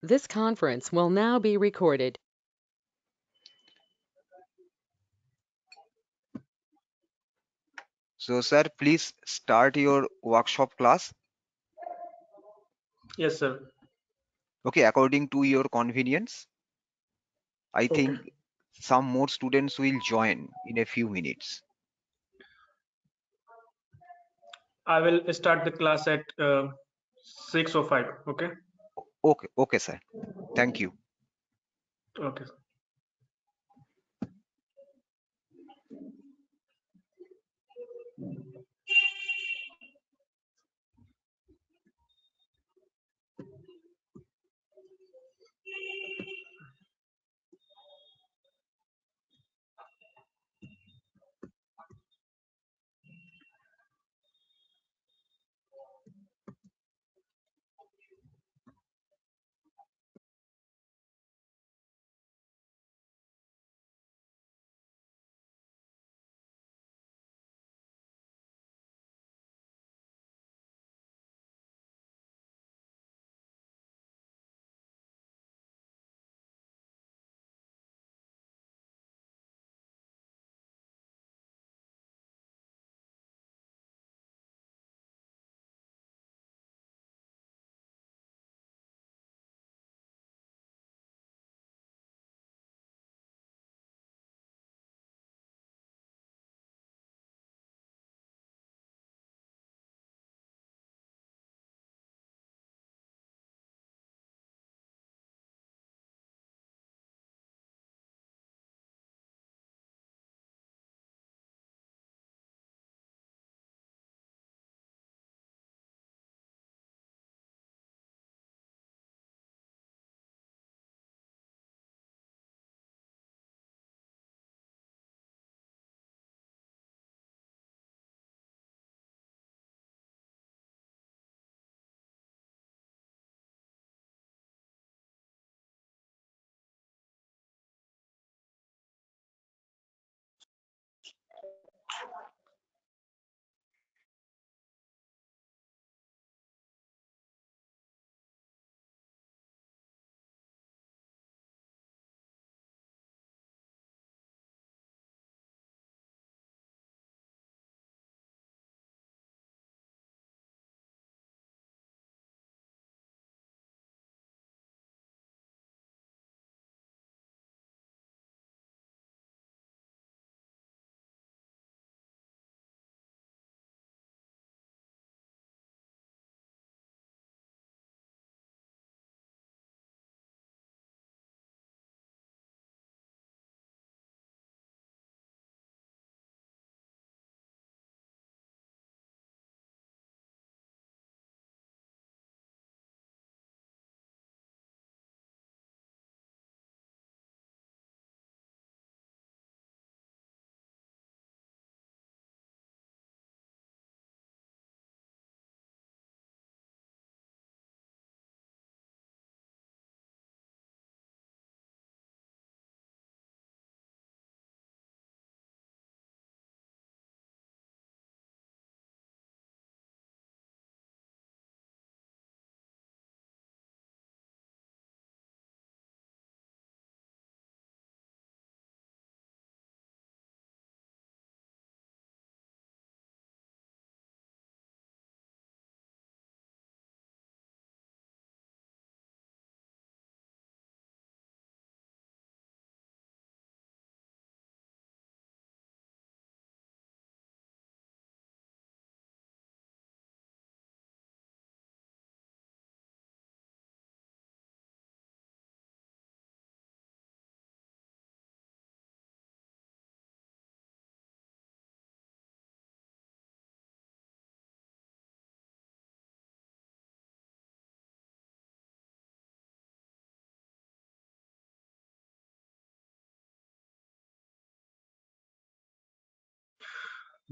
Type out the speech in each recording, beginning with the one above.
This conference will now be recorded. So, sir, please start your workshop class. Yes, sir. Okay, according to your convenience. I Okay. think some more students will join in a few minutes. I will start the class at 6:05. Okay. Okay, sir. Thank you. Okay.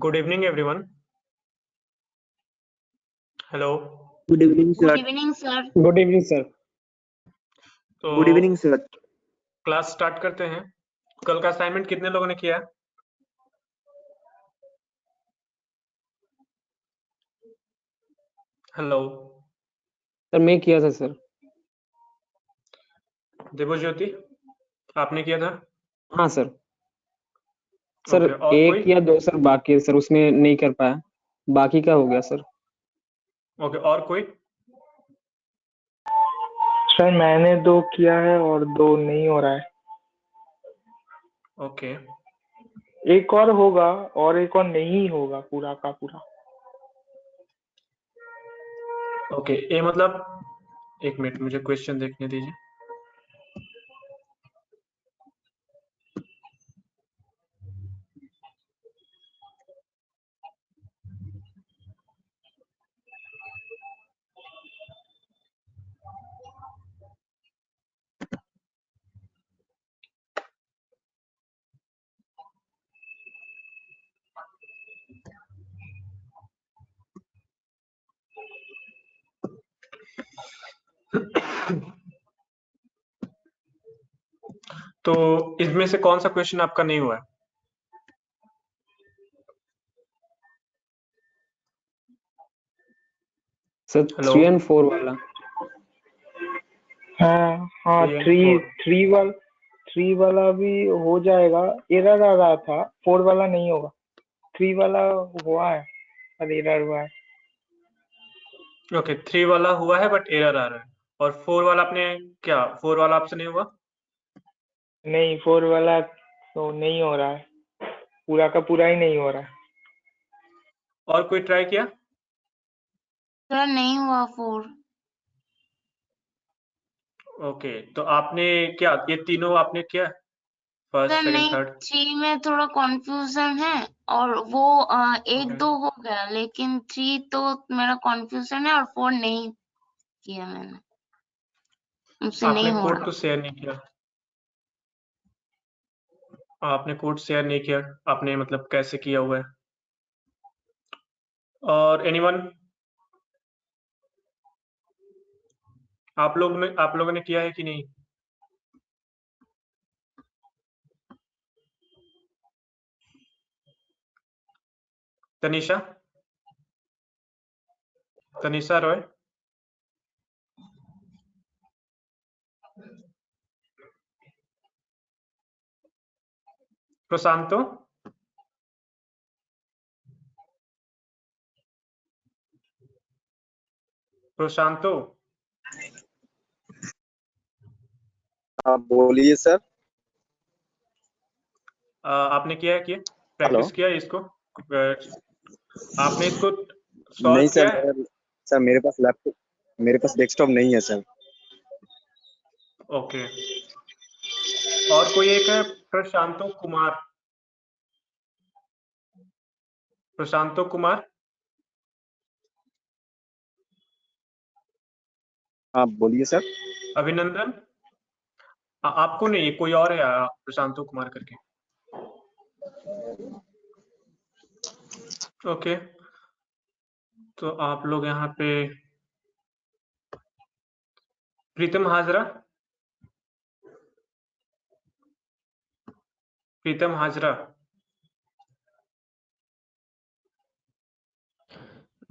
Good evening, everyone. Hello. Good evening, Good sir. evening, sir. Good evening sir. तो Good evening, sir. Class start करते हैं। कल का assignment कितने लोगों ने किया? Hello. Sir मैं किया था सर। देवज्योति, आपने किया था? हाँ सर। सर ओके, और एक कोई? या दो सर बाकी है सर, उसमें नहीं कर पाया, बाकी का हो गया सर। ओके, और कोई? सर मैंने 2 किया है और 2 नहीं हो रहा है। ओके, एक और होगा और एक और नहीं होगा पूरा का पूरा। ओके, ये मतलब एक मिनट, मुझे क्वेश्चन देखने दीजिए। तो इसमें से कौन सा क्वेश्चन आपका नहीं हुआ है? Sir hello? 3 और 4 वाला। हाँ हाँ 3 and 3 4 3 वाला भी हो जाएगा। एरर आ रहा था, 4 वाला नहीं होगा। 3 वाला हुआ है पर एरर हुआ है। ओके, 3 वाला हुआ है बट एरर आ रहा है, और 4 वाला आपने क्या 4 वाला आपसे नहीं हुआ? नहीं 4 वाला तो नहीं हो रहा है, पूरा का पूरा ही नहीं हो रहा है। और कोई ट्राई किया? सर नहीं हुआ 4। ओके, तो आपने क्या ये तीनों आपने किया? फर्स्ट, सर सेकंड, नहीं, थर्ड? 3 में थोड़ा कंफ्यूजन है, और वो एक ओके, दो हो गया, लेकिन 3 तो मेरा कंफ्यूजन है, और 4 नहीं किया मैंने, मुझसे नहीं आपने हो कोड रहा। तो शेयर नहीं किया। आपने कोड शेयर नहीं किया, आपने मतलब कैसे किया हुआ है? और एनीवन? आप लोगों ने किया है कि नहीं? तनिषा, तनिषा रॉय? प्रशांतो? प्रशांतो? हाँ बोलिए सर। आपने किया है कि हेलो। प्रैक्टिस किया है इसको? आपने इसको नहीं सॉल्व किया है? सर मेरे पास लैपटॉप, मेरे पास डेस्कटॉप नहीं है सर। ओके, और कोई एक है प्रशांतो कुमार। प्रशांतो कुमार? हाँ बोलिए सर। अभिनंदन? आपको नहीं, कोई और है प्रशांतो कुमार करके। ओके, तो आप लोग यहाँ पे प्रीतम हाजरा? प्रीतम हाजरा?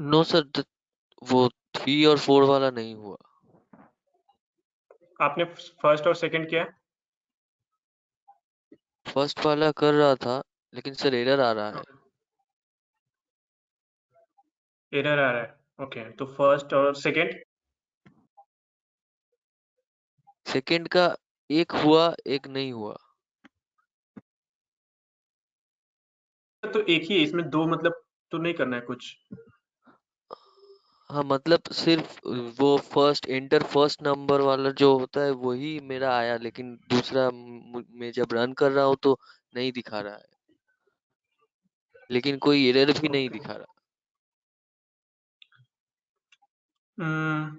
नो सर, वो 3 और 4 वाला नहीं हुआ। आपने फर्स्ट और सेकंड किया है? फर्स्ट वाला कर रहा था, लेकिन सर एरर आ रहा है। एरर आ रहा है। ओके, तो फर्स्ट और सेकंड? सेकंड का एक हुआ, एक नहीं हुआ। तो एक ही है इसमें, दो मतलब तो नहीं करना है कुछ? हाँ मतलब सिर्फ वो फर्स्ट नंबर वाला जो होता है वही मेरा आया, लेकिन दूसरा मैं जब रन कर रहा हूँ तो नहीं दिखा रहा है, लेकिन कोई एरर भी नहीं दिखा रहा।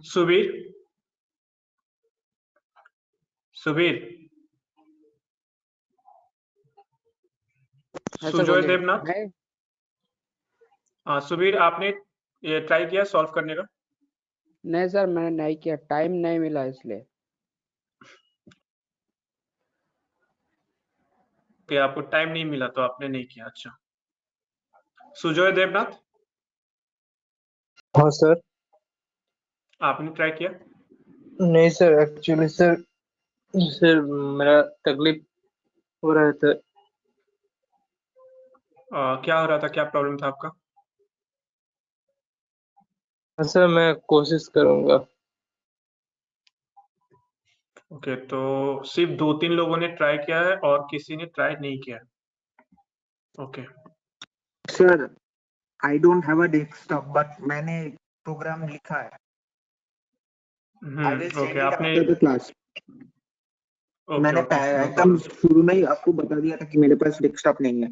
सुबीर? सुबीर? हाँ सर सुजोय बोलिए। देवनाथ? मैं हाँ सुबीर, आपने ये ट्राई किया सॉल्व करने का? नहीं सर, मैंने नहीं किया, टाइम नहीं मिला इसलिए। कि आपको टाइम नहीं मिला तो आपने नहीं किया। अच्छा, सुजोय देवनाथ, हाँ सर। आपने ट्राई किया? नहीं सर, एक्चुअली सर सर मेरा तकलीफ हो रहा था। क्या हो रहा था, क्या प्रॉब्लम था आपका? सर मैं कोशिश करूंगा। ओके, तो सिर्फ 2-3 लोगों ने ट्राई किया है और किसी ने ट्राई नहीं किया है। Okay, sir I don't have a desktop but मैंने प्रोग्राम लिखा है। I will send okay, it आपने आफ्टर द क्लास। ओके मैंने ओके, नो एकदम प्रॉब्लम। शुरू में ही आपको बता दिया था कि मेरे पास डेस्कटॉप नहीं है।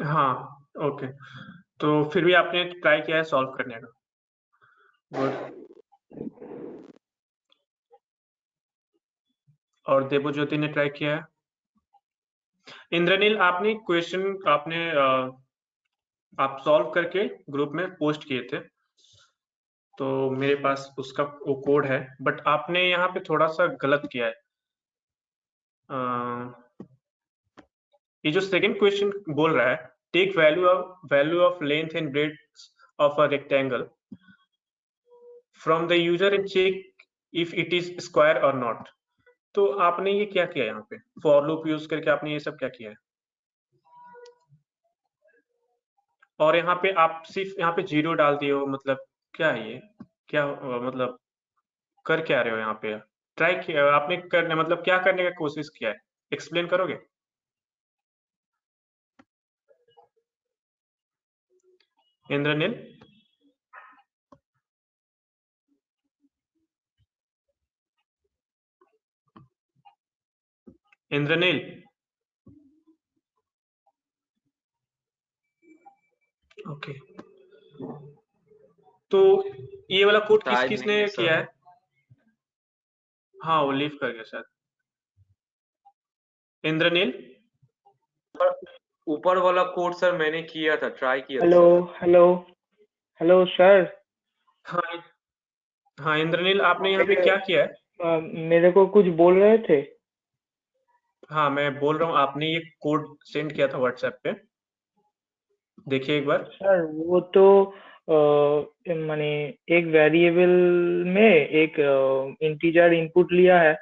हाँ, ओके, तो फिर भी आपने ट्राई किया है सॉल्व करने का। गुड। और देवज्योति ने ट्राई किया है। इंद्रनील, आपने क्वेश्चन आप सॉल्व करके ग्रुप में पोस्ट किए थे, तो मेरे पास उसका वो कोड है, बट आपने यहाँ पे थोड़ा सा गलत किया है। ये जो सेकंड क्वेश्चन बोल रहा है, take value of length and breadth of a rectangle from the user and check if it is square और नॉट। तो आपने ये क्या किया यहाँ पे? फॉर लूप यूज करके आपने ये सब क्या किया है? और यहाँ पे आप सिर्फ यहाँ पे 0 डाल दिए हो, मतलब क्या है ये? क्या मतलब कर क्या रहे हो यहाँ पे? ट्राई किया आपने करने, मतलब क्या करने का कोशिश किया है? एक्सप्लेन करोगे? इंद्रनील, इंद्रनील, ओके, तो ये वाला कोड शायद नहीं किसने है किया सर। है? हाँ, वो लीव कर गया शायद। इंद्रनील, ऊपर वाला कोड सर मैंने किया था, ट्राई किया था hello sir. Hello hello sir. हाँ हाँ, इंद्रनील, आपने यहाँ पे क्या किया है? मेरे को कुछ बोल रहे थे। हाँ, मैं बोल रहा हूँ, आपने ये कोड सेंड किया था व्हाट्सएप पे, देखिए एक बार। सर वो तो माने एक वेरिएबल में एक इंटीजर इनपुट लिया है,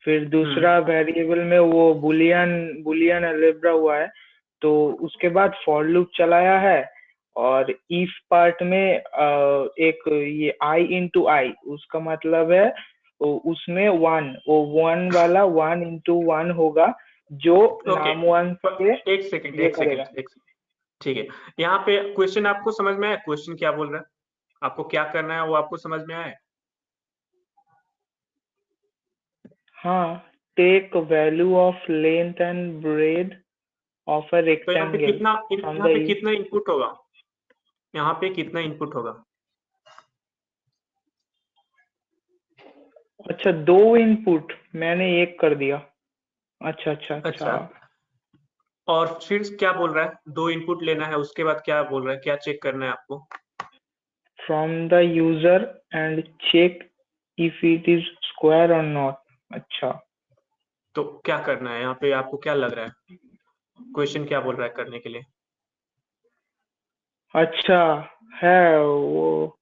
फिर दूसरा वेरिएबल में वो बुलियन अलजेब्रा हुआ है, तो उसके बाद फॉर लूप चलाया है, और इफ पार्ट में एक ये आई इंटू आई, उसका मतलब है उसमें वन वाला 1 into 1 होगा, जो ओके, नाम 1 से एक सेकंड ये एक करेगा। सेकंड एक सेकंड, ठीक है। यहाँ पे क्वेश्चन आपको समझ में आया? क्वेश्चन क्या बोल रहा है, आपको क्या करना है वो आपको समझ में आया? हाँ, take value of length and breadth of a तो यहाँ पे रेक्टेंगल फ्रॉम द कितना इनपुट होगा? यहाँ पे कितना इनपुट होगा? अच्छा, 2 इनपुट मैंने एक कर दिया। अच्छा अच्छा अच्छा। और फिर क्या बोल रहा है? 2 इनपुट लेना है, उसके बाद क्या बोल रहा है, क्या चेक करना है आपको? From the user and check if it is square और नॉट। अच्छा, तो क्या करना है यहाँ पे, आपको क्या लग रहा है क्वेश्चन क्या बोल रहा है करने के लिए? अच्छा है वो।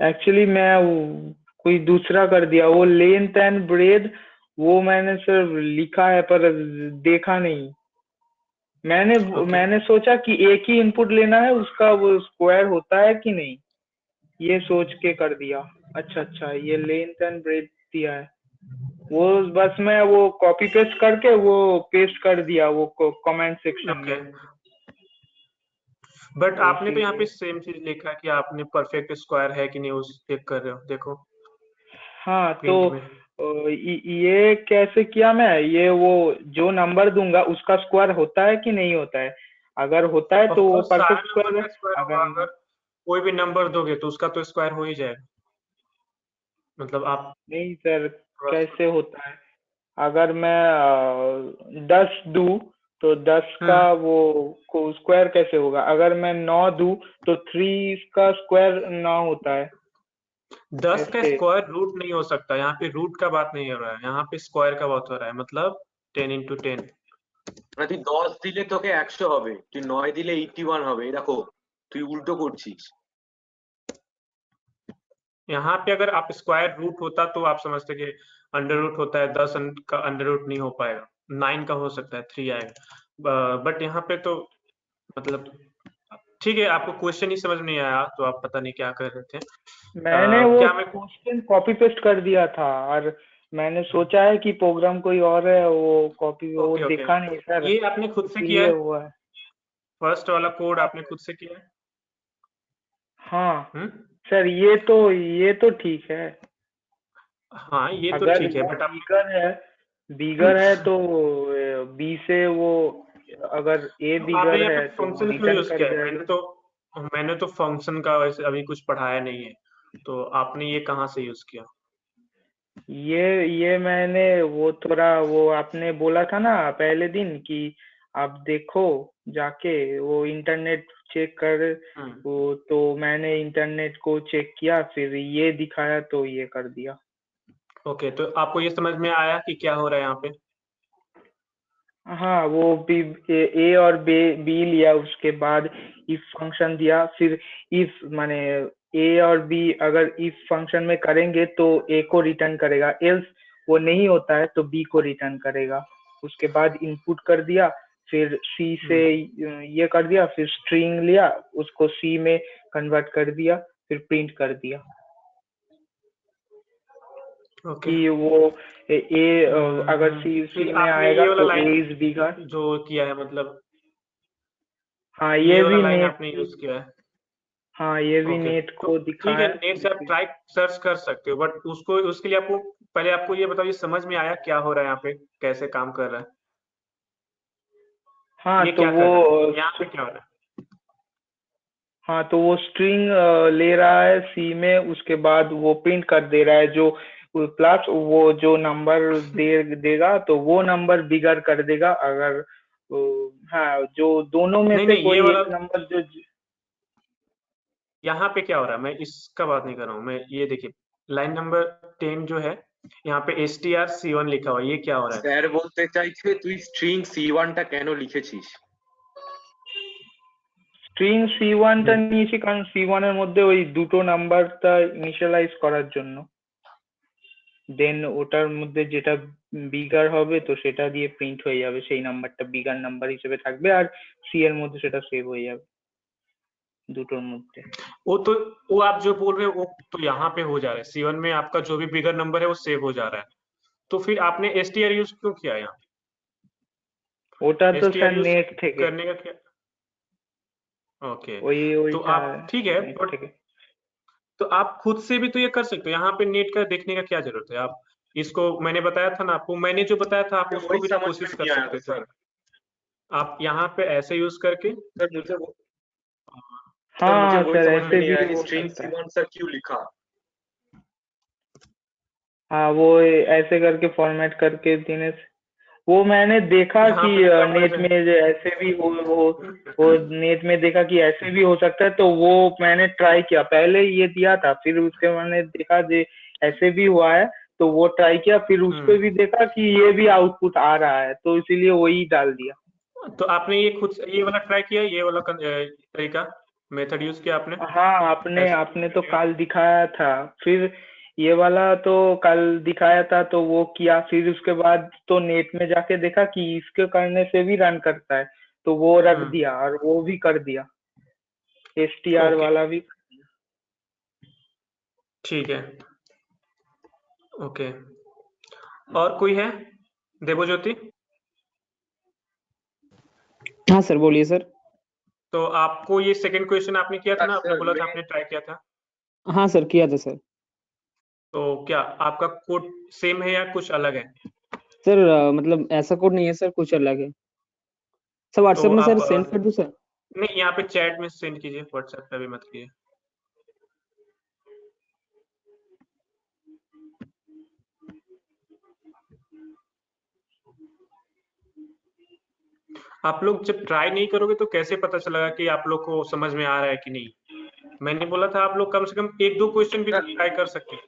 एक्चुअली मैं कोई दूसरा कर दिया, वो लेंथ एंड ब्रेड वो मैंने सर लिखा है पर देखा नहीं। मैंने सोचा कि एक ही इनपुट लेना है, उसका वो स्क्वायर होता है कि नहीं, ये सोच के कर दिया। अच्छा अच्छा, ये लेंथ एंड ब्रेड दिया है, वो बस मैं वो कॉपी पेस्ट करके वो पेस्ट कर दिया वो कमेंट सेक्शन में। बट तो आपने तो यहाँ पे इसीलिए सेम चीज लिखा है कि आपने परफेक्ट स्क्वायर है कि नहीं उस चेक कर रहे हो, देखो हाँ, तो प्रिंट में। ये कैसे किया मैं, ये वो जो नंबर दूंगा उसका स्क्वायर होता है कि नहीं होता है, अगर होता है ऑफ तो वो कोर्स सारे परफेक्ट नंबर स्क्वायर है, का स्क्वायर होगा, अगर अगर कोई भी नंबर दोगे तो उसका तो स्क्वायर हो ही जाएगा, मतलब आप नहीं सर कैसे होता है, अगर मैं 10 दूं तो 10 का वो स्क्वायर कैसे होगा, अगर मैं 9 दूं तो 3 का स्क्वायर 9 होता है। 10 का ऐसे स्क्वायर रूट नहीं हो सकता, यहाँ पे रूट का बात नहीं हो रहा है, यहाँ पे स्क्वायर का बात हो रहा है, मतलब 10 into 10। মানে তুই 10 দিলে তোকে 100 হবে, তুই 9 দিলে 81 হবে, দেখো তুই উল্টো করছিস। यहाँ पे अगर आप स्क्वायर रूट होता तो आप समझते कि अंडर रूट होता है 10 का अंडर रूट नहीं हो पाएगा, 9 का हो सकता है 3 आएगा, बट यहाँ पे तो मतलब ठीक है, आपको क्वेश्चन ही समझ में नहीं आया तो आप पता नहीं क्या कर रहे थे। मैंने वो क्या मैं क्वेश्चन कॉपी पेस्ट कर दिया था और मैंने सोचा है कि प्रोग्राम कोई और है, वो कॉपी वो ओके ओके, देखा नहीं सर, ये आपने खुद से किया इसीलिए है? हुआ है। फर्स्ट वाला कोड आपने खुद से किया है? हाँ सर, ये तो ठीक है। हाँ ये तो अगर ठीक है, वो बट आप बिगर है तो बी से वो, अगर ए आपने बिगर यहाँ है पे तो फंक्शन क्यों रिटर्न यूज कर किया है? जाएगा। मैंने तो फंक्शन का वैसे अभी कुछ पढ़ाया नहीं है, तो आपने ये कहाँ से यूज किया? ये मैंने वो थोड़ा वो आपने बोला था ना पहले दिन कि आप देखो जाके वो इंटरनेट चेक कर, वो तो मैंने इंटरनेट को चेक किया, फिर ये दिखाया तो ये कर दिया। ओके, तो आपको ये समझ में आया कि क्या हो रहा है यहाँ पे? हाँ, वो ए और बी लिया, उसके बाद इफ फंक्शन दिया, फिर इफ माने ए और बी अगर इफ फंक्शन में करेंगे तो ए को रिटर्न करेगा, एल्स वो नहीं होता है तो बी को रिटर्न करेगा। उसके बाद इनपुट कर दिया, फिर सी से ये कर दिया, फिर स्ट्रिंग लिया, उसको सी में कन्वर्ट कर दिया, फिर प्रिंट कर दिया ओके, कि वो अगर सी में आपने आएगा ये वाला तो ए लाइन इज बिगर। जो किया है, मतलब हाँ, ये ये वाला भी लाइन नेट, आपने यूज किया है? हाँ ये भी ओके, नेट तो को ठीक है, दिखाया। नेट से आप ट्राई सर्च कर सकते हो, बट उसको उसके लिए आपको पहले आपको ये बताओ, ये समझ में आया क्या हो रहा है यहाँ पे, कैसे काम कर रहा है? हाँ ये तो क्या कर रहा है यहाँ पे, क्या हो रहा है? हाँ तो वो स्ट्रिंग ले रहा है सी में, उसके बाद वो प्रिंट कर दे रहा है जो प्लस वो जो नंबर देगा तो वो नंबर बिगर कर देगा, अगर हाँ जो दोनों में नहीं से नहीं, ये कोई वाला एक नंबर जो यहाँ पे क्या हो रहा है, मैं इसका बात नहीं कर रहा हूँ, मैं ये देखिए लाइन नंबर 10 जो है, यहाँ पे strc1 लिखा हुआ है, ये क्या हो रहा है? স্যার বলতে চাইছে তুই স্ট্রিং C1 টা কেন লিখেছিস? স্ট্রিং C1 টা নিয়েছি কারণ C1 এর মধ্যে ওই দুটো নাম্বারটা ইনিশিয়ালাইজ করার জন্য, দেন ওটার মধ্যে যেটা বিগার হবে তো সেটা দিয়ে প্রিন্ট হয়ে যাবে, সেই নাম্বারটা বিগার নাম্বার হিসেবে থাকবে আর সি এর মধ্যে সেটা সেভ হয়ে যাবে দুটোর মধ্যে। वो आप जो बोल रहे हो वो तो यहाँ पे हो जा रहा है, C1 में आपका जो भी बिगर नंबर है वो सेव हो जा रहा है, तो फिर आपने str यूज क्यों किया यहाँ? ওটা তো str স্যার यूज নেট থেকে, करने का क्या? ओके, ওই तो आप ठीक है, नेट बट থেকে। तो आप खुद से भी तो ये कर सकते हो, यहाँ पे नेट का देखने का क्या जरूरत है? आप इसको मैंने बताया था ना आपको, मैंने जो बताया था आप उसको वही भी तो समझ में कोशिश कर नहीं आया सकते थे। सर। आप यहाँ पे ऐसे यूज करके सर मुझे हाँ वही सर समझ में ऐसे नहीं भी आया कि हो स्ट्रिंग सकता है। C1 सर क्यों लिखा? हाँ वो ऐसे करके फॉर्मेट करके देने से, वो मैंने देखा यहाँ कि पे क्या नेट वजह में ऐसे भी वो नेट में देखा कि ऐसे भी हो सकता है, तो वो मैंने ट्राई किया, पहले ये दिया था फिर उसके मैंने देखा कि ऐसे भी हुआ है तो वो ट्राई किया, फिर उस पे भी देखा कि ये भी आउटपुट आ रहा है तो इसीलिए वही डाल दिया। तो आपने ये खुद ये वाला ट्राई किया, ये वाला तरीका मेथड यूज किया आपने? हाँ आपने तो कल दिखाया था, फिर ये वाला तो कल दिखाया था तो वो किया, फिर उसके बाद तो नेट में जाके देखा कि इसके करने से भी रन करता है तो वो रख दिया और वो भी कर दिया, str ओके, वाला भी। ठीक है, ओके। और कोई है? देवज्योति? हाँ सर बोलिए सर। तो आपको ये सेकंड क्वेश्चन आपने किया था ना, आपने बोला था आपने ट्राई किया था, हाँ सर किया था सर। तो क्या आपका कोड सेम है या कुछ अलग है? सर मतलब ऐसा कोड नहीं है सर, कुछ अलग है सर। व्हाट्सएप में सर सेंड कर दूं सर? नहीं, यहाँ पे चैट में सेंड कीजिए, व्हाट्सएप पे भी मत कीजिए। आप लोग जब ट्राई नहीं करोगे तो कैसे पता चलेगा कि आप लोग को समझ में आ रहा है कि नहीं? मैंने बोला था आप लोग कम से कम 1-2 क्वेश्चन भी ट्राई कर सकते हैं।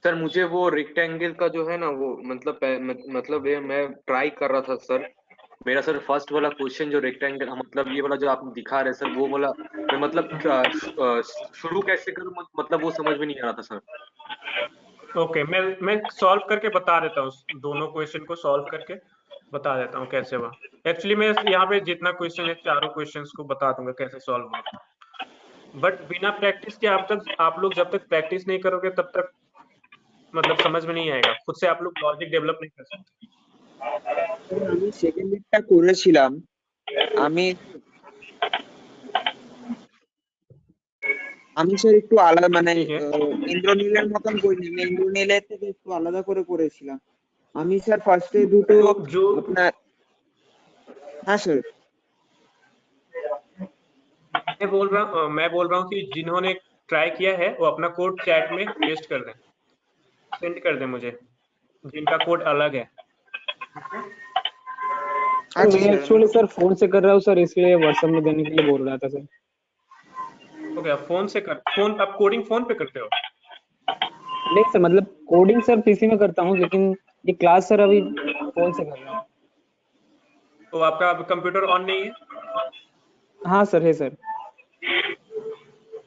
सर मुझे वो रेक्टेंगल का जो है ना वो मतलब ये मैं ट्राई कर रहा था सर, मेरा सर फर्स्ट वाला क्वेश्चन जो रेक्टेंगल मतलब ये वाला जो आप दिखा रहे सर वो वाला मैं मतलब शुरू कैसे करूं मतलब वो समझ में नहीं आ रहा था सर। ओके, मैं सॉल्व करके बता देता हूँ, दोनों क्वेश्चन को सॉल्व करके बता देता हूँ कैसे हुआ। एक्चुअली मैं यहाँ पे जितना क्वेश्चन है चारों क्वेश्चंस को बता दूंगा कैसे सॉल्व हुआ, बट बिना प्रैक्टिस के आप लोग जब तक प्रैक्टिस नहीं करोगे तब तक मतलब समझ में नहीं आएगा, खुद से आप लोग लॉजिक डेवलप नहीं कर सकते। আমি সেকেন্ড বিটটা করেছিলাম। আমি আমি স্যার একটু আলাদা মানে ठीक है, ইন্দ্রনীলের মতন করিনি, আমি ইন্দ্রনীলের থেকে একটু আলাদা করে করেছিলাম। আমি স্যার ফার্স্টে দুটো तो जो আপনার হ্যাঁ স্যার मैं बोल रहा हूँ कि जिन्होंने ट्राई किया है वो अपना कोड चैट में पेस्ट कर दें, सेंड कर दें मुझे, जिनका कोड अलग है। আচ্ছা मैं স্যার एक्चुअली सर फोन से कर रहा हूँ सर, इसलिए व्हाट्सएप में देने के लिए बोल रहा था सर। हो गया, फोन आप कोडिंग फोन पे करते हो? नहीं सर, मतलब कोडिंग सर पीसी में करता हूँ, लेकिन ये क्लास सर अभी फोन से कर रहा हूँ। तो आपका कंप्यूटर ऑन नहीं है? हाँ सर, है सर।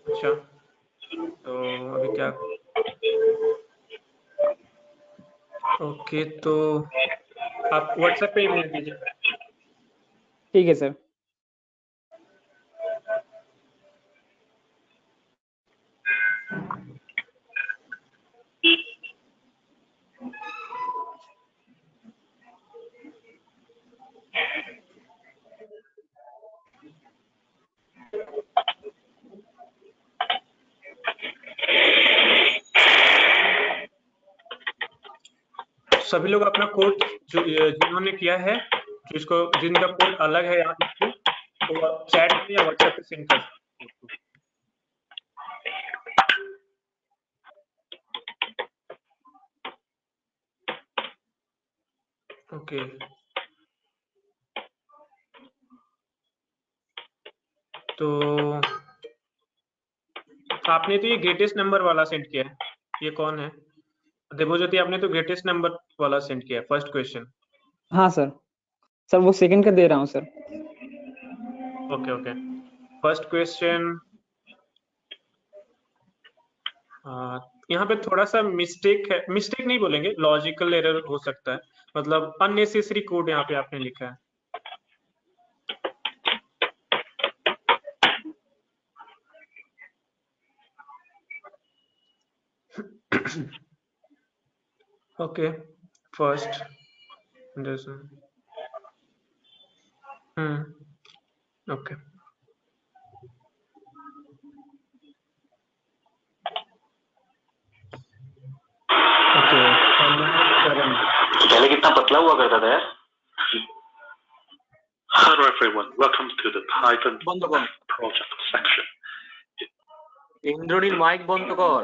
अच्छा, तो अभी क्या, ओके, तो आप व्हाट्सएप पे ही भेज दीजिए। ठीक है सर। सभी लोग अपना कोड जिन्होंने किया है, जिनका कोड अलग है यहाँ पे, तो चैट में या व्हाट्सएप पे सेंड कर सकते हो। ओके, तो आपने तो ये ग्रेटेस्ट नंबर वाला सेंड किया है, ये कौन है? देवज्योति, आपने तो ग्रेटेस्ट नंबर वाला सेंड किया है, फर्स्ट क्वेश्चन। हाँ सर, सर वो सेकंड का दे रहा हूँ sir. Okay okay, first question यहाँ पे थोड़ा सा मिस्टेक है, मिस्टेक नहीं बोलेंगे, लॉजिकल एरर हो सकता है, मतलब अननेसेसरी कोड यहाँ पे आपने लिखा है। ओके, फर्स्ट ओके, ओके, पहले कितना पतला हुआ करता था यार। Hello everyone, welcome to the Python project section. Indranil mike বন্ধ কর।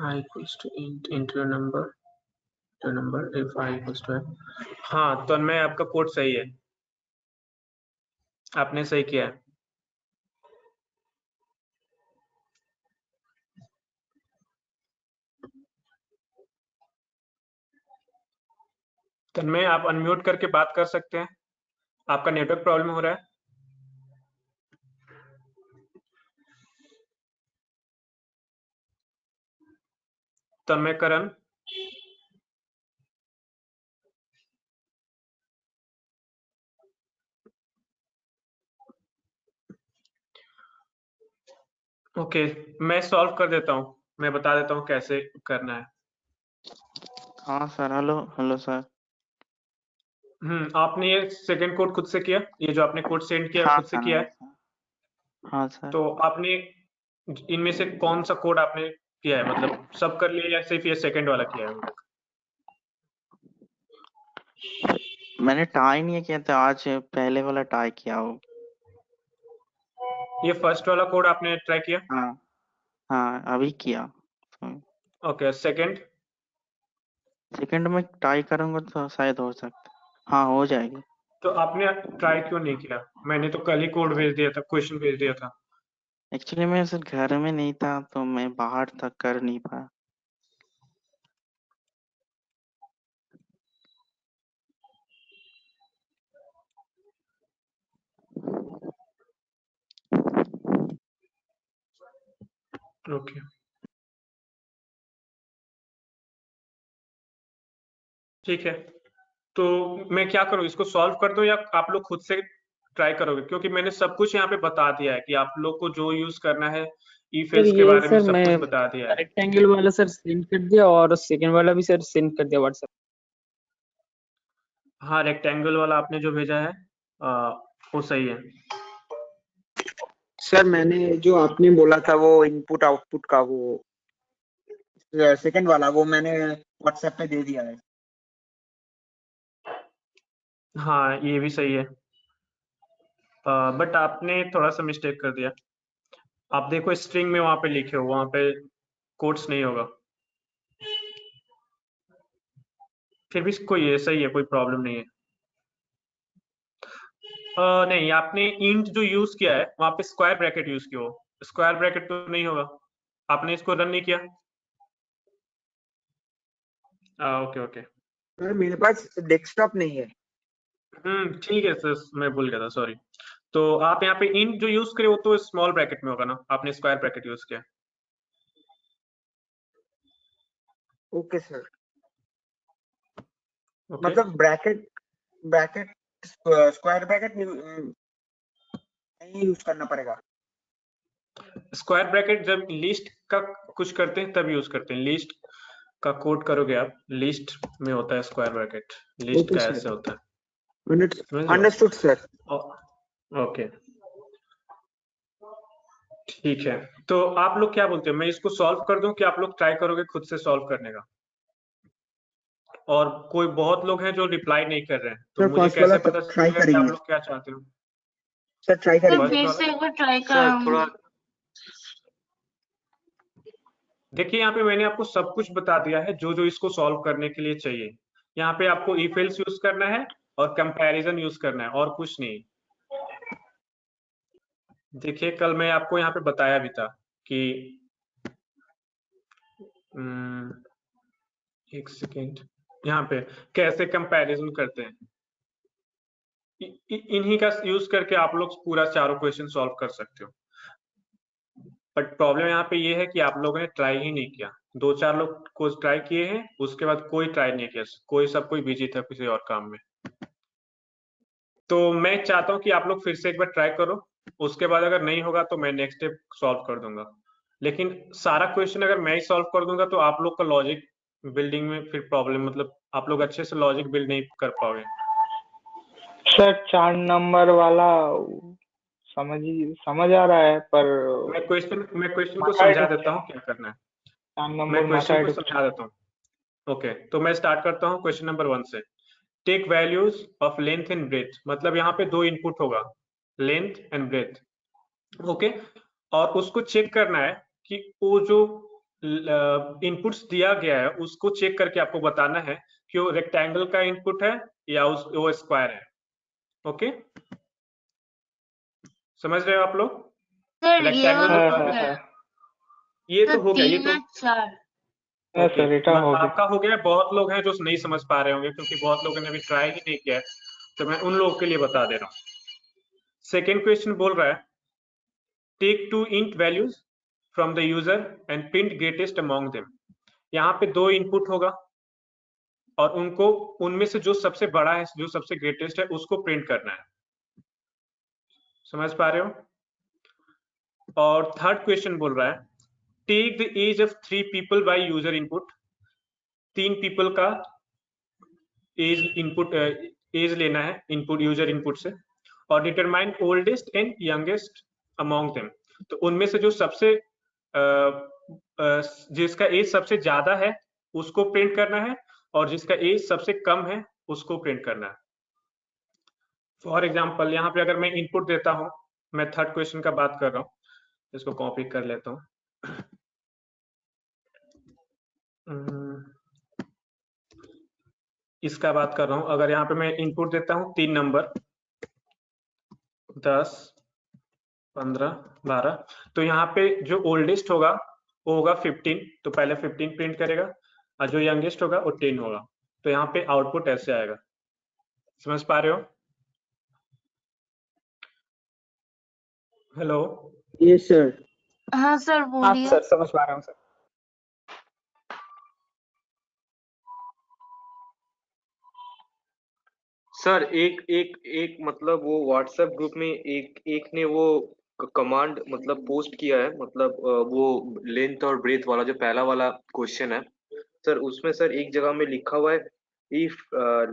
I equals to enter number if I equals to हाँ, तो मैं आपका कोड सही है, आपने सही किया है। तन्मय, आप अनम्यूट करके बात कर सकते हैं, आपका नेटवर्क प्रॉब्लम हो रहा है। तन्मय करण, ओके, मैं सॉल्व कर देता हूँ, मैं बता देता हूँ कैसे करना है। हाँ सर, हेलो हेलो सर। आपने ये सेकंड कोड खुद से किया, ये जो आपने कोड सेंड किया हाँ खुद से सर, किया हाँ है? सर, हाँ सर। तो आपने इनमें से कौन सा कोड आपने किया है, मतलब सब कर लिया या सिर्फ ये सेकंड वाला किया है? मैंने ट्राई नहीं किया था, आज पहले वाला ट्राई किया हो। ये फर्स्ट वाला कोड आपने ट्राई किया? हाँ हाँ, अभी किया। ओके, सेकंड में ट्राई करूंगा तो शायद हो सकता। हाँ, हो जाएगी। तो आपने ट्राई क्यों नहीं किया? मैंने तो कल ही कोड भेज दिया था, क्वेश्चन भेज दिया था। एक्चुअली मैं सर घर में नहीं था, तो मैं बाहर तक कर नहीं पाया। ओके ठीक है, तो मैं क्या करूँ, इसको सॉल्व कर दूं या आप लोग खुद से ट्राई करोगे? क्योंकि मैंने सब कुछ यहाँ पे बता दिया है कि आप लोग को जो यूज करना है, ई सर फेल्स के ये बारे में सर सब मैं कुछ बता दिया है। रेक्टेंगल वाला सर सेंड कर दिया और सेकंड वाला भी सर सेंड कर दिया व्हाट्सएप। हाँ, रेक्टेंगल वाला आपने जो भेजा है वो सही है। सर मैंने जो आपने बोला था वो इनपुट आउटपुट का वो सेकंड वाला वो मैंने व्हाट्सएप पे दे दिया है। हाँ ये भी सही है, बट आपने थोड़ा सा मिस्टेक कर दिया। आप देखो स्ट्रिंग में वहां पे लिखे हो, वहां पे कोट्स नहीं होगा। फिर भी कोई सही है, कोई प्रॉब्लम नहीं है। नहीं, आपने इंट जो यूज किया है वहां पे स्क्वायर ब्रैकेट यूज किया हो, स्क्वायर ब्रैकेट तो नहीं होगा, आपने इसको रन नहीं किया। ओके ओके, सर मेरे पास डेस्कटॉप नहीं है। ठीक है सर, मैं भूल गया था, सॉरी। तो आप यहाँ पे इंट जो यूज करे वो तो स्मॉल ब्रैकेट में होगा ना, आपने स्क्वायर ब्रैकेट यूज किया। Okay sir. ओके, मतलब ब्रैकेट ब्रैकेट स्क्वायर ब्रैकेट नहीं यूज करना पड़ेगा। स्क्वायर ब्रैकेट जब लिस्ट का कुछ करते हैं तब यूज करते हैं। लिस्ट का कोड करोगे आप, लिस्ट में होता है स्क्वायर ब्रैकेट, लिस्ट ओके का सर, ऐसे होता है। Understood sir. ओके ठीक है, तो आप लोग क्या बोलते हो, मैं इसको सॉल्व कर दूं कि आप लोग ट्राई करोगे खुद से सॉल्व करने का? और कोई बहुत लोग हैं जो रिप्लाई नहीं कर रहे हैं, तो सर मुझे फर्स्ट कैसे वाला पता ट्राई चलेगा कि आप करेंगे। लोग क्या चाहते हो? सर ट्राई सर करेंगे। फिर से एक बार ट्राई सर थोड़ा कराऊंगी। देखिए यहाँ पे मैंने आपको सब कुछ बता दिया है जो जो इसको सॉल्व करने के लिए चाहिए। यहाँ पे आपको इफ एल्स यूज करना है और कंपैरिजन यूज करना है और कुछ नहीं। देखिए कल मैं आपको यहाँ पे बताया भी था कि एक सेकेंड, यहाँ पे कैसे कंपैरिजन करते हैं। इन्हीं का यूज करके आप लोग पूरा चारों क्वेश्चन सॉल्व कर सकते हो। बट प्रॉब्लम यहाँ पे ये है कि आप लोगों ने ट्राई ही नहीं किया। 2-4 लोग को ट्राई किए हैं, उसके बाद कोई ट्राई नहीं किया, कोई बिजी था किसी और काम में। तो मैं चाहता हूँ कि आप लोग फिर से एक बार ट्राई करो, उसके बाद अगर नहीं होगा तो मैं नेक्स्ट स्टेप सॉल्व कर दूंगा। लेकिन सारा क्वेश्चन अगर मैं ही सॉल्व कर दूंगा तो आप लोग का लॉजिक बिल्डिंग में फिर प्रॉब्लम, मतलब आप लोग अच्छे से लॉजिक बिल्ड नहीं कर पाओगे। सर 4 नंबर वाला समझ आ रहा है, पर मैं क्वेश्चन को माथा समझा ही देता हूँ क्या करना है। 4 मैं नंबर क्वेश्चन माथा को समझा देता हूँ। ओके, तो मैं स्टार्ट करता हूँ क्वेश्चन नंबर 1 से। Take values of length and breadth, मतलब यहाँ पे 2 इनपुट होगा, लेंथ एंड ब्रेथ। ओके, और उसको चेक करना है कि वो जो इनपुट्स दिया गया है उसको चेक करके आपको बताना है कि वो रेक्टेंगल का इनपुट है या वो स्क्वायर है। ओके, समझ रहे हो आप लोग? सर ये रेक्टेंगल वाला जो हो था, गया। ये सर तो हो गया, ये 3 तो और 4। ओके, सर एटा हो गया। आपका हो गया। बहुत लोग हैं जो नहीं समझ पा रहे होंगे क्योंकि बहुत लोगों ने अभी ट्राई ही नहीं किया है, तो मैं उन लोगों के लिए बता दे रहा हूँ। सेकेंड क्वेश्चन बोल रहा है take 2 int values from the user and print greatest among them। यहाँ पे 2 इनपुट होगा और उनको उनमें से जो सबसे बड़ा है, जो सबसे ग्रेटेस्ट है, उसको प्रिंट करना है। समझ पा रहे हो? और थर्ड क्वेश्चन बोल रहा है take the age of 3 people by user input. 3 people का एज लेना है इनपुट, यूजर इनपुट से, और determine oldest and youngest among them. तो उनमें से जो सबसे जिसका एज सबसे ज्यादा है उसको प्रिंट करना है और जिसका एज सबसे कम है उसको प्रिंट करना है। फॉर एग्जाम्पल यहाँ पे अगर मैं इनपुट देता हूँ, मैं थर्ड क्वेश्चन का बात कर रहा हूँ, इसको कॉपी कर लेता हूँ। इसका बात कर रहा हूँ, अगर यहाँ पे मैं इनपुट देता हूँ 3 नंबर 10, 15, 12, तो यहाँ पे जो ओल्डेस्ट होगा वो होगा 15, तो पहले 15 प्रिंट करेगा, और जो यंगेस्ट होगा वो 10 होगा। तो यहाँ पे आउटपुट ऐसे आएगा। समझ पा रहे हो? हेलो? Yes sir. हाँ सर हाँ बोलिए। सर समझ पा रहा हूँ सर। सर एक एक एक मतलब वो व्हाट्सएप ग्रुप में एक एक ने वो कमांड मतलब पोस्ट किया है, मतलब वो लेंथ और ब्रेथ वाला जो पहला वाला क्वेश्चन है सर, उसमें सर एक जगह में लिखा हुआ है if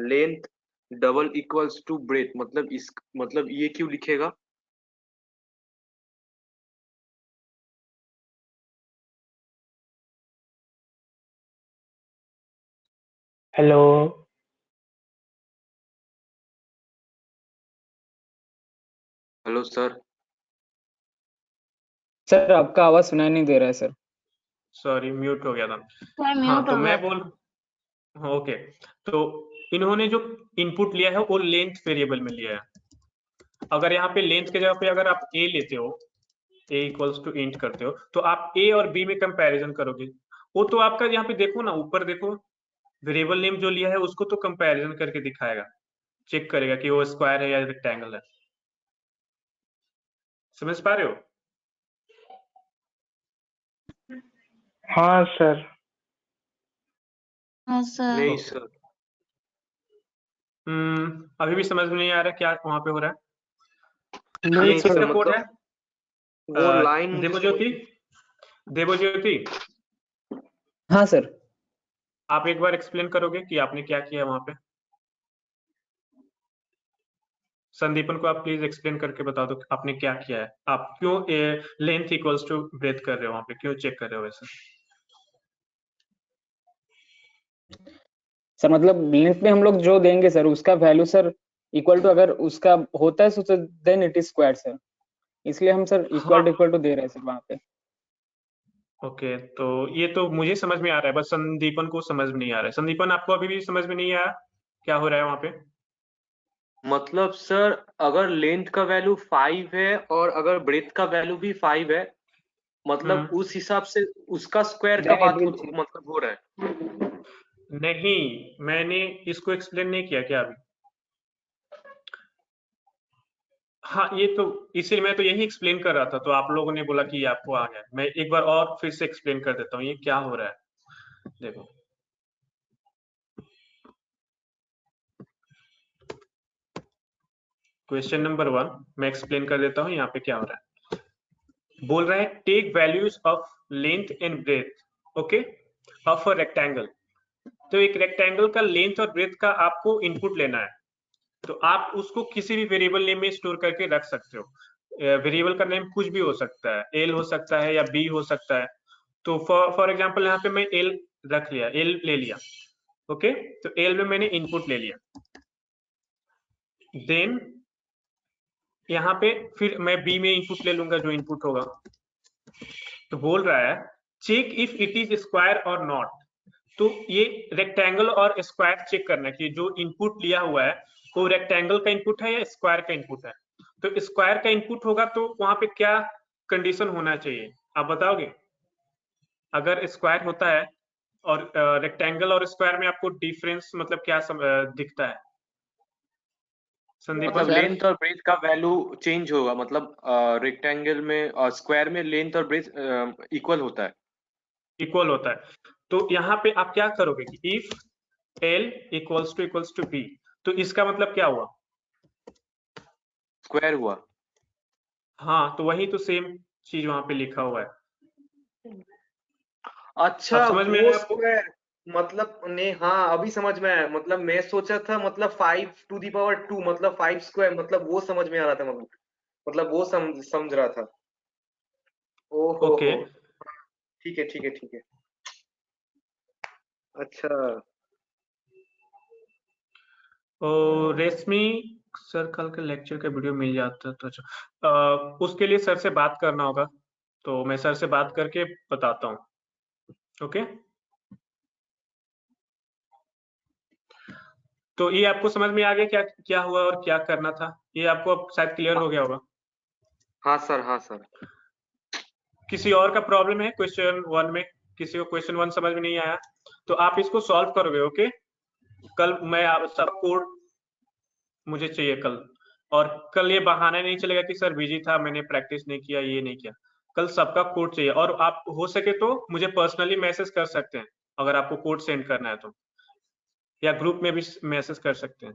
length double equals to breadth, मतलब इस मतलब ये क्यों लिखेगा? हेलो। Hello sir. सर आपका आवाज सुनाई नहीं दे रहा है सर। सॉरी म्यूट हो गया था। सर हाँ म्यूट तो हो गया मैं था। बोल ओके, तो इन्होंने जो इनपुट लिया है वो लेंथ वेरिएबल में लिया है। अगर यहाँ पे लेंथ के जगह पे अगर आप ए लेते हो, ए इक्वल्स टू इंट करते हो, तो आप ए और बी में कंपैरिजन करोगे। वो तो आपका यहाँ पे देखो ना, ऊपर देखो वेरिएबल नेम जो लिया है उसको तो कंपैरिजन करके दिखाएगा, चेक करेगा कि वो स्क्वायर है या रेक्टेंगल है। समझ पा रहे हो? हाँ सर। हाँ सर। नहीं सर। अभी भी समझ में नहीं आ रहा क्या वहां पे हो रहा है। नहीं ये नहीं सर, किसका सर। कोड है? मतलब वो लाइन मुझे देवज्योति, देवज्योति हाँ सर। आप एक बार एक्सप्लेन करोगे कि आपने क्या किया वहां पे? संदीपन को आप प्लीज एक्सप्लेन करके बता दो कि आपने क्या किया है, आप क्यों लेंथ इक्वल्स टू ब्रेथ कर रहे हो वहां पे, क्यों चेक कर रहे हो वैसे? सर मतलब लेंथ में हम लोग जो देंगे सर उसका वैल्यू सर इक्वल टू, अगर उसका होता है तो then it is square sir, इसलिए हम सर हाँ इक्वल टू दे रहे हैं सर वहां पे। ओके, तो ये तो मुझे समझ में आ रहा है, बस संदीपन को समझ में नहीं आ रहा है। संदीपन आपको अभी भी समझ में नहीं आया क्या हो रहा है वहां पे? मतलब सर अगर लेंथ का वैल्यू 5 है और अगर ब्रेथ का वैल्यू भी 5 है, मतलब उस हिसाब से उसका स्क्वायर का देन इट बात विल चेंज। मतलब हो रहा है। नहीं, मैंने इसको एक्सप्लेन नहीं किया क्या अभी? हाँ ये तो इसीलिए मैं तो यही एक्सप्लेन कर रहा था, तो आप लोगों ने बोला कि ये आपको आ गया। मैं एक बार और फिर से एक्सप्लेन कर देता हूँ ये क्या हो रहा है। देखो क्वेश्चन नंबर 1 मैं एक्सप्लेन कर देता हूँ यहाँ पे क्या हो रहा है। बोल रहा है take values of length and breadth okay of a rectangle. तो एक रेक्टेंगल का लेंथ और ब्रेथ का आपको इनपुट लेना है, तो आप उसको किसी भी वेरिएबल नेम में स्टोर करके रख सकते हो। वेरिएबल का नेम कुछ भी हो सकता है, एल हो सकता है या बी हो सकता है। तो फॉर एग्जांपल यहाँ पे मैं एल रख लिया, एल ले लिया ओके, तो एल में मैंने इनपुट ले लिया। देन यहाँ पे फिर मैं बी में इनपुट ले लूंगा जो इनपुट होगा। तो बोल रहा है check if it is square और नॉट। तो ये रेक्टेंगल और स्क्वायर चेक करना कि जो इनपुट लिया हुआ है वो रेक्टेंगल का इनपुट है या स्क्वायर का इनपुट है। तो स्क्वायर का इनपुट होगा तो वहां पे क्या कंडीशन होना चाहिए आप बताओगे? अगर स्क्वायर होता है और रेक्टेंगल और स्क्वायर में आपको डिफरेंस मतलब क्या दिखता है संदीपन? मतलब सर लेंथ और ब्रेथ का वैल्यू चेंज होगा, मतलब रेक्टेंगल में और स्क्वायर में लेंथ और ब्रेथ इक्वल होता है। इक्वल होता है। तो यहाँ पे आप क्या करोगे कि if L equals to B, तो इसका मतलब क्या हुआ? स्क्वायर हुआ। हाँ तो वही तो सेम चीज वहां पे लिखा हुआ है। अच्छा अब समझ में वो आया आपको? स्क्वायर, मतलब ने हाँ अभी समझ में आया, मतलब मैं सोचा था मतलब 5 to the power 2 मतलब 5 स्क्वायर, मतलब वो समझ में आ रहा था, मतलब वो समझ रहा था। ओहो ओके हो। ठीक है ठीक है ठीक है। अच्छा। तो रेशमी सर कल के लेक्चर का वीडियो मिल जाता तो अच्छा। उसके लिए सर से बात करना होगा, तो मैं सर से बात करके बताता हूँ ओके। तो ये आपको समझ में आ गया क्या क्या हुआ और क्या करना था? ये आपको अब शायद क्लियर हो गया होगा। हाँ सर, हाँ सर। किसी और का प्रॉब्लम है क्वेश्चन 1 में? किसी को क्वेश्चन 1 समझ में नहीं आया तो आप इसको सॉल्व करोगे ओके। कल मैं सब कोड मुझे चाहिए कल, और कल ये बहाना नहीं चलेगा कि सर बिजी था मैंने प्रैक्टिस नहीं किया ये नहीं किया। कल सबका कोड चाहिए, और आप हो सके तो मुझे पर्सनली मैसेज कर सकते हैं अगर आपको कोड सेंड करना है तो, या ग्रुप में भी मैसेज कर सकते हैं।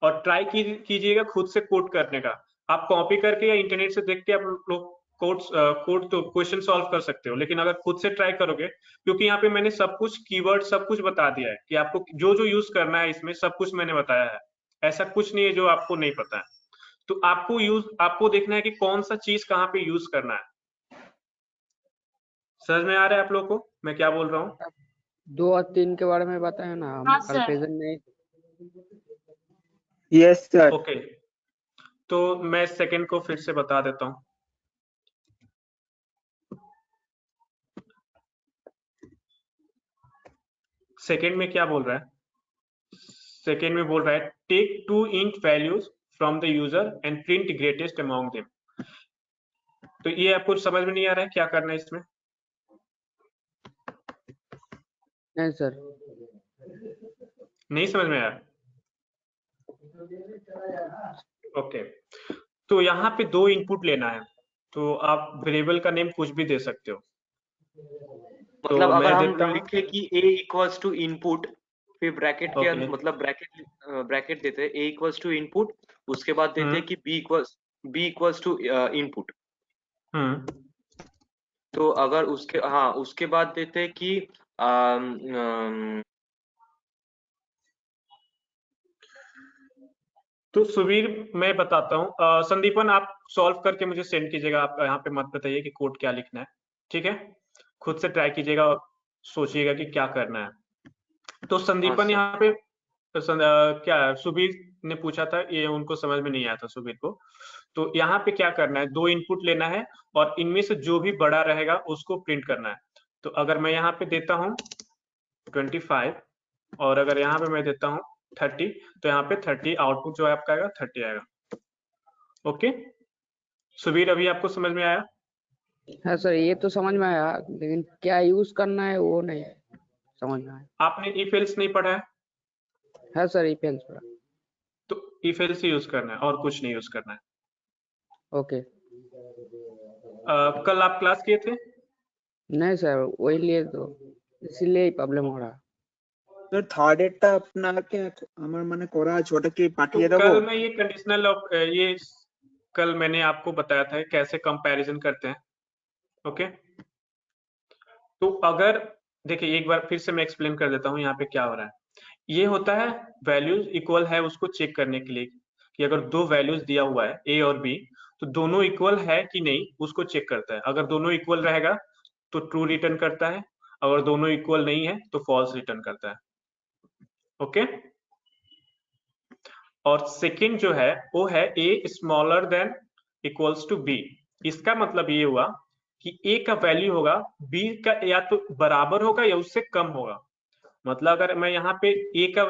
और ट्राई कीजिएगा खुद से कोड करने का। आप कॉपी करके या इंटरनेट से देख के आप लोग कोड तो क्वेश्चन सॉल्व कर सकते हो, लेकिन अगर खुद से ट्राई करोगे, क्योंकि यहाँ पे मैंने सब कुछ कीवर्ड सब कुछ बता दिया है कि आपको जो जो यूज करना है, इसमें सब कुछ मैंने बताया है, ऐसा कुछ नहीं है जो आपको नहीं पता है। तो आपको देखना है कि कौन सा चीज कहाँ पे यूज करना है। समझ में आ रहा है आप लोगों को मैं क्या बोल रहा हूँ? 2 और 3 के बारे में बताया ना, हम हाँ कल सर। प्रेजेंट नहीं। Yes sir. ओके, तो मैं सेकंड को फिर से बता देता हूँ। सेकंड में क्या बोल रहा है? सेकंड में बोल रहा है take 2 int values from the user and print greatest among them. तो ये आपको समझ में नहीं आ रहा है क्या करना है इसमें? नहीं सर। नहीं समझ में आया? ओके, तो यहाँ पे 2 इनपुट लेना है, तो आप वेरिएबल का नेम कुछ भी दे सकते हो। मतलब अगर मैं हम देखता हूँ। लिखे कि a इक्वल्स टू इनपुट, फिर ब्रैकेट के ओके। मतलब ब्रैकेट देते हैं a इक्वल्स टू इनपुट, उसके बाद देते हैं कि b इक्वल्स टू इनपुट। तो अगर उसके बाद देते हैं कि तो सुबीर मैं बताता हूँ, संदीपन आप सॉल्व करके मुझे सेंड कीजिएगा। आप यहाँ पे मत बताइए कि कोड क्या लिखना है, ठीक है? खुद से ट्राई कीजिएगा और सोचिएगा कि क्या करना है। तो संदीपन यहाँ पे क्या सुबीर ने पूछा था, ये उनको समझ में नहीं आया था सुबीर को। तो यहाँ पे क्या करना है, 2 इनपुट लेना है और इनमें से जो भी बड़ा रहेगा उसको प्रिंट करना है। तो अगर मैं यहाँ पे देता हूँ 25 और अगर यहाँ पे मैं देता हूँ 30, तो यहाँ पे 30 आउटपुट जो है आपका आएगा 30 आएगा। ओके सुबीर, अभी आपको समझ में आया? हाँ सर, ये तो समझ में आया, लेकिन क्या यूज करना है वो नहीं समझ में आया। आपने इफ एल्स नहीं पढ़ा है? हाँ सर, इफ एल्स पढ़ा। तो इफ एल्स ही यूज करना है और कुछ नहीं यूज करना है। ओके। कल आप क्लास किए थे? नहीं सर, वही लिए तो इसीलिए ही प्रॉब्लम हो रहा। স্যার থার্ড এরটা আপনাকে আমার মানে করা আছে, ওটা কি পাঠিয়ে तो দেবো? कल मैं ये कंडीशनल ये कल मैंने आपको बताया था कैसे कंपैरिजन करते हैं। ओके, तो अगर देखिए एक बार फिर से मैं एक्सप्लेन कर देता हूँ यहाँ पे क्या हो रहा है। ये होता है वैल्यूज इक्वल है उसको चेक करने के लिए कि अगर 2 वैल्यूज दिया हुआ है ए और बी, तो दोनों इक्वल है कि नहीं उसको चेक करता है। अगर दोनों इक्वल रहेगा तो ट्रू रिटर्न करता है, अगर दोनों इक्वल नहीं है तो फॉल्स रिटर्न करता है। ओके, और सेकंड जो है वो है A smaller than equals to B. इसका मतलब ये हुआ कि ए का वैल्यू होगा बी का या तो बराबर होगा या उससे कम होगा। मतलब अगर मैं यहाँ पे ए का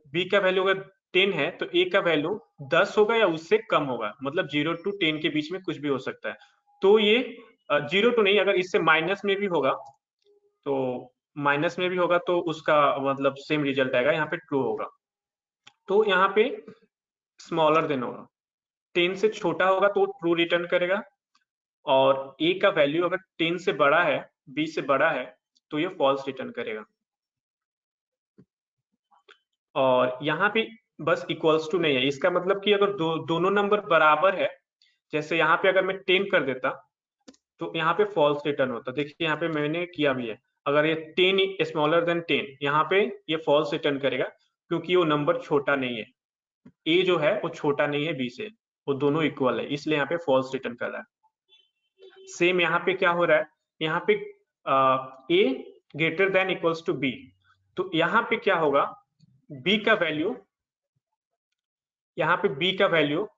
बी का वैल्यू अगर 10 है तो ए का वैल्यू 10 होगा या उससे कम होगा। मतलब 0 to 10 के बीच में कुछ भी हो सकता है। तो ये 0 to नहीं, अगर इससे माइनस में भी होगा तो उसका मतलब सेम रिजल्ट आएगा, यहाँ पे ट्रू होगा। तो यहाँ पे स्मॉलर देन होगा, 10 से छोटा होगा तो ट्रू रिटर्न करेगा, और ए का वैल्यू अगर 10 से बड़ा है, बी से बड़ा है, तो ये फॉल्स रिटर्न करेगा। और यहाँ पे बस इक्वल्स टू नहीं है, इसका मतलब कि अगर दोनों नंबर बराबर है, जैसे यहाँ पे अगर मैं 10 कर देता तो यहाँ पे फॉल्स रिटर्न होता। देखिए यहाँ पे मैंने किया भी है, अगर ये 10 स्मॉलर देन 10, यहाँ पे ये फॉल्स रिटर्न करेगा क्योंकि वो नंबर छोटा नहीं है। ए जो है वो छोटा नहीं है बी से, वो दोनों इक्वल है, इसलिए यहाँ पे फॉल्स रिटर्न कर रहा है। सेम यहाँ पे क्या हो रहा है, यहाँ पे A greater than equals to B, तो यहाँ पे क्या होगा, बी का वैल्यू, यहाँ पे बी का value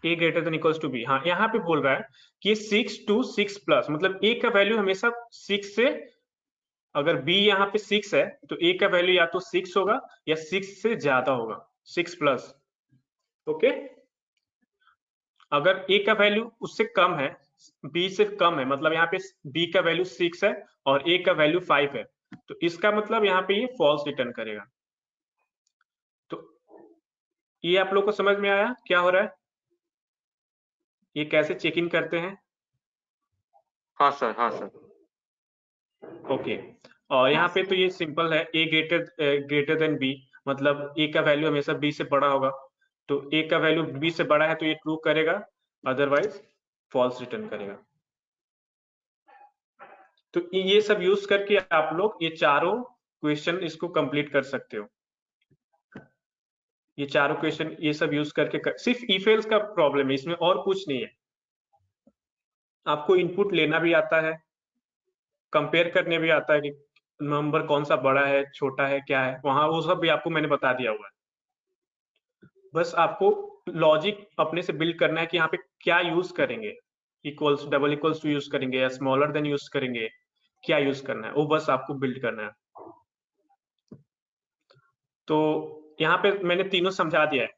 A greater than equals to B. हाँ, यहाँ पे बोल रहा है कि 6 to 6 प्लस, मतलब ए का वैल्यू हमेशा 6 से, अगर बी यहाँ पे 6 है तो ए का वैल्यू या तो 6 होगा या 6 से ज्यादा होगा, 6 प्लस। ओके, अगर ए का वैल्यू उससे कम है, बी से कम है, मतलब यहाँ पे बी का वैल्यू 6 है और ए का वैल्यू 5 है, तो इसका मतलब यहाँ पे ये फॉल्स रिटर्न करेगा। तो ये आप लोग को समझ में आया क्या हो रहा है? ये कैसे चेक इन करते हैं? हाँ सर, हाँ सर। ओके, और यहाँ पे तो ये सिंपल है, ए ग्रेटर देन बी, मतलब ए का वैल्यू हमेशा बी से बड़ा होगा, तो ए का वैल्यू बी से बड़ा है तो ये ट्रू करेगा, अदरवाइज फॉल्स रिटर्न करेगा। तो ये सब यूज करके आप लोग ये चारों क्वेश्चन इसको कंप्लीट कर सकते हो। ये चारों क्वेश्चन ये सब यूज करके सिर्फ इफ एल्स का प्रॉब्लम है, इसमें और कुछ नहीं है। आपको इनपुट लेना भी आता है, कंपेयर करने भी आता है कि नंबर कौन सा बड़ा है, छोटा है, क्या है, वहां वो सब भी आपको मैंने बता दिया हुआ है। बस आपको लॉजिक अपने से बिल्ड करना है कि यहाँ पे क्या यूज करेंगे, equals double equals to use करेंगे या स्मॉलर देन यूज करेंगे, क्या यूज करना है वो बस आपको बिल्ड करना है। तो यहाँ पे मैंने तीनों समझा दिया है।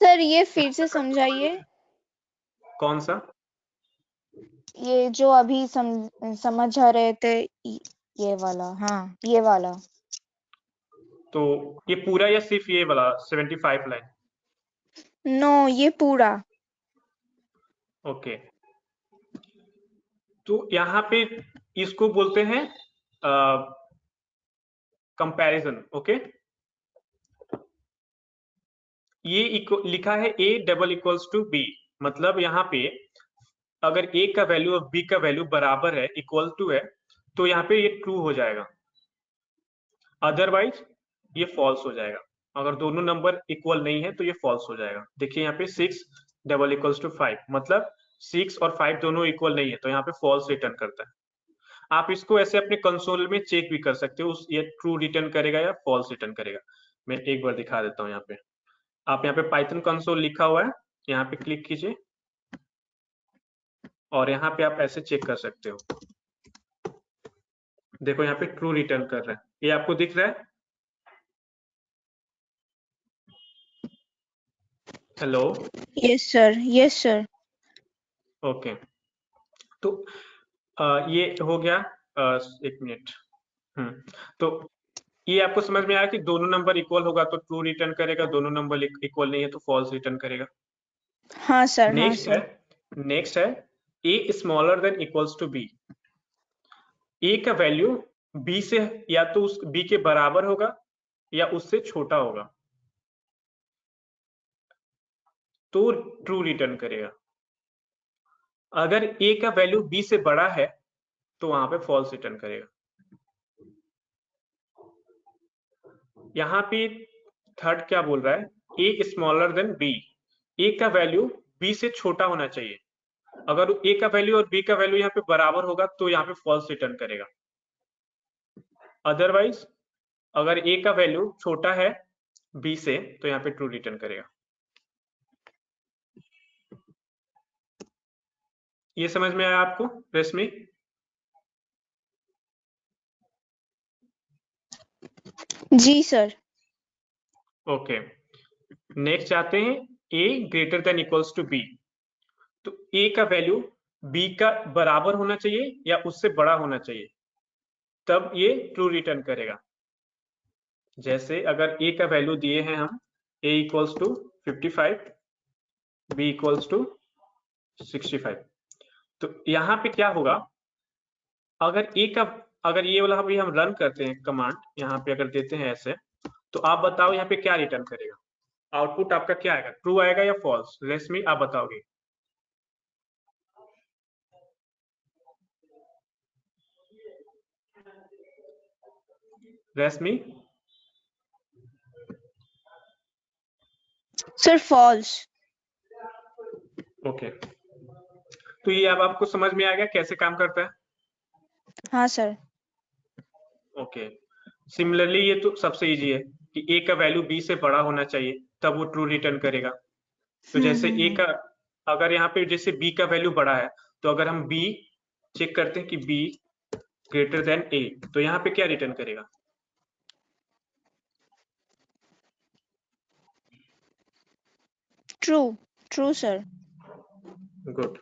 सर ये फिर से समझाइए। कौन सा? ये जो अभी समझ आ रहे थे, ये वाला। हाँ, ये वाला। तो ये पूरा या सिर्फ ये वाला 75 लाइन? नो, ये पूरा। ओके, तो यहाँ पे इसको बोलते हैं कंपैरिजन। ओके, ये लिखा है A double equals to B, मतलब यहाँ पे अगर ए का वैल्यू और बी का वैल्यू बराबर है, इक्वल टू है, तो यहाँ पे ये ट्रू हो जाएगा, अदरवाइज ये फॉल्स हो जाएगा। अगर दोनों नंबर इक्वल नहीं है तो ये फॉल्स हो जाएगा। देखिए यहाँ पे 6 डबल इक्वल्स टू 5, मतलब 6 और 5 दोनों इक्वल नहीं है, तो यहाँ पे फॉल्स रिटर्न करता है। आप इसको ऐसे अपने कंसोल में चेक भी कर सकते हो, ये ट्रू रिटर्न करेगा या फॉल्स रिटर्न करेगा। मैं एक बार दिखा देता हूँ। यहाँ पे आप यहाँ पे पाइथन कंसोल लिखा हुआ है, यहाँ पे क्लिक कीजिए और यहाँ पे आप ऐसे चेक कर सकते हो। देखो यहाँ पे ट्रू रिटर्न कर रहा है, ये आपको दिख रहा है? Hello? Yes sir, yes sir. Okay, तो ये हो गया। एक मिनट। तो ये आपको समझ में आया कि दोनों नंबर इक्वल होगा तो ट्रू रिटर्न करेगा, दोनों नंबर इक्वल नहीं है तो फॉल्स रिटर्न करेगा। हाँ सर, हाँ सर। नेक्स्ट है A smaller than equals to B. A का वैल्यू बी से या तो उस बी के बराबर होगा या उससे छोटा होगा, तो ट्रू रिटर्न करेगा। अगर ए का वैल्यू बी से बड़ा है तो वहां पे फॉल्स रिटर्न करेगा। यहाँ पे थर्ड क्या बोल रहा है? A smaller then B, A का वैल्यू बी से छोटा होना चाहिए। अगर ए का वैल्यू और बी का वैल्यू यहाँ पे बराबर होगा तो यहाँ पे फॉल्स रिटर्न करेगा, अदरवाइज अगर ए का वैल्यू छोटा है बी से तो यहाँ पे ट्रू रिटर्न करेगा। ये समझ में आया आपको रेशमी? जी सर। ओके, नेक्स्ट आते हैं A greater than equals to B. तो ए का वैल्यू बी का बराबर होना चाहिए या उससे बड़ा होना चाहिए, तब ये ट्रू रिटर्न करेगा। जैसे अगर ए का वैल्यू दिए हैं हम, A equals to 55, B equals to 65, तो यहाँ पे क्या होगा? अगर ए का, अगर ये वाला हम रन करते हैं कमांड, यहाँ पे अगर देते हैं ऐसे, तो आप बताओ यहाँ पे क्या रिटर्न करेगा? आउटपुट आपका क्या आएगा, ट्रू आएगा या फॉल्स? रेशमी आप बताओगे। रेशमी? Sir false. ओके, तो ये अब आपको समझ में आ गया कैसे काम करता है? हाँ सर। ओके, सिमिलरली ये तो सबसे इजी है कि ए का वैल्यू बी से बड़ा होना चाहिए तब वो ट्रू रिटर्न करेगा। तो जैसे ए का, अगर यहाँ पे जैसे बी का वैल्यू बड़ा है, तो अगर हम बी चेक करते हैं कि बी ग्रेटर देन ए, तो यहाँ पे क्या रिटर्न करेगा? True, true sir. गुड,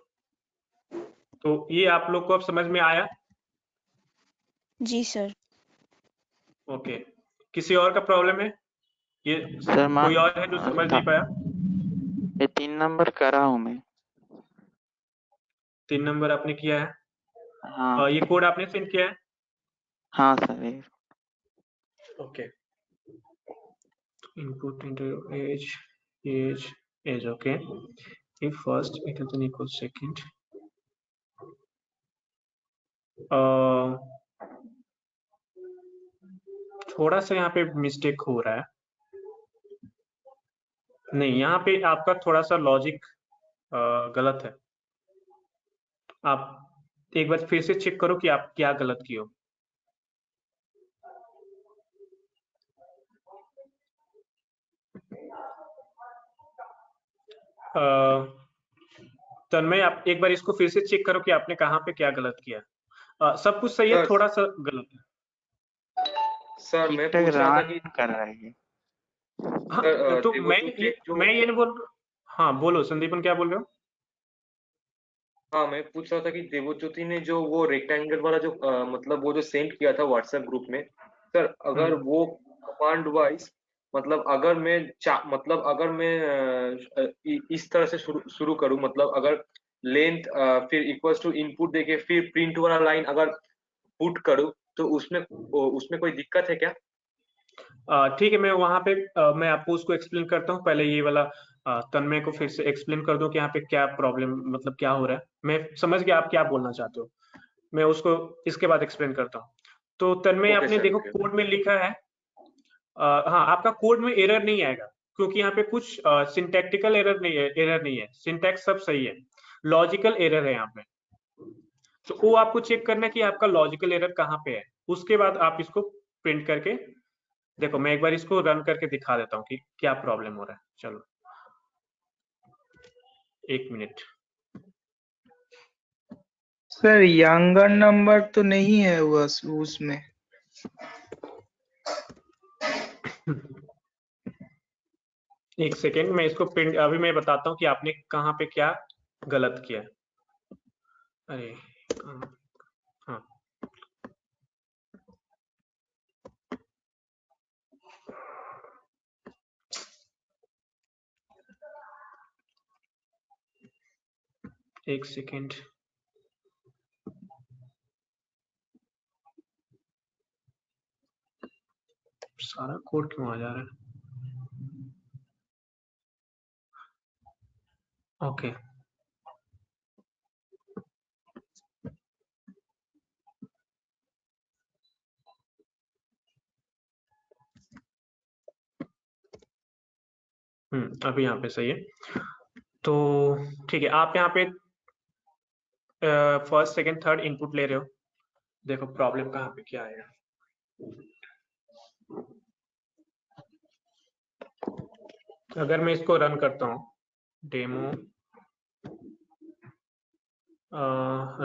तो ये आप लोग को अब समझ में आया? जी सर। ओके, किसी और का प्रॉब्लम है? ये सर कोई और है जो समझ नहीं पाया? ये 3 नंबर करा हूँ मैं। 3 नंबर आपने किया है। हाँ ये कोड आपने सेंड किया है। हाँ सर ये okay, input into age okay, if first it is an equal second, थोड़ा सा यहाँ पे मिस्टेक हो रहा है। नहीं, यहाँ पे आपका थोड़ा सा लॉजिक गलत है। आप एक बार फिर से चेक करो कि आप क्या गलत किए हो। तन्मय, आप एक बार इसको फिर से चेक करो कि आपने कहाँ पे क्या गलत किया। सब कुछ सही है, सर थोड़ा सा गलत है। सर मैं पूछ रहा था कि कर रहा है ये। हाँ, सर तो देवज्योति जो मैं ये नहीं बोल। हाँ बोलो संदीपन, क्या बोल रहे हो? हाँ मैं पूछ रहा था कि देवज्योति ने जो वो रेक्टेंगल वाला जो मतलब वो जो सेंड किया था व्हाट्सएप ग्रुप में, सर अगर वो कमांड वाइज मतलब अगर मैं इस तरह से शुरू करूँ, मतलब अगर लेंथ फिर इक्वल्स टू इनपुट देके फिर प्रिंट वाला लाइन अगर पुट करूँ तो उसमें कोई दिक्कत है क्या? ठीक है, मैं वहां पे मैं आपको उसको एक्सप्लेन करता हूँ। पहले ये वाला तन्मय को फिर से एक्सप्लेन कर दूं कि यहाँ पे क्या प्रॉब्लम, मतलब क्या हो रहा है। मैं समझ गया आप क्या बोलना चाहते हो, मैं उसको इसके बाद एक्सप्लेन करता हूँ। तो तन्मय, ओके आपने सर, देखो ओके। कोड में लिखा है, हाँ आपका कोड में एरर नहीं आएगा क्योंकि यहाँ पे कुछ सिंटैक्टिकल एरर नहीं है, सिंटैक्स सब सही है, लॉजिकल एरर है यहाँ पे। तो वो आपको चेक करना है कि आपका लॉजिकल एरर कहाँ पे है, उसके बाद आप इसको प्रिंट करके देखो। मैं एक बार इसको रन करके दिखा देता हूँ कि क्या प्रॉब्लम हो रहा है। चलो 1 मिनट। सर यंगर नंबर तो नहीं है उसमें। एक सेकेंड, मैं इसको प्रिंट अभी मैं बताता हूँ कि आपने कहाँ पे क्या गलत किया। अरे हाँ, एक सेकेंड। सारा कोड क्यों आ जा रहा है? ओके, अभी यहाँ पे सही है। तो ठीक है, आप यहाँ पे फर्स्ट सेकंड थर्ड इनपुट ले रहे हो। देखो प्रॉब्लम कहाँ पे क्या आएगा। अगर मैं इसको रन करता हूँ, डेमो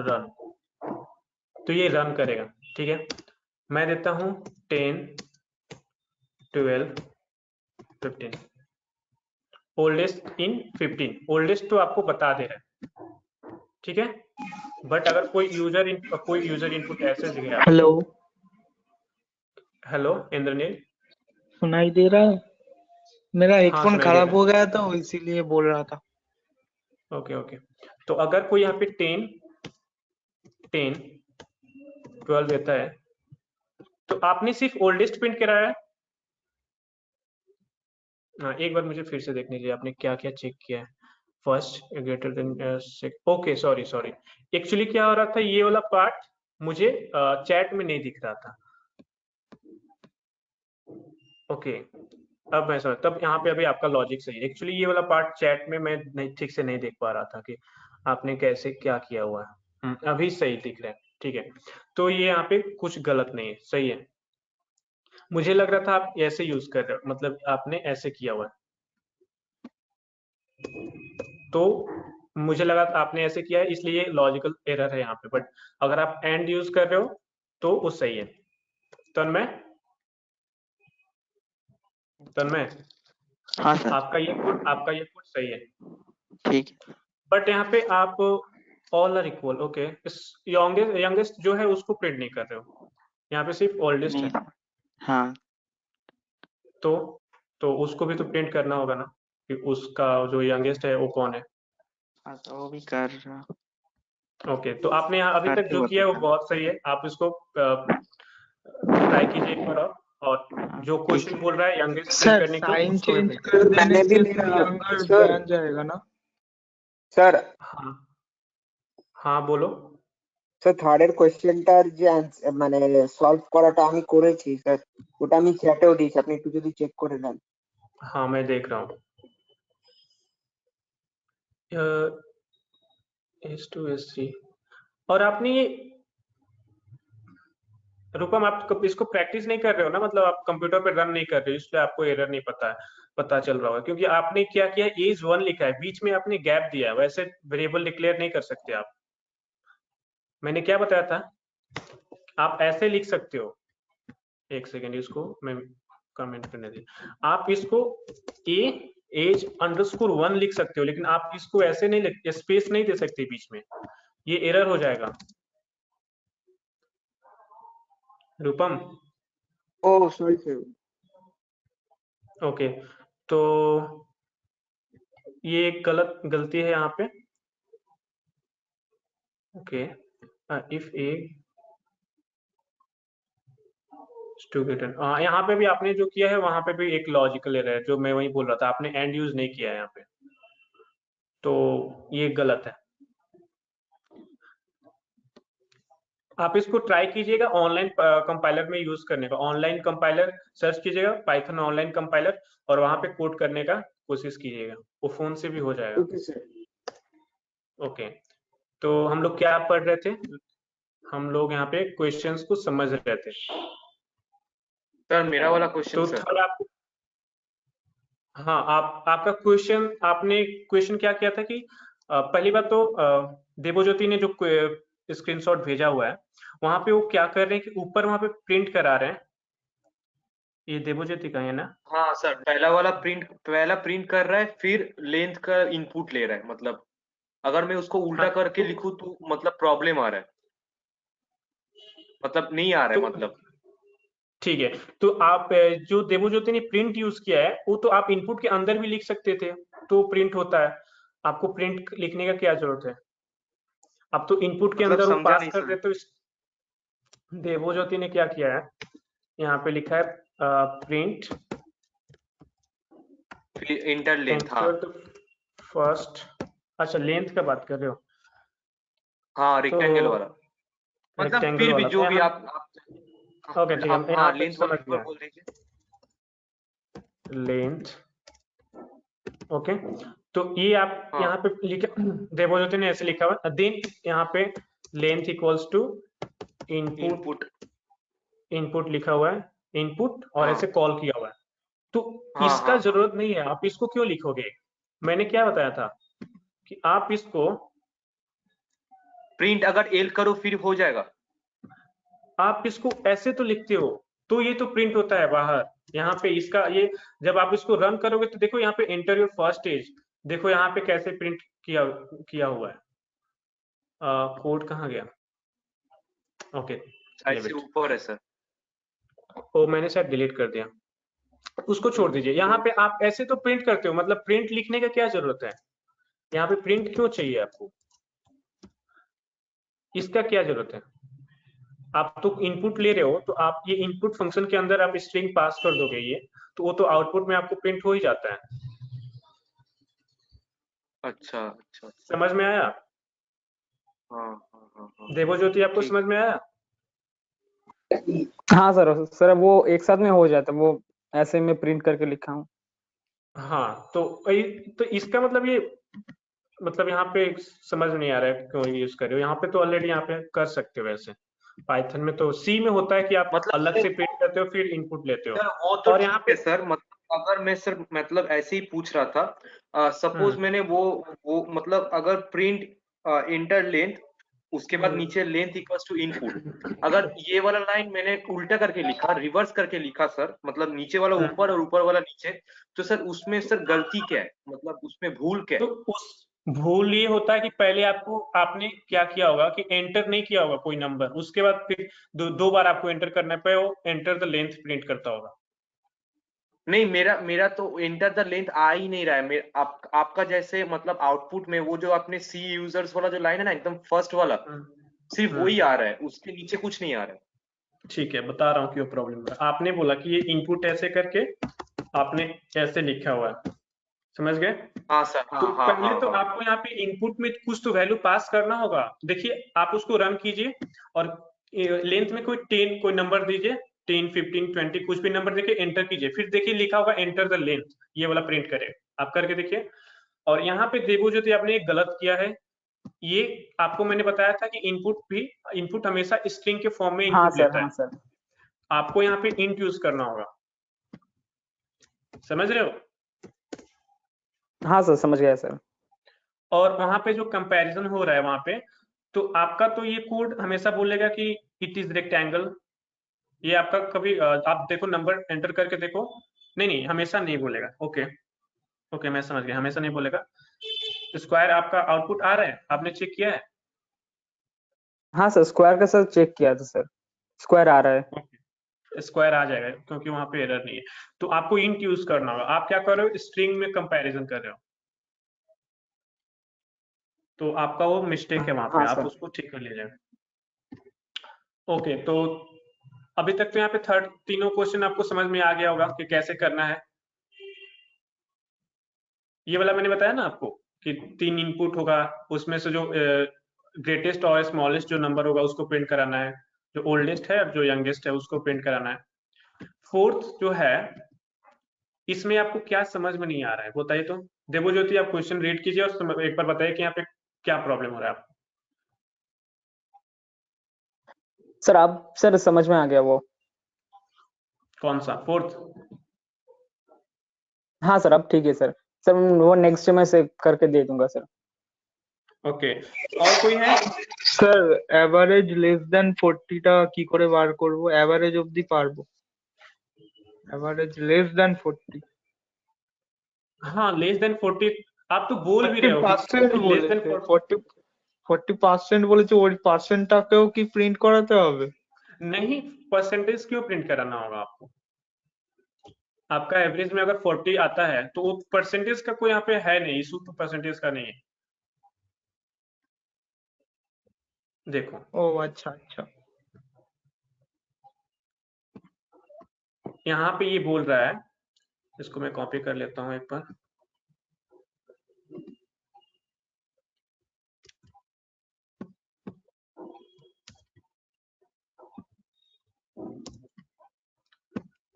रन, तो ये रन करेगा। ठीक है, मैं देता हूँ 10 12 15, ओल्डेस्ट इन 15। ओल्डेस्ट तो आपको बता दे रहा है, ठीक है। बट अगर कोई यूजर इनपुट ऐसे दिख रहा है। हेलो हेलो इंद्रनील, सुनाई दे रहा है? मेरा हाँ हेडफोन सुनाई दे खराब रहा हो गया था इसीलिए बोल रहा था। है। ओके ओके, तो अगर कोई यहाँ पे 10 12 देता है तो आपने सिर्फ ओल्डेस्ट प्रिंट कराया है। हाँ, एक बार मुझे फिर से देखने दीजिए आपने क्या क्या चेक किया है। First greater than okay, sorry sorry, actually क्या हो रहा था, ये वाला पार्ट मुझे चैट में नहीं दिख रहा था। ओके, अब मैं समझ, तब यहाँ पे अभी आपका लॉजिक सही है। एक्चुअली ये वाला पार्ट चैट में मैं नहीं ठीक से नहीं देख पा रहा था कि आपने कैसे क्या किया हुआ है। अभी सही दिख रहा है, ठीक है। तो ये यहाँ पे कुछ गलत नहीं है, सही है। मुझे लग रहा था आप ऐसे यूज कर रहे हो, मतलब आपने ऐसे किया हुआ है, तो मुझे लगा आपने ऐसे किया है इसलिए लॉजिकल एरर है यहाँ पे। बट अगर आप एंड यूज कर रहे हो तो वो सही है। तन्मय, हाँ सर आपका ये कोड सही है, ठीक है। बट यहाँ पे आप all are equal, okay, youngest जो है उसको प्रिंट नहीं कर रहे हो, यहाँ पे सिर्फ ओल्डेस्ट नहीं है। हाँ तो उसको भी तो प्रिंट करना होगा ना कि उसका जो यंगेस्ट है वो कौन है। हाँ तो वो भी कर रहा। ओके, तो आपने यहाँ अभी तक करके जो किया है वो बताता बहुत सही है। आप इसको ट्राई कीजिए एक बार और हूँ। जो ठीक क्वेश्चन है बोल रहा है यंगेस्ट प्रिंट सर करने को साइन उसको चेंज रिप्लेस कर देने मैंने भी से लिखा फिर यंगर सर। बन जाएगा ना? স্যার हाँ हाँ बोलो। স্যার থার্ডের কোয়েশ্চেনটার যে মানে সলভ করাটা আমি করেছি স্যার, ওটা আমি চ্যাটেও দিয়েছি, আপনি একটু যদি চেক করে দেন। हाँ मैं देख रहा हूँ। S2S3 और आपने ये रूपम आप इसको प्रैक्टिस नहीं कर रहे हो ना, मतलब आप कंप्यूटर पे रन नहीं कर रहे हो, इसलिए आपको एरर नहीं पता चल रहा होगा, क्योंकि आपने क्या किया, एज 1 लिखा है, बीच में आपने गैप दिया है, वैसे वेरिएबल डिक्लेयर नहीं कर सकते आप। मैंने क्या बताया था, आप ऐसे लिख सकते हो। एक सेकेंड, इसको मैं कमेंट करने दी। आप इसको एज अंडरस्कोर 1 लिख सकते हो, लेकिन आप इसको ऐसे नहीं लिख, स्पेस नहीं दे सकते बीच में, ये एरर हो जाएगा। रूपम ও সরি স্যার। ओके, तो ये एक गलती है यहाँ पे। ओके, इफ ए टुगेदर, यहाँ पे भी आपने जो किया है वहां पे भी एक लॉजिकल एरर है, जो मैं वही बोल रहा था, आपने एंड यूज नहीं किया है यहाँ पे, तो ये गलत है। आप इसको ट्राई कीजिएगा ऑनलाइन कंपाइलर में यूज करने का। ऑनलाइन कंपाइलर सर्च कीजिएगा, पाइथन ऑनलाइन कंपाइलर, और वहां पे कोड करने का कोशिश कीजिएगा, वो फोन से भी हो जाएगा। Okay sir. ओके, तो हम लोग क्या पढ़ रहे थे, हम लोग यहाँ पे क्वेश्चंस को समझ रहे थे। सर मेरा वाला क्वेश्चन तो सर। थर्ड आप, हाँ आपका क्वेश्चन, आपने क्वेश्चन क्या किया था कि पहली बात तो देवज्योति ने जो स्क्रीनशॉट भेजा हुआ है, वहां पे वो क्या कर रहे हैं कि ऊपर वहां पे प्रिंट करा रहे हैं, ये देवज्योति का है ना? हाँ सर, पहला प्रिंट कर रहा है, फिर लेंथ का इनपुट ले रहा है। मतलब अगर मैं उसको उल्टा हाँ, करके लिखूं तो मतलब प्रॉब्लम आ रहा है, मतलब नहीं आ रहा है, मतलब ठीक है, तो आप जो देवज्योति ने प्रिंट यूज किया है वो तो आप इनपुट के अंदर भी लिख सकते थे, तो प्रिंट होता है। आपको प्रिंट लिखने का क्या जरूरत है, आप तो इनपुट के मतलब अंदर वो समझा पास नहीं कर सर। देते हो। देवज्योति ने क्या किया है, यहाँ पे लिखा है प्रिंट फिर इंटर लेंथ। हाँ फर्स्ट, अच्छा लेंथ का बात कर रहे हो? हाँ, रेक्टेंगल तो वाला, मतलब रेक्टेंगल फिर भी वाला, जो तो भी यहाँ आप ओके ठीक है, आप यहाँ हाँ पे लेंथ समझ वाला गया, बोल दीजिए। लेंथ। ओके, तो ये आप हाँ यहाँ पे लिखा, देवज्योति ने ऐसे लिखा हुआ, देन यहाँ पे length equals to input, input लिखा हुआ है, इनपुट और हाँ ऐसे कॉल किया हुआ है, तो हाँ इसका हाँ जरूरत नहीं है, आप इसको क्यों लिखोगे? मैंने क्या बताया था कि आप इसको, प्रिंट अगर एल करो फिर हो जाएगा। आप इसको ऐसे तो लिखते हो, तो ये तो प्रिंट होता है बाहर। यहाँ पे इसका ये, जब आप इसको रन करोगे तो देखो यहाँ पे एंटर योर फर्स्ट स्टेज, देखो यहाँ पे कैसे प्रिंट किया हुआ है। कोड कहाँ गया? ओके, ऐसे ऊपर है सर। वो मैंने शायद डिलीट कर दिया, उसको छोड़ दीजिए। यहाँ पे आप ऐसे तो प्रिंट करते हो, मतलब प्रिंट लिखने का क्या जरूरत है? यहाँ पे प्रिंट क्यों चाहिए आपको, इसका क्या जरूरत है? आप तो इनपुट ले रहे हो, तो आप ये इनपुट फंक्शन के अंदर आप स्ट्रिंग पास कर दोगे, ये तो वो तो आउटपुट में आपको प्रिंट हो ही जाता है। अच्छा अच्छा, समझ में आया? हाँ हाँ हाँ हाँ, देवज्योति आपको ठीक। समझ में आया? हाँ सर वो एक साथ में हो जाता है, वो ऐसे में प्रिंट करके लिखा हूँ। हाँ, तो इसका मतलब ये, मतलब यहाँ पे समझ नहीं आ रहा है क्यों यूज कर रहे हो। यहाँ पे तो ऑलरेडी यहाँ पे कर सकते हो वैसे, पाइथन में तो, सी में होता है कि आप मतलब अलग से प्रिंट करते हो फिर इनपुट लेते हो। सर वो तो और यहाँ ठीक पे है सर, मतलब अगर मैं सर मतलब ऐसे ही पूछ रहा था, सपोज मैंने वो मतलब अगर प्रिंट इंटर लेंथ, उसके बाद नीचे लेंथ इक्वल्स टू इनपुट, अगर ये वाला लाइन मैंने उल्टा करके लिखा, रिवर्स करके लिखा सर, मतलब नीचे वाला ऊपर और ऊपर वाला नीचे, तो सर उसमें सर गलती क्या है, मतलब उसमें भूल क्या है? तो उस भूल ये होता है कि पहले आपने क्या किया होगा कि एंटर नहीं किया होगा कोई नंबर, उसके बाद फिर दो बार आपको एंटर करना पे वो एंटर द लेंथ प्रिंट करता होगा। नहीं, मेरा मेरा तो एंटर द लेंथ आ ही नहीं रहा है। आपका जैसे मतलब आउटपुट में वो जो अपने सी यूजर्स वाला जो लाइन है ना, एकदम फर्स्ट वाला, सिर्फ वही आ रहा है, उसके नीचे कुछ नहीं आ रहा है। ठीक है, बता रहा हूँ क्यों प्रॉब्लम है। आपने बोला कि ये इनपुट ऐसे करके आपने ऐसे लिखा हुआ है, समझ गए? हाँ सर, हाँ तो हाँ पहले हाँ तो हाँ। आपको यहाँ पे इनपुट में कुछ तो वैल्यू पास करना होगा। देखिए, आप उसको रन कीजिए और लेंथ में कोई 10 कोई नंबर दीजिए, 10, 15, 20 कुछ भी नंबर देके एंटर कीजिए। फिर देखिए लिखा होगा एंटर द लेंथ, ये वाला प्रिंट करे। आप करके देखिए। और यहाँ पे देवज्योति आपने एक गलत किया है। ये आपको मैंने बताया था कि इनपुट हमेशा स्ट्रिंग के फॉर्म में हाँ इनपुट सर, लेता हाँ है। सर, आपको यहाँ पे इंट यूज करना होगा, समझ रहे हो? हाँ सर, समझ गया सर। और वहां पे जो कंपैरिजन हो रहा है वहां पे, तो आपका तो ये कोड हमेशा बोलेगा कि इट इज रेक्टेंगल। ये आपका कभी आप देखो, नंबर एंटर करके देखो। नहीं नहीं, हमेशा नहीं बोलेगा। ओके ओके, मैं समझ गया, हमेशा नहीं बोलेगा। स्क्वायर आपका आउटपुट आ रहा है, आपने चेक किया है? हाँ सर, स्क्वायर का सर चेक किया था सर, स्क्वायर आ रहा है। स्क्वायर आ जाएगा क्योंकि वहां पे एरर नहीं है। तो आपको इंट यूज करना होगा। आप क्या कर रहे हो, स्ट्रिंग में कंपैरिजन कर रहे हो, तो आपका वो मिस्टेक है वहां पे, हाँ आप सर। उसको ठीक कर लीजिएगा। ओके, तो अभी तक तो यहाँ पे तीनों क्वेश्चन आपको समझ में आ गया होगा कि कैसे करना है। ये वाला मैंने बताया ना आपको कि 3 इनपुट होगा, उसमें से जो ग्रेटेस्ट और स्मॉलेस्ट जो नंबर होगा उसको प्रिंट कराना है, जो ओल्डेस्ट है और जो यंगेस्ट है उसको प्रिंट कराना है। फोर्थ जो है, इसमें आपको क्या समझ में नहीं आ रहा है बताइए तो। देवज्योति, आप क्वेश्चन रीड कीजिए और एक बार बताइए कि यहाँ पे क्या प्रॉब्लम हो रहा है आपको। सर आप सर समझ में आ गया वो। कौन सा फोर्थ? हाँ सर, अब ठीक है सर। सर वो नेक्स्ट में से करके दे दूंगा सर। ओके, और कोई है? স্যার এভারেজ লেস দ্যান 40 টা কি করে বার করব? এভারেজ অবধি পারবো, এভারেজ লেস দ্যান 40। हाँ, लेस देन 40 आप तो बोल भी रहे हो 40% कि लेस देन বলেছে, 40। 40% বলেছে, ওই পার্সেন্টটাকেও কি প্রিন্ট করাতে হবে? नहीं, परसेंटेज क्यों प्रिंट कराना होगा आपको? आपका एवरेज में अगर 40 आता है तो वो परसेंटेज का कोई यहाँ पे है नहीं, इशू तो परसेंटेज का नहीं है। देखो, ও আচ্ছা আচ্ছা। यहाँ पे ये बोल रहा है, इसको मैं कॉपी कर लेता हूँ एक बार।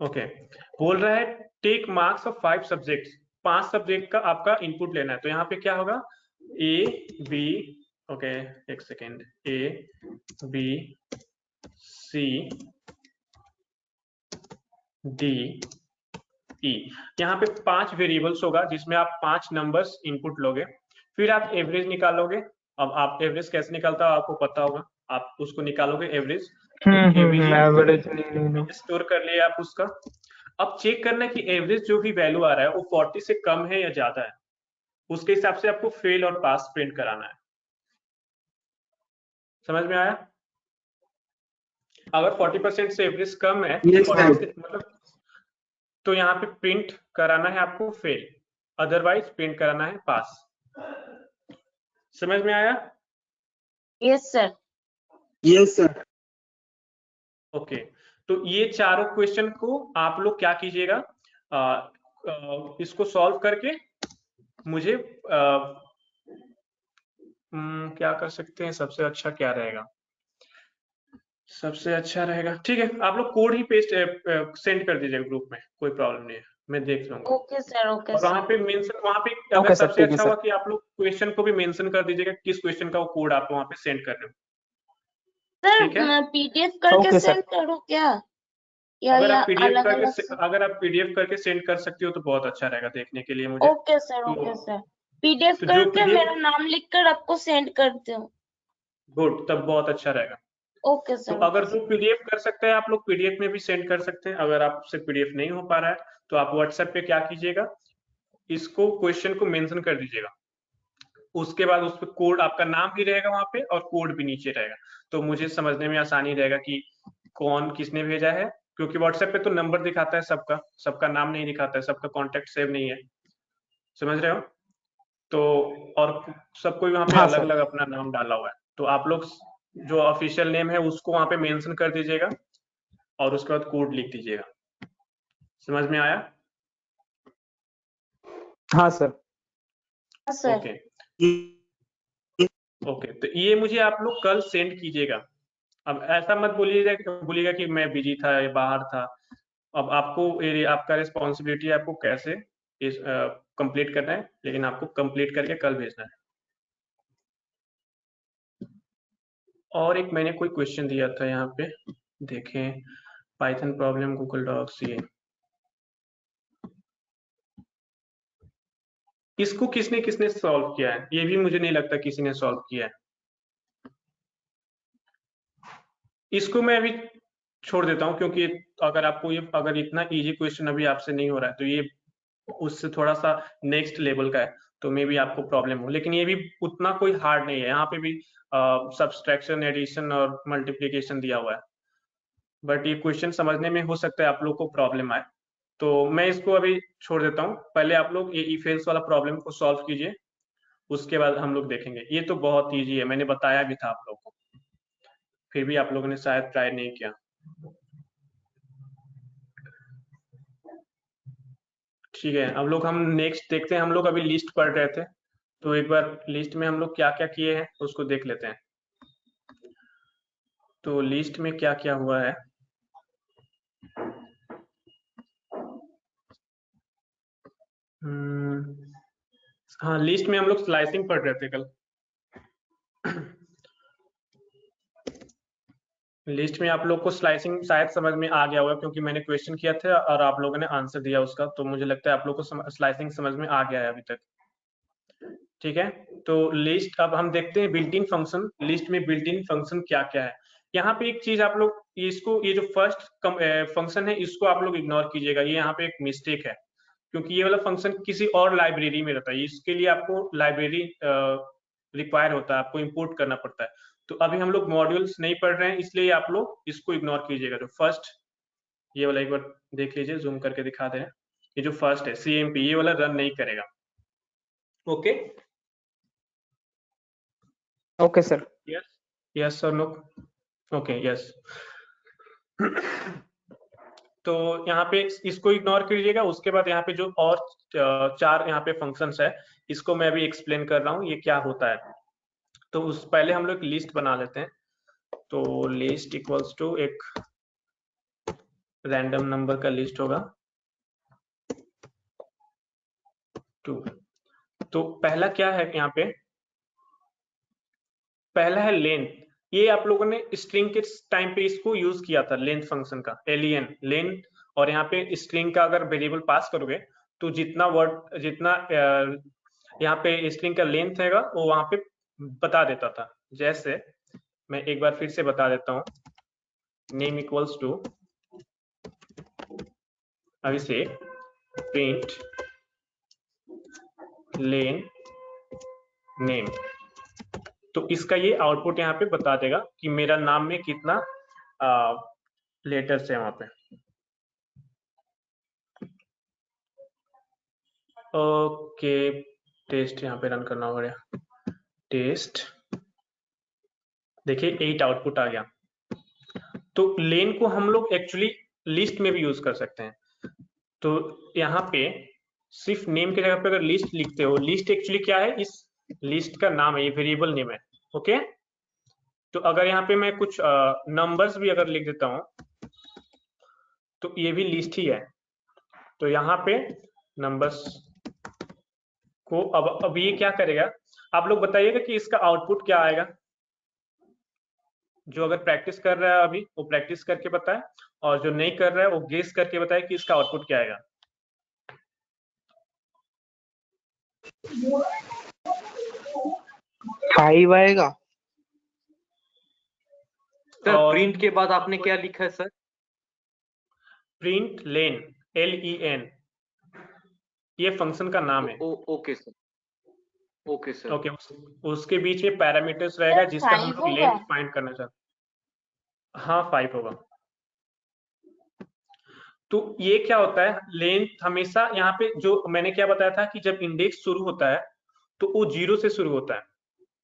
ओके, बोल रहा है take marks of 5 subjects. 5 subject का आपका इनपुट लेना है। तो यहाँ पे क्या होगा, ए बी, ओके एक second, A B C D E. यहाँ पे 5 वेरिएबल्स होगा जिसमें आप 5 नंबर्स इनपुट लोगे, फिर आप एवरेज निकालोगे। अब आप एवरेज कैसे निकालता हो आपको पता होगा, आप उसको निकालोगे एवरेज। एवरेज स्टोर कर लिया आप उसका। अब चेक करना है कि एवरेज जो भी वैल्यू आ रहा है वो 40 से कम है या ज्यादा है, उसके हिसाब से आपको फेल और पास प्रिंट कराना है। समझ में आया? अगर 40% से एवरेज कम है, 40 से मतलब, तो यहाँ पे प्रिंट कराना है आपको फेल, अदरवाइज प्रिंट कराना है पास। समझ में आया? Yes sir. Yes sir. Okay, तो ये चारों क्वेश्चन को आप लोग क्या कीजिएगा, इसको सॉल्व करके मुझे क्या कर सकते हैं, सबसे अच्छा क्या रहेगा, सबसे अच्छा रहेगा, ठीक है आप लोग कोड ही पेस्ट सेंड कर दीजिएगा ग्रुप में, कोई प्रॉब्लम नहीं है, मैं देख लूंगा। ओके सर, ओके और वहाँ सर। पे मेंशन, वहाँ पे अगर ओके सर, सबसे ठीक है अच्छा सर। हुआ कि आप लोग क्वेश्चन को भी मेंशन कर दीजिएगा किस क्वेश्चन का वो कोड आप वहाँ पे सेंड कर रहे हो। ठीक है, सर पीडीएफ करके ओके सर। सेंड करूँ क्या, या अगर आप अलग अलग से? अगर आप पीडीएफ करके सेंड कर सकती हो तो बहुत अच्छा रहेगा देखने के लिए मुझे। Okay sir, okay sir. PDF तो जो करके PDF मेरा नाम लिखकर आपको सेंड करती हूँ। गुड, तब बहुत अच्छा रहेगा। ओके तो सर। अगर जो पीडीएफ कर सकते हैं आप लोग पीडीएफ में भी सेंड कर सकते हैं। अगर आपसे पीडीएफ नहीं हो पा रहा है तो आप व्हाट्सएप पे क्या कीजिएगा, इसको क्वेश्चन को मेंशन कर दीजिएगा, उसके बाद उस पर कोड, आपका नाम भी रहेगा वहां पे और कोड भी नीचे रहेगा, तो मुझे समझने में आसानी रहेगा कि कौन किसने भेजा है क्योंकि व्हाट्सएप पे तो नंबर दिखाता है सबका, सबका नाम नहीं दिखाता है, सबका कॉन्टेक्ट सेव नहीं है, समझ रहे हो? तो और सब कोई वहाँ पे हाँ अलग सर। अलग अपना नाम डाला हुआ है, तो आप लोग जो ऑफिशियल नेम है उसको वहाँ पे मेंशन कर दीजिएगा और उसके बाद कोड लिख दीजिएगा। समझ में आया? हाँ सर। हाँ सर। ओके ओके, तो ये मुझे आप लोग कल सेंड कीजिएगा। अब ऐसा मत बोलिएगा कि मैं बिजी था या बाहर था। अब आपको आपका रिस्पॉन्सिबिलिटी है आपको कैसे इस कंप्लीट करना है, लेकिन आपको कंप्लीट करके कल भेजना है। और एक मैंने कोई क्वेश्चन दिया था यहाँ पे, देखें, पाइथन प्रॉब्लम गूगल डॉक्स, ये इसको किसने किसने सॉल्व किया है? ये भी मुझे नहीं लगता किसी ने सॉल्व किया है। इसको मैं अभी छोड़ देता हूँ, क्योंकि अगर आपको ये अगर इतना इजी क्वेश्चन अभी आपसे नहीं हो रहा है तो ये उससे थोड़ा सा नेक्स्ट लेवल का है, तो मे भी आपको प्रॉब्लम हो, लेकिन ये भी उतना कोई हार्ड नहीं है। यहाँ पे भी सब्सट्रैक्शन, एडिशन और मल्टीप्लिकेशन दिया हुआ है, बट ये क्वेश्चन समझने में हो सकता है आप लोग को प्रॉब्लम आए, तो मैं इसको अभी छोड़ देता हूँ। पहले आप लोग ये इफ एल्स वाला प्रॉब्लम को सॉल्व कीजिए, उसके बाद हम लोग देखेंगे। ये तो बहुत ईजी है, मैंने बताया भी था आप लोग को, फिर भी आप लोगों ने शायद ट्राई नहीं किया। ठीक है, अब लोग हम नेक्स्ट देखते हैं। हम लोग अभी लिस्ट पढ़ रहे थे, तो एक बार लिस्ट में हम लोग क्या क्या किए हैं उसको देख लेते हैं। तो लिस्ट में क्या क्या हुआ है, हाँ, लिस्ट में हम लोग स्लाइसिंग पढ़ रहे थे कल। लिस्ट में आप लोग को स्लाइसिंग शायद समझ में आ गया होगा, क्योंकि मैंने क्वेश्चन किया था और आप लोगों ने आंसर दिया उसका, तो मुझे लगता है आप लोग को स्लाइसिंग समझ में आ गया है अभी तक। ठीक है, तो लिस्ट, अब हम देखते हैं बिल्ट इन फंक्शन। लिस्ट में बिल्ट इन फंक्शन क्या क्या है। यहाँ पे एक चीज आप लोग इसको, ये जो फर्स्ट फंक्शन है इसको आप लोग इग्नोर कीजिएगा, ये यहाँ पे एक मिस्टेक है, क्योंकि ये वाला फंक्शन किसी और लाइब्रेरी में रहता है। इसके लिए आपको लाइब्रेरी रिक्वायर होता है, आपको इंपोर्ट करना पड़ता है। तो अभी हम लोग मॉड्यूल्स नहीं पढ़ रहे हैं, इसलिए आप लोग इसको इग्नोर कीजिएगा। जो फर्स्ट ये वाला एक बार देख लीजिए, जूम करके दिखा दे रहे हैं। ये जो फर्स्ट है CMP, ये वाला रन नहीं करेगा। Okay okay sir. Yes yes और नो? Okay yes. तो यहाँ पे इसको इग्नोर कीजिएगा। उसके बाद यहाँ पे जो और चार यहाँ पे फंक्शंस है, इसको मैं अभी एक्सप्लेन कर रहा हूँ ये क्या होता है। तो उस पहले हम लोग लिस्ट बना लेते हैं। तो लिस्ट इक्वल्स टू एक रैंडम नंबर का लिस्ट होगा 2। तो पहला क्या है यहाँ पे, पहला है लेंथ। ये आप लोगों ने स्ट्रिंग के टाइम पे इसको यूज किया था, लेंथ फंक्शन का, len लेंथ। और यहाँ पे स्ट्रिंग का अगर वेरिएबल पास करोगे तो जितना वर्ड, जितना यहाँ पे स्ट्रिंग का लेंथ हैगा वो वहां पे बता देता था। जैसे मैं एक बार फिर से बता देता हूँ, name equals to Abhishek print len name. तो इसका ये आउटपुट यहाँ पे बता देगा कि मेरा नाम में कितना लेटर्स है वहां पे। ओके, टेस्ट यहाँ पे रन करना होगा। टेस्ट, देखिए 8 आउटपुट आ गया। तो लेन को हम लोग एक्चुअली लिस्ट में भी यूज कर सकते हैं। तो यहाँ पे सिर्फ नेम की जगह पे अगर लिस्ट लिखते हो, लिस्ट एक्चुअली क्या है, इस लिस्ट का नाम है, ये वेरिएबल नेम है। ओके, तो अगर यहाँ पे मैं कुछ नंबर्स भी अगर लिख देता हूँ तो ये भी लिस्ट ही है। तो यहाँ पे नंबर्स को अब ये क्या करेगा, आप लोग बताइएगा कि इसका आउटपुट क्या आएगा। जो अगर प्रैक्टिस कर रहा है अभी वो प्रैक्टिस करके बताए, और जो नहीं कर रहा है वो गेस करके बताए कि इसका आउटपुट क्या आएगा। 5 आएगा। सर प्रिंट के बाद आपने क्या लिखा है सर? प्रिंट लेन, LEN, ये फंक्शन का नाम है। Okay sir, okay sir. Okay, उसके बीच में पैरामीटर्स रहेगा जिसका हम लोग लेंथ फाइंड करना चाहते हैं। हाँ 5 होगा। तो ये क्या होता है, लेंथ हमेशा यहाँ पे जो मैंने क्या बताया था कि जब इंडेक्स शुरू होता है तो वो 0 से शुरू होता है,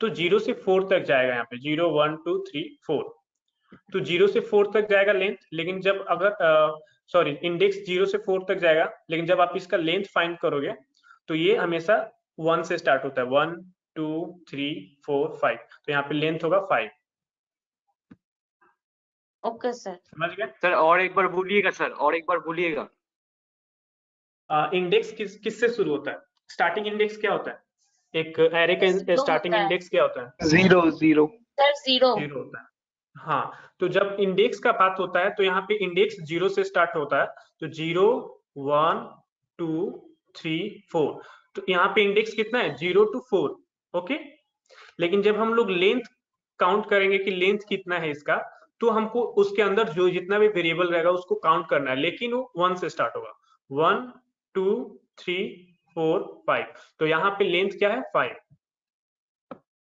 तो 0 से 4 तक जाएगा। यहाँ पे 0 1 2 3 4, तो 0 से 4 तक जाएगा लेंथ। लेकिन जब अगर सॉरी इंडेक्स 0 से 4 तक जाएगा, लेकिन जब आप इसका लेंथ फाइंड करोगे तो ये हमेशा 1 से स्टार्ट होता है, 1 2 3 4 5, तो यहाँ पे लेंथ होगा 5। Okay sir. समझ गए सर? और एक बार बोलिएगा सर, और एक बार बोलिएगा। इंडेक्स किससे शुरू होता है? स्टार्टिंग इंडेक्स क्या होता है? एक एरे का जीरो स्टार्टिंग होता है इंडेक्स क्या होता है? Zero zero sir, zero. Zero होता है। हाँ, तो जब इंडेक्स का बात होता है तो यहाँ पे इंडेक्स 0 से स्टार्ट होता है, तो 0 1 2 3 4, तो यहाँ पे इंडेक्स कितना है? 0 to 4। ओके, लेकिन जब हम लोग लेंथ काउंट करेंगे कि लेंथ कितना है इसका, तो हमको उसके अंदर जो जितना भी वेरिएबल रहेगा उसको काउंट करना है, लेकिन वो 1 से स्टार्ट होगा। 1 2 3 4 5, तो यहाँ पे लेंथ क्या है? 5।